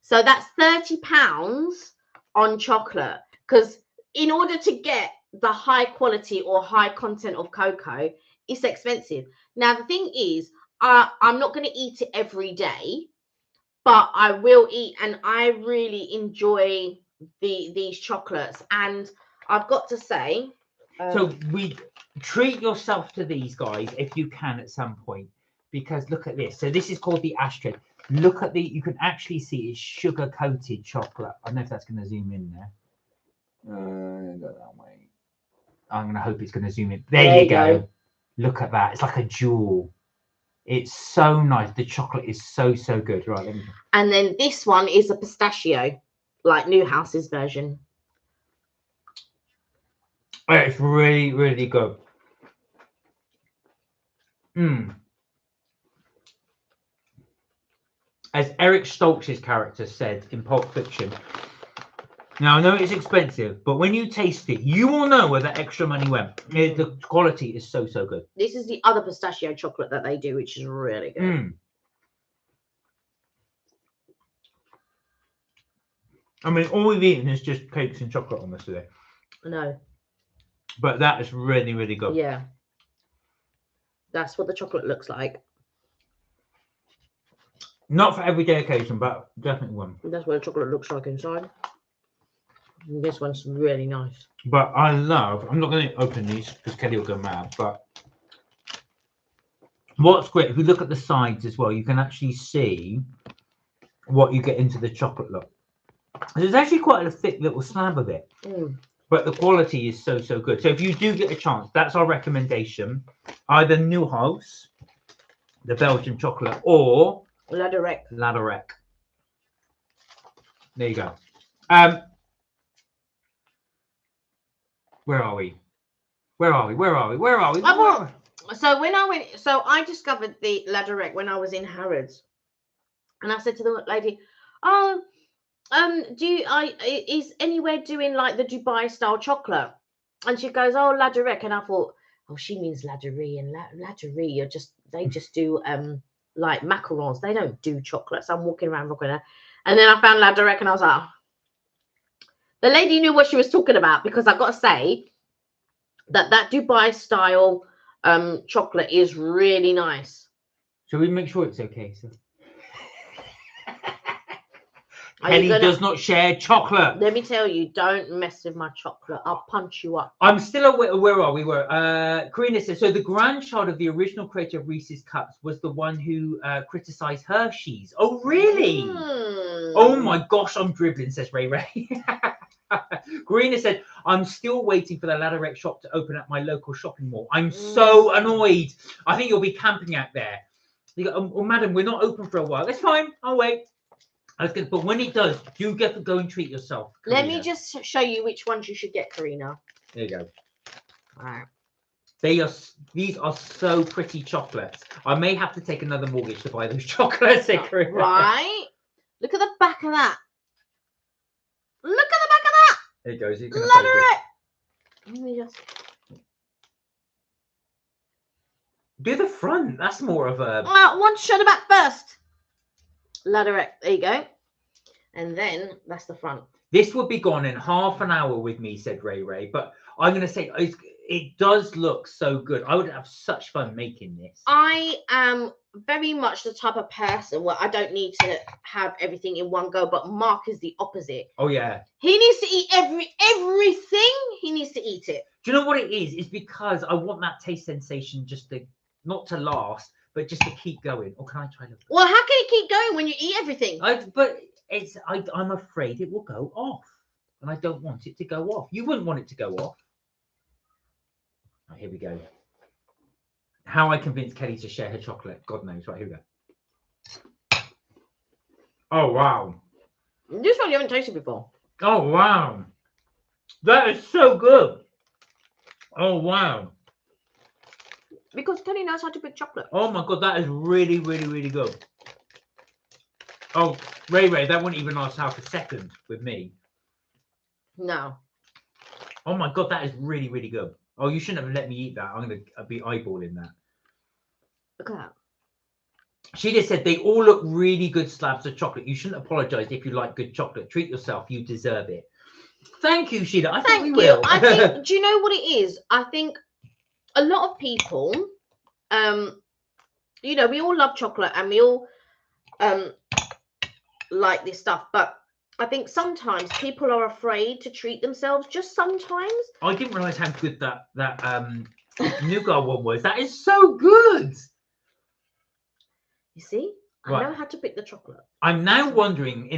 So that's £30 on chocolate, because in order to get the high quality or high content of cocoa, it's expensive. Now, the thing is, I'm not going to eat it every day, but I will eat, and I really enjoy these chocolates. And I've got to say, so we treat yourself to these guys if you can at some point, because look at this. So this is called the Astrid. Look at you can actually see it's sugar coated chocolate. I don't know if that's going to zoom in there. Go that way. I'm going to hope it's going to zoom in. There you go. Look at that. It's like a jewel. It's so nice. The chocolate is so good. Right, let me... And then this one is a pistachio, like Newhouse's version. It's really good. As Eric Stoltz's character said in Pulp Fiction, now I know it's expensive, but when you taste it, you will know where that extra money went. The quality is so good. This is the other pistachio chocolate that they do, which is really good. I mean, all we've eaten is just cakes and chocolate on this today. No. But that is really good. Yeah. That's what the chocolate looks like. Not for everyday occasion, but definitely one. That's what the chocolate looks like inside. And this one's really nice. But I love, I'm not going to open these because Kelly will go mad, but what's great, if you look at the sides as well, you can actually see what you get into the chocolate look. There's actually quite a thick little slab of it. But the quality is so good. So if you do get a chance, that's our recommendation. Either Newhouse, the Belgian chocolate, or Ladderek. There you go. Where are we? So when I went, so I discovered the Ladderek when I was in Harrods, and I said to the lady, "Oh, is anywhere doing like the Dubai style chocolate?" And she goes, "Oh, Ladderek," and I thought, "Oh, she means Ladderie, and Ladderie are they just do like macarons. They don't do chocolate." So I'm walking around looking at, and then I found Ladderek, and I was like, oh. The lady knew what she was talking about, because I've got to say that Dubai style chocolate is really nice. Shall we make sure it's okay? So Kelly does not share chocolate. Let me tell you, don't mess with my chocolate. I'll punch you up. I'm still aware. Where are we? Karina says, so the grandchild of the original creator of Reese's Cups was the one who criticized Hershey's. Oh, really? Oh my gosh, I'm dribbling, says Ray Ray. Karina said, I'm still waiting for the Ladderek shop to open at my local shopping mall. I'm so annoyed. I think you'll be camping out there. You go, oh, madam, we're not open for a while. That's fine. I'll wait. But when it does, you get to go and treat yourself, Karina. Let me just show you which ones you should get, Karina. There you go. All right. These are so pretty chocolates. I may have to take another mortgage to buy those chocolates, Karina. Right. Look at the back of that. Look at the back of that. There it goes. You can Ladderek. Let me just do the front. That's more of a. I want to show the back first. Ladderek. There you go. And then that's the front. This would be gone in half an hour with me, said Ray Ray. But I'm going to say it does look so good. I would have such fun making this. I am very much the type of person where I don't need to have everything in one go, but Mark is the opposite. Oh yeah, he needs to eat everything. He needs to eat it. Do you know what it is? It's because I want that taste sensation just to not to last, but just to keep going. Or can I try to? Well, how can it keep going when you eat everything? I'm afraid it will go off, and I don't want it to go off. You wouldn't want it to go off. Oh, here we go. How I convinced Kelly to share her chocolate, God knows. Right, here we go. Oh, wow. This one you haven't tasted before. Oh, wow. That is so good. Oh, wow. Because Kelly knows how to pick chocolate. Oh, my God. That is really, really, really good. Oh, Ray, that wouldn't even last half a second with me. No. Oh, my God. That is really, really good. Oh, you shouldn't have let me eat that. I'm going to be eyeballing that. Look at that. She just said they all look really good slabs of chocolate. You shouldn't apologize if you like good chocolate. Treat yourself. You deserve it. Thank you, Sheila. I think we will. I think, do you know what it is? I think a lot of people, you know, we all love chocolate and we all like this stuff, but I think sometimes people are afraid to treat themselves, just sometimes. I didn't realize how good that nougat one was. That is so good. You see, I know how to pick the chocolate. I'm now wondering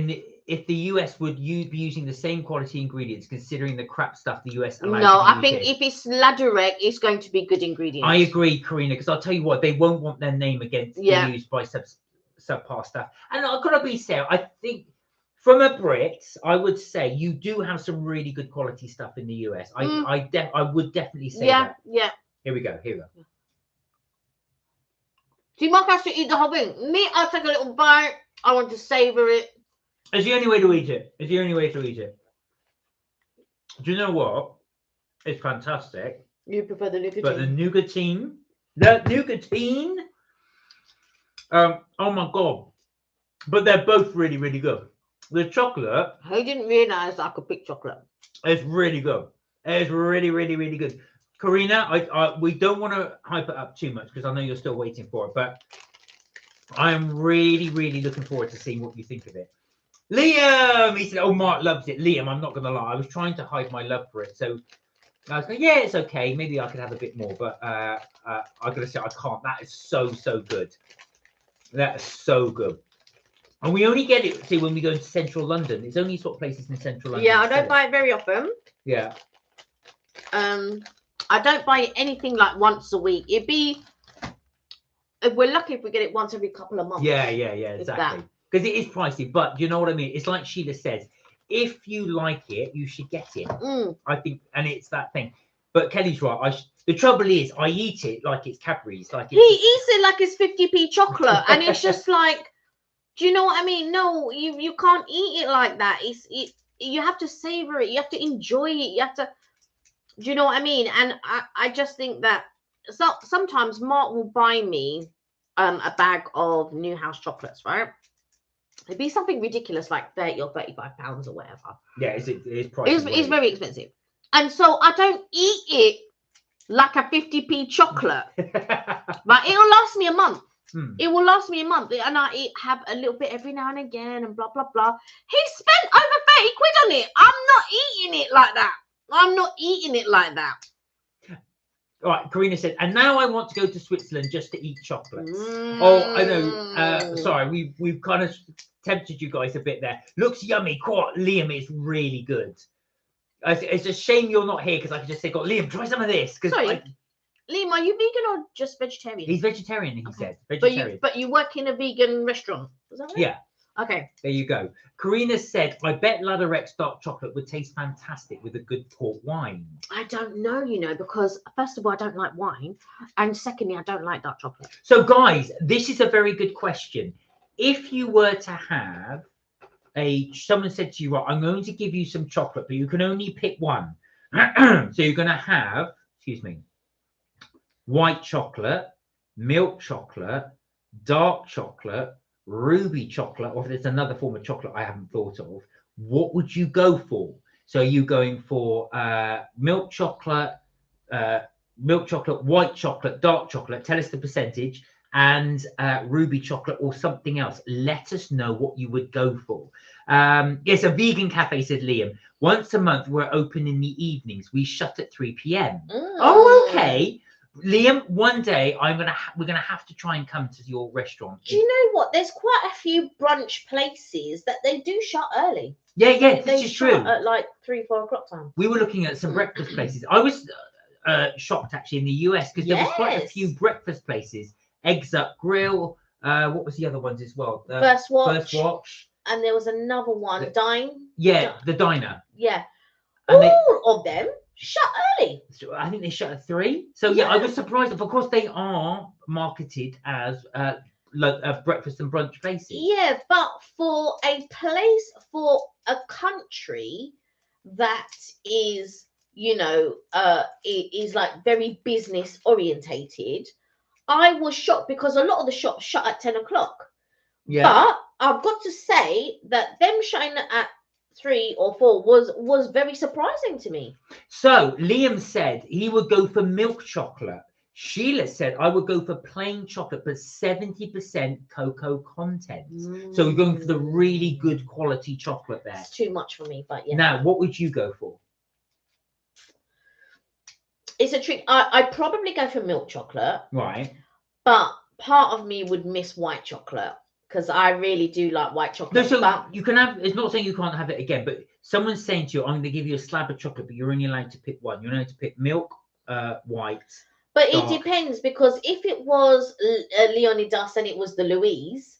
if the US would be using the same quality ingredients, considering the crap stuff the US allows. No, I think if it's La Direct, it's going to be good ingredients. I agree, Karina, because I'll tell you what, they won't want their name against be used by subpar stuff. And I've got to be fair, I think from a Brit, I would say you do have some really good quality stuff in the US. I would definitely say that. Yeah. Here we go. See, Mark has to eat the whole thing. Me, I'll take a little bite. I want to savor it. It's the only way to eat it. Do you know what? It's fantastic. You prefer the nicotine? But the nicotine. Oh my God. But they're both really, really good. The chocolate. I didn't realise I could pick chocolate. It's really good. It's really, really, really good. Karina, we don't want to hype it up too much because I know you're still waiting for it, but I am really, really looking forward to seeing what you think of it. Liam, he said, oh, Mark loves it. Liam, I'm not going to lie. I was trying to hide my love for it. So I was going, yeah, it's okay. Maybe I could have a bit more, but I got to say, I can't. That is so, so good. That is so good. And we only get it, see, when we go into central London. It's only sort of places in central London. Yeah, I don't buy it very often. Yeah. I don't buy anything like once a week. It'd be, if we're lucky, if we get it once every couple of months. Yeah, exactly. Because it is pricey, but you know what I mean? It's like Sheila says, if you like it, you should get it. I think, and it's that thing. But Kelly's right. The trouble is, I eat it like it's Cadbury's. Like he eats it like it's 50p chocolate, and it's just like, do you know what I mean? No, you can't eat it like that. You have to savor it. You have to enjoy it. You have to. Do you know what I mean? And I just think that sometimes Mark will buy me a bag of New House chocolates, right? It'd be something ridiculous like 30 or 35 pounds or whatever. Yeah, it's pricey. It's very expensive. And so I don't eat it like a 50p chocolate. But it'll last me a month. It will last me a month. And I have a little bit every now and again and blah, blah, blah. He spent over 30 quid on it. I'm not eating it like that. I'm not eating it like that. All right, Karina said, and now I want to go to Switzerland just to eat chocolates. Oh, I know. Sorry, we've kind of tempted you guys a bit there. Looks yummy. Quite, Liam, it's really good. It's a shame you're not here because I could just say, "God, Liam, try some of this." Sorry, Liam, are you vegan or just vegetarian? He's vegetarian. He said vegetarian. But you work in a vegan restaurant. Is that right? Yeah. Okay. There you go. Karina said, I bet La Direct's dark chocolate would taste fantastic with a good port wine. I don't know, because first of all, I don't like wine. And secondly, I don't like dark chocolate. So guys, this is a very good question. If you were to have someone said to you, right, I'm going to give you some chocolate, but you can only pick one. So you're going to have, white chocolate, milk chocolate, dark chocolate, ruby chocolate, or if there's another form of chocolate I haven't thought of, what would you go for? So are you going for milk chocolate, white chocolate, dark chocolate? Tell us the percentage, and ruby chocolate or something else. Let us know what you would go for. Yes, a vegan cafe, said Liam. Once a month, we're open in the evenings. We shut at 3 p.m. Oh, okay. Liam, one day we're gonna have to try and come to your restaurant. Do you know what? There's quite a few brunch places that they do shut early. Yeah, this is true. At like 3-4 o'clock time. We were looking at some breakfast places. I was shocked actually in the US because there was quite a few breakfast places. Eggs Up Grill. What was the other ones as well? First Watch. And there was another one. Dine. Yeah, the diner. Yeah. And all of them shut early. I think they shut at 3. So yeah, I was surprised. Of course, they are marketed as breakfast and brunch places. Yeah, but for a place, for a country that is, it is like very business orientated, I was shocked because a lot of the shops shut at 10 o'clock. Yeah. But I've got to say that them shutting at 3 or 4 was very surprising to me. So Liam said he would go for milk chocolate. Sheila said I would go for plain chocolate, but 70% cocoa content. So we're going for the really good quality chocolate there. It's too much for me, but yeah. Now, what would you go for? It's a trick. I'd probably go for milk chocolate. Right. But part of me would miss white chocolate. because I really do like white No, chocolate. so But you can have. It's not saying you can't have it again, but someone's saying to you, "I'm going to give you a slab of chocolate, but you're only allowed to pick one. You're allowed to pick milk, white." But dark. it depends, because if it was Leonidas and it was the Louise,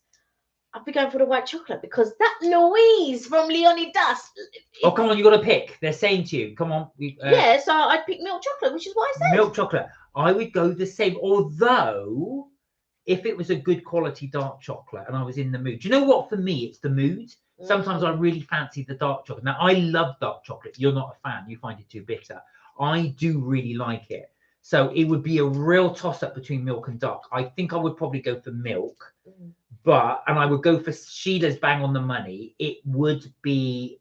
I'd be going for the white chocolate, because that Louise from Leonidas. Oh, come on, you got to pick. They're saying to you, come on. Yeah, so I'd pick milk chocolate, which is what I said. Milk chocolate. I would go the same, although if it was a good quality dark chocolate and I was in the mood. Do you know what? For me, it's the mood. Sometimes I really fancy the dark chocolate. Now, I love dark chocolate. You're not a fan. You find it too bitter. I do really like it. So it would be a real toss-up between milk and dark. I think I would probably go for milk. And I would go for Sheila's bang on the money. It would be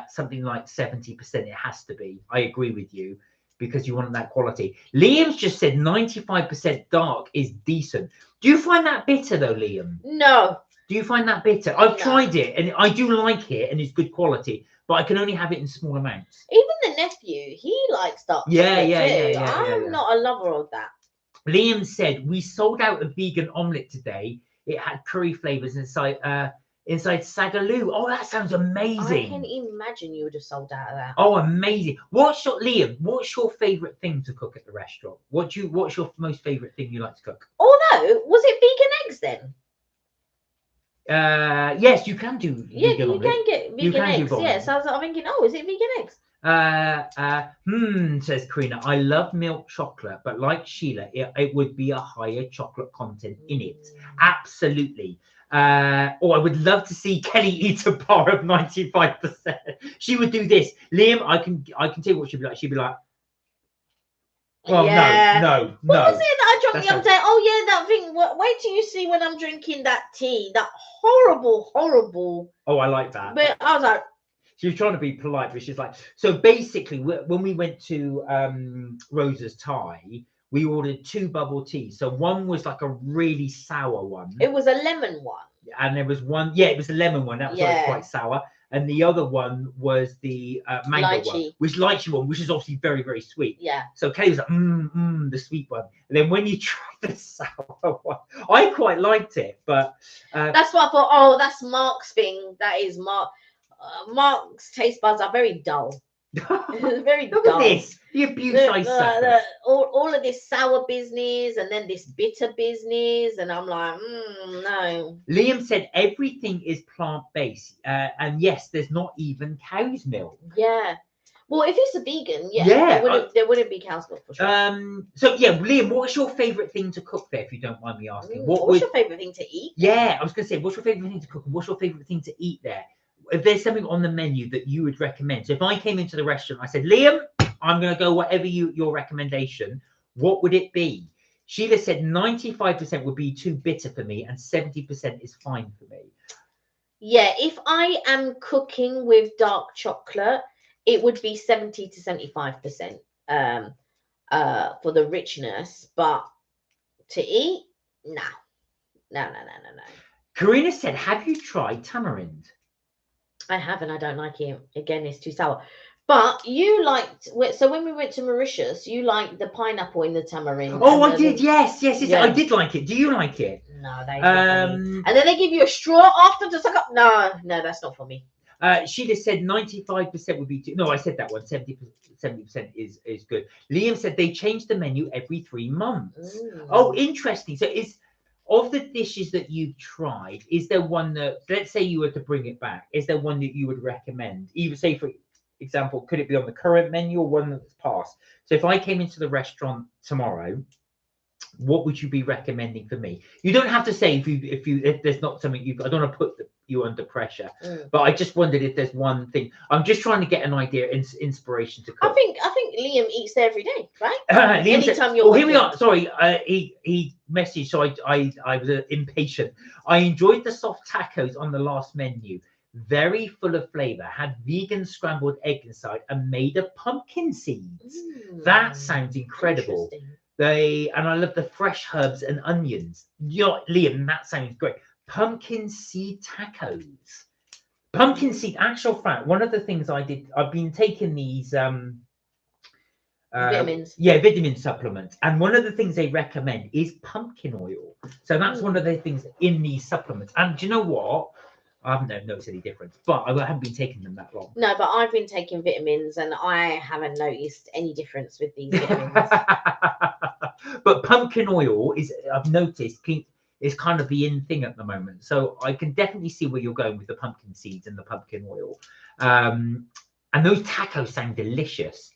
something like 70%. It has to be. I agree with you, because you want that quality. Liam's just said 95% dark is decent. Do you find that bitter though, Liam? No. Do you find that bitter? I've tried it and I do like it and it's good quality, but I can only have it in small amounts. Even the nephew, he likes dark chocolate too. I'm not a lover of that. Liam said, we sold out a vegan omelette today. It had curry flavors inside sagaloo. Oh, that sounds amazing. I can imagine you would have sold out of that. Oh, amazing. What's your favorite thing to cook at the restaurant? What's your most favorite thing you like to cook? Although, was it vegan eggs then? Yes, you can do vegan you can get vegan eggs. Yes, I was thinking, oh, is it vegan eggs? Says Karina, I love milk chocolate, but like Sheila, it would be a higher chocolate content in it. Absolutely. I would love to see Kelly eat a bar of 95%. She would do this. Liam, I can tell you what she'd be like. She'd be like, well, no. What was it that I drank the other day? Oh yeah, that thing. Wait till you see when I'm drinking that tea. That horrible. Oh, I like that. But I was like, she was trying to be polite, but she's like, so basically, when we went to Rosa's Thai, we ordered 2 bubble teas. So one was like a really sour one. It was a lemon one. And there was one, it was a lemon one. That was quite sour. And the other one was the mango one, which is obviously very, very sweet. Yeah. So Kelly was like, the sweet one. And then when you try the sour one, I quite liked it, but that's what I thought. Oh, that's Mark's thing. That is Mark. Mark's taste buds are very dull. Very Look dull. at this. The abuse I suffer. All of this sour business and then this bitter business, and I'm like, no. Liam said everything is plant-based, and yes, there's not even cow's milk. Yeah. Well, if it's a vegan, there wouldn't be cow's milk for sure. So yeah, Liam, what's your favorite thing to cook there, if you don't mind me asking? What's your favorite thing to eat? Yeah, I was going to say, what's your favorite thing to cook, and what's your favorite thing to eat there? If there's something on the menu that you would recommend. So if I came into the restaurant, I said, Liam, I'm going to go whatever your recommendation. What would it be? Sheila said 95% would be too bitter for me and 70% is fine for me. Yeah, if I am cooking with dark chocolate, it would be 70 to 75% for the richness. But to eat, no. Karina said, have you tried tamarind? I haven't. I don't like it. Again, it's too sour. But you liked, so when we went to Mauritius, you liked the pineapple in the tamarind. Oh, I did. Yes. I did like it. Do you like it? No, they and then they give you a straw after to suck up. No, that's not for me. Sheila said 95% would be too. No, I said that one. 70% is good. Liam said they change the menu every 3 months. Oh, interesting. So of the dishes that you've tried, is there one that, let's say you were to bring it back, is there one that you would recommend? Even say, for example, could it be on the current menu or one that's passed? So if I came into the restaurant tomorrow, what would you be recommending for me? You don't have to say if there's not something I don't want to put you under pressure, but I just wondered if there's one thing. I'm just trying to get an idea, inspiration to cook. I think Liam eats there every day, right? Anytime you're. Oh, here we are. Sorry, he messaged, so I was impatient. I enjoyed the soft tacos on the last menu. Very full of flavor. Had vegan scrambled egg inside and made of pumpkin seeds. That sounds incredible. And I love the fresh herbs and onions. Liam, that sounds great. Pumpkin seed tacos. Pumpkin seed, actual fact, one of the things I did, I've been taking these Vitamins. Yeah, vitamin supplements. And one of the things they recommend is pumpkin oil. So that's one of the things in these supplements. And do you know what? I haven't noticed any difference, but I haven't been taking them that long. No, but I've been taking vitamins and I haven't noticed any difference with these vitamins. But pumpkin oil is, I've noticed, is kind of the in thing at the moment. So I can definitely see where you're going with the pumpkin seeds and the pumpkin oil. And those tacos sound delicious.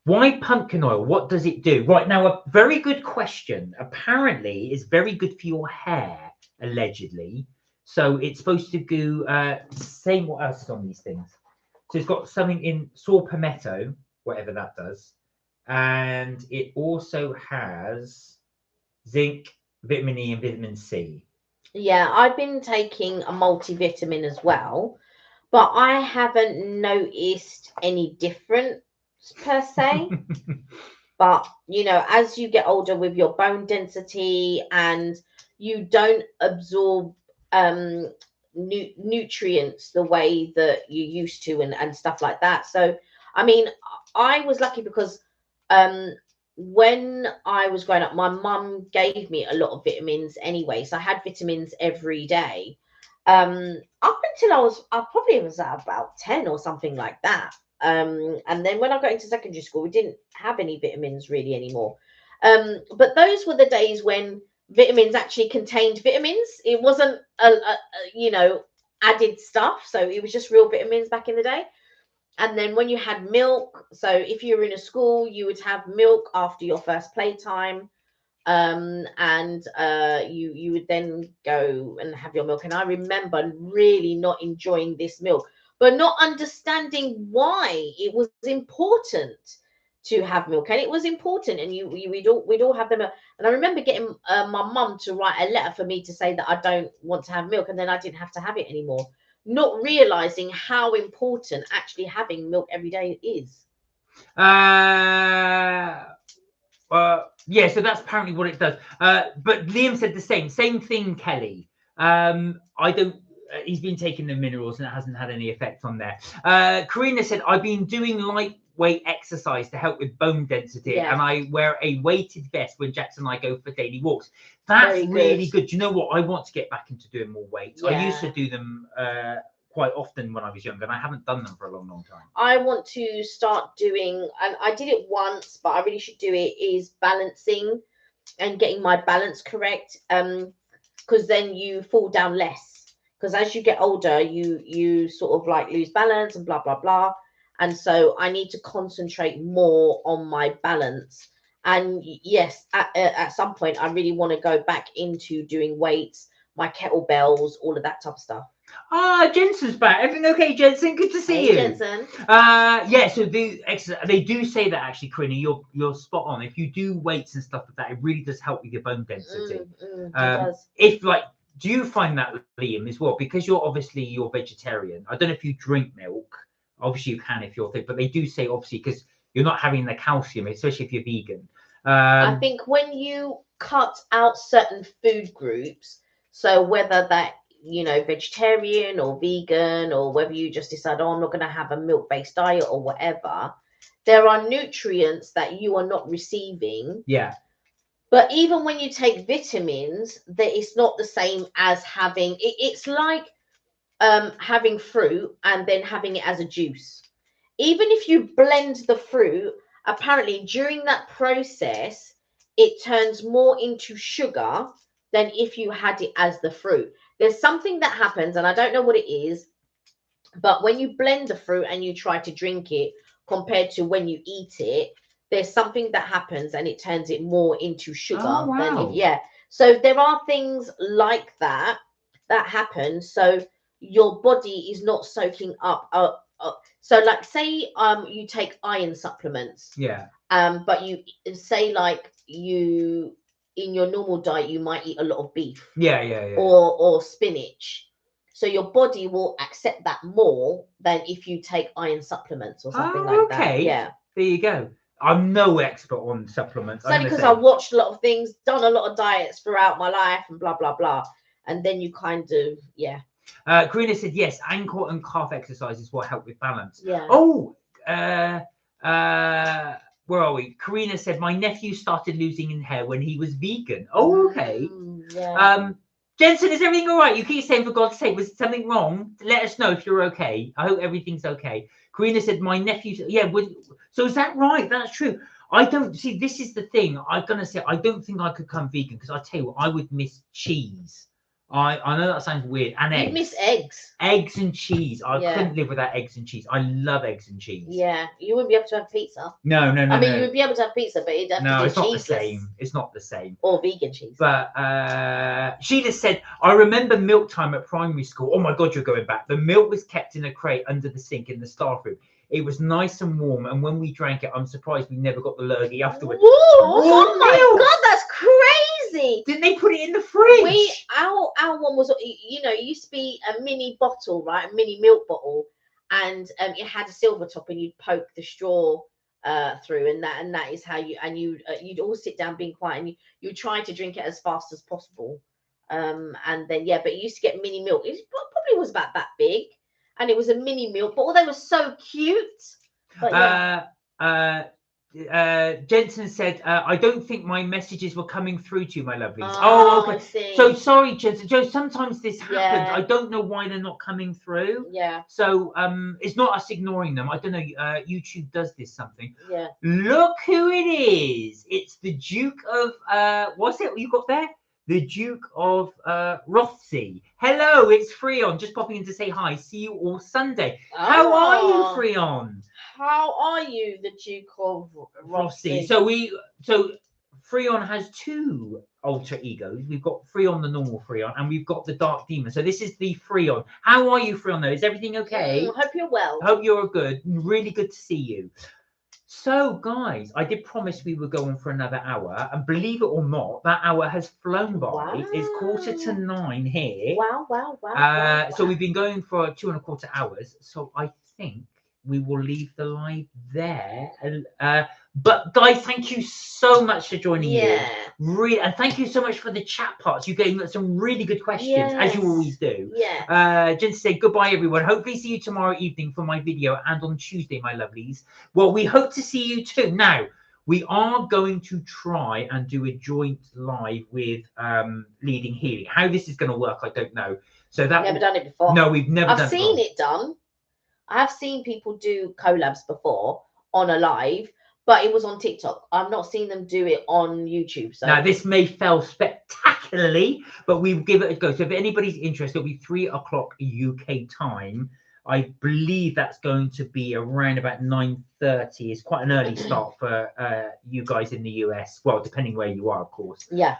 Why pumpkin oil? What does it do? Right, now, a very good question. Apparently, it's very good for your hair, allegedly. So it's supposed to do, same what else is on these things. So it's got something in saw palmetto, whatever that does. And it also has zinc, vitamin E, and vitamin C. Yeah, I've been taking a multivitamin as well, but I haven't noticed any difference per se. But you know, as you get older with your bone density and you don't absorb nutrients the way that you used to and stuff like that. So I mean, I was lucky because when I was growing up, my mum gave me a lot of vitamins anyway, so I had vitamins every day up until I probably was at about 10 or something like that. And then when I got into secondary school, we didn't have any vitamins really anymore. But those were the days when vitamins actually contained vitamins. It wasn't you know, added stuff, so it was just real vitamins back in the day. And then when you had milk, so if you were in a school, you would have milk after your first playtime. And you would then go and have your milk. And I remember really not enjoying this milk, but not understanding why it was important to have milk. And it was important, and we'd all have them. And I remember getting my mum to write a letter for me to say that I don't want to have milk, and then I didn't have to have it anymore, not realizing how important actually having milk every day is. Yeah, so that's apparently what it does. But Liam said the same thing, Kelly. I don't. He's been taking the minerals and it hasn't had any effect on there. Karina said, I've been doing lightweight exercise to help with bone density, and I wear a weighted vest when Jackson and I go for daily walks. That's really good. Do you know what? I want to get back into doing more weights. I used to do them quite often when I was younger, and I haven't done them for a long time. I want to start doing, and I did it once, but I really should do it, is balancing and getting my balance correct. Because then you fall down less. Because as you get older, you sort of like lose balance and blah blah blah. And so I need to concentrate more on my balance. And yes, at some point, I really want to go back into doing weights, my kettlebells, all of that type of stuff. Ah, Jensen's back. Everything okay, Jensen? Good to see you. Jensen. Yeah, so they do say that actually, Corinne, you're spot on. If you do weights and stuff like that, it really does help with your bone density. It does. If like, do you find that, Liam, as well? Because you're vegetarian. I don't know if you drink milk. Obviously, you can if you're thick, but they do say obviously because you're not having the calcium, especially if you're vegan. I think when you cut out certain food groups, so whether that, you know, vegetarian or vegan, or whether you just decide, oh, I'm not going to have a milk-based diet or whatever, there are nutrients that you are not receiving. Yeah. But even when you take vitamins, that it's not the same as having it. It's like having fruit and then having it as a juice. Even if you blend the fruit, apparently during that process, it turns more into sugar than if you had it as the fruit. There's something that happens, and I don't know what it is, but when you blend the fruit and you try to drink it compared to when you eat it, there's something that happens and it turns it more into sugar. Oh, wow. So there are things like that happen. So your body is not soaking up. So like say you take iron supplements. Yeah. But you say like you in your normal diet you might eat a lot of beef. Yeah. Or spinach. So your body will accept that more than if you take iron supplements or something like that. Yeah. There you go. I'm no expert on supplements. It's only because I watched a lot of things, done a lot of diets throughout my life and blah, blah, blah. And then you kind of, yeah. Karina said, yes, ankle and calf exercises will help with balance. Yeah. Oh, where are we? Karina said, my nephew started losing in hair when he was vegan. Oh, okay. Yeah. Jensen, is everything all right? You keep saying, for God's sake, was something wrong? Let us know if you're okay. I hope everything's okay. Karina said, my nephew, yeah, so is that right? That's true. I don't see, this is the thing. I'm going to say, I don't think I could come vegan because I tell you what, I would miss cheese. I know that sounds weird. And You'd eggs. miss eggs. Eggs and cheese. I Yeah. couldn't live without eggs and cheese. I love eggs and cheese. Yeah, you wouldn't be able to have pizza. No. I mean, you would be able to have pizza, but it'd have to be it's not the cheeseless. same. It's not the same. Or vegan cheese. But Sheila said, I remember milk time at primary school. Oh my God, you're going back. The milk was kept in a crate under the sink in the staff room. It was nice and warm, and when we lurgy I'm surprised we never got the lurgy afterwards. Whoa, oh my God, that's crazy. Didn't they put it in the fridge? Our one was, you know, it used to be a mini bottle, right? A mini milk bottle, and it had a silver top, and you'd poke the straw through, and that is how you'd all sit down being quiet, and you try to drink it as fast as possible. And then but you used to get mini milk. It probably was about that big. And it was a mini milk, but they were so cute. But, Jensen said, I don't think my messages were coming through to you, my lovelies. Okay. So sorry, Jensen. Joe, sometimes this happens. Yeah. I don't know why they're not coming through. Yeah. So it's not us ignoring them. I don't know. YouTube does this something. Yeah. Look who it is. It's the Duke of what's it you got there? The Duke of Rothsey. Hello, it's Fri-yay. Just popping in to say hi. See you all Sunday. How are you, Fri-yay? How are you, the Duke of Rothsey? So Fri-yay has two alter egos. We've got Fri-yay, the normal Fri-yay, and we've got the Dark Demon. So this is the Fri-yay. How are you, Fri-yay? Though, is everything okay? Hope you're well. Hope you're good. Really good to see you. So, guys, I did promise we would go on for another hour, and believe it or not, that hour has flown by. Wow. It's 8:45 here. Wow. So we've been going for 2.25 hours. So I think we will leave the live there. But guys, thank you so much for joining in. Really, and thank you so much for the chat parts. You gave us some really good questions, as you always do. Jen said goodbye, everyone. Hopefully see you tomorrow evening for my video, and on Tuesday, my lovelies. Well, we hope to see you too. Now, we are going to try and do a joint live with Leading Healing. How this is going to work, I don't know. So that never done it before. No, we've never done it. I've seen it done. I have seen people do collabs before on a live, but it was on TikTok. I've not seen them do it on YouTube. So now this may fail spectacularly, but we'll give it a go. So if anybody's interested, it'll be 3:00 UK time. I believe that's going to be around about 9:30. It's quite an early start for you guys in the US. Well, depending where you are, of course. Yeah.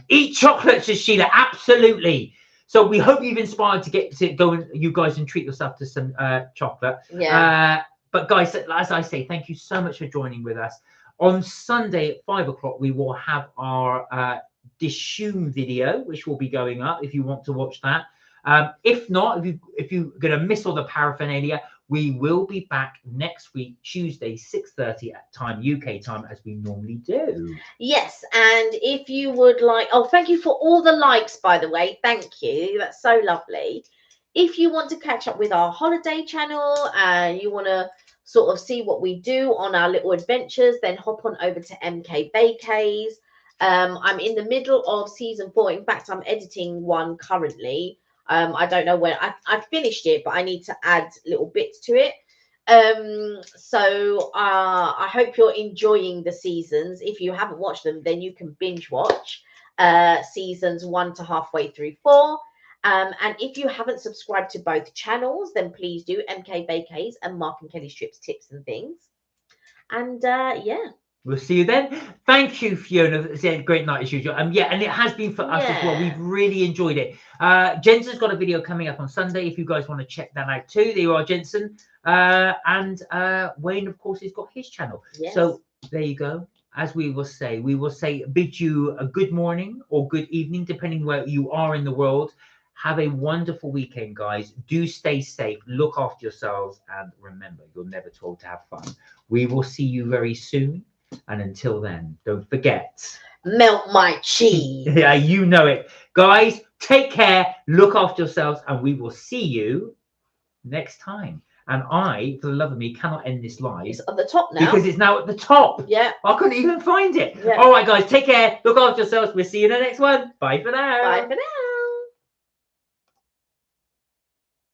Eat chocolate, says Sheila. Absolutely. So we hope you've inspired to get to go and you guys and treat yourself to some chocolate. Yeah. But guys, as I say, thank you so much for joining with us. On Sunday at 5:00, we will have our Dishoom video, which will be going up if you want to watch that. If not, if you're going to miss all the paraphernalia, we will be back next week, Tuesday, 6:30 at UK time, as we normally do. Yes, and if you would like, thank you for all the likes, by the way. Thank you. That's so lovely. If you want to catch up with our holiday channel and you want to sort of see what we do on our little adventures, then hop on over to MK Bakeries. I'm in the middle of season 4. In fact, I'm editing one currently. I don't know when I finished it, but I need to add little bits to it. So I hope you're enjoying the seasons. If you haven't watched them, then you can binge watch seasons 1 to halfway through 4. And if you haven't subscribed to both channels, then please do. MK Bakeries and Mark and Kelly Strips, Tips and Things. And yeah. We'll see you then. Thank you, Fiona. It's a great night as usual. And it has been for us as well. We've really enjoyed it. Jensen's got a video coming up on Sunday if you guys want to check that out too. There you are, Jensen. And Wayne, of course, has got his channel. Yes. So there you go. As we will say, bid you a good morning or good evening, depending where you are in the world. Have a wonderful weekend, guys. Do stay safe. Look after yourselves. And remember, you're never told to have fun. We will see you very soon. And until then, don't forget, melt my cheese. Yeah, you know it. Guys, take care. Look after yourselves. And we will see you next time. And I, for the love of me, cannot end this live. It's at the top now. Because it's now at the top. Yeah. I couldn't even find it. Yeah. All right, guys, take care. Look after yourselves. We'll see you in the next one. Bye for now. Bye for now.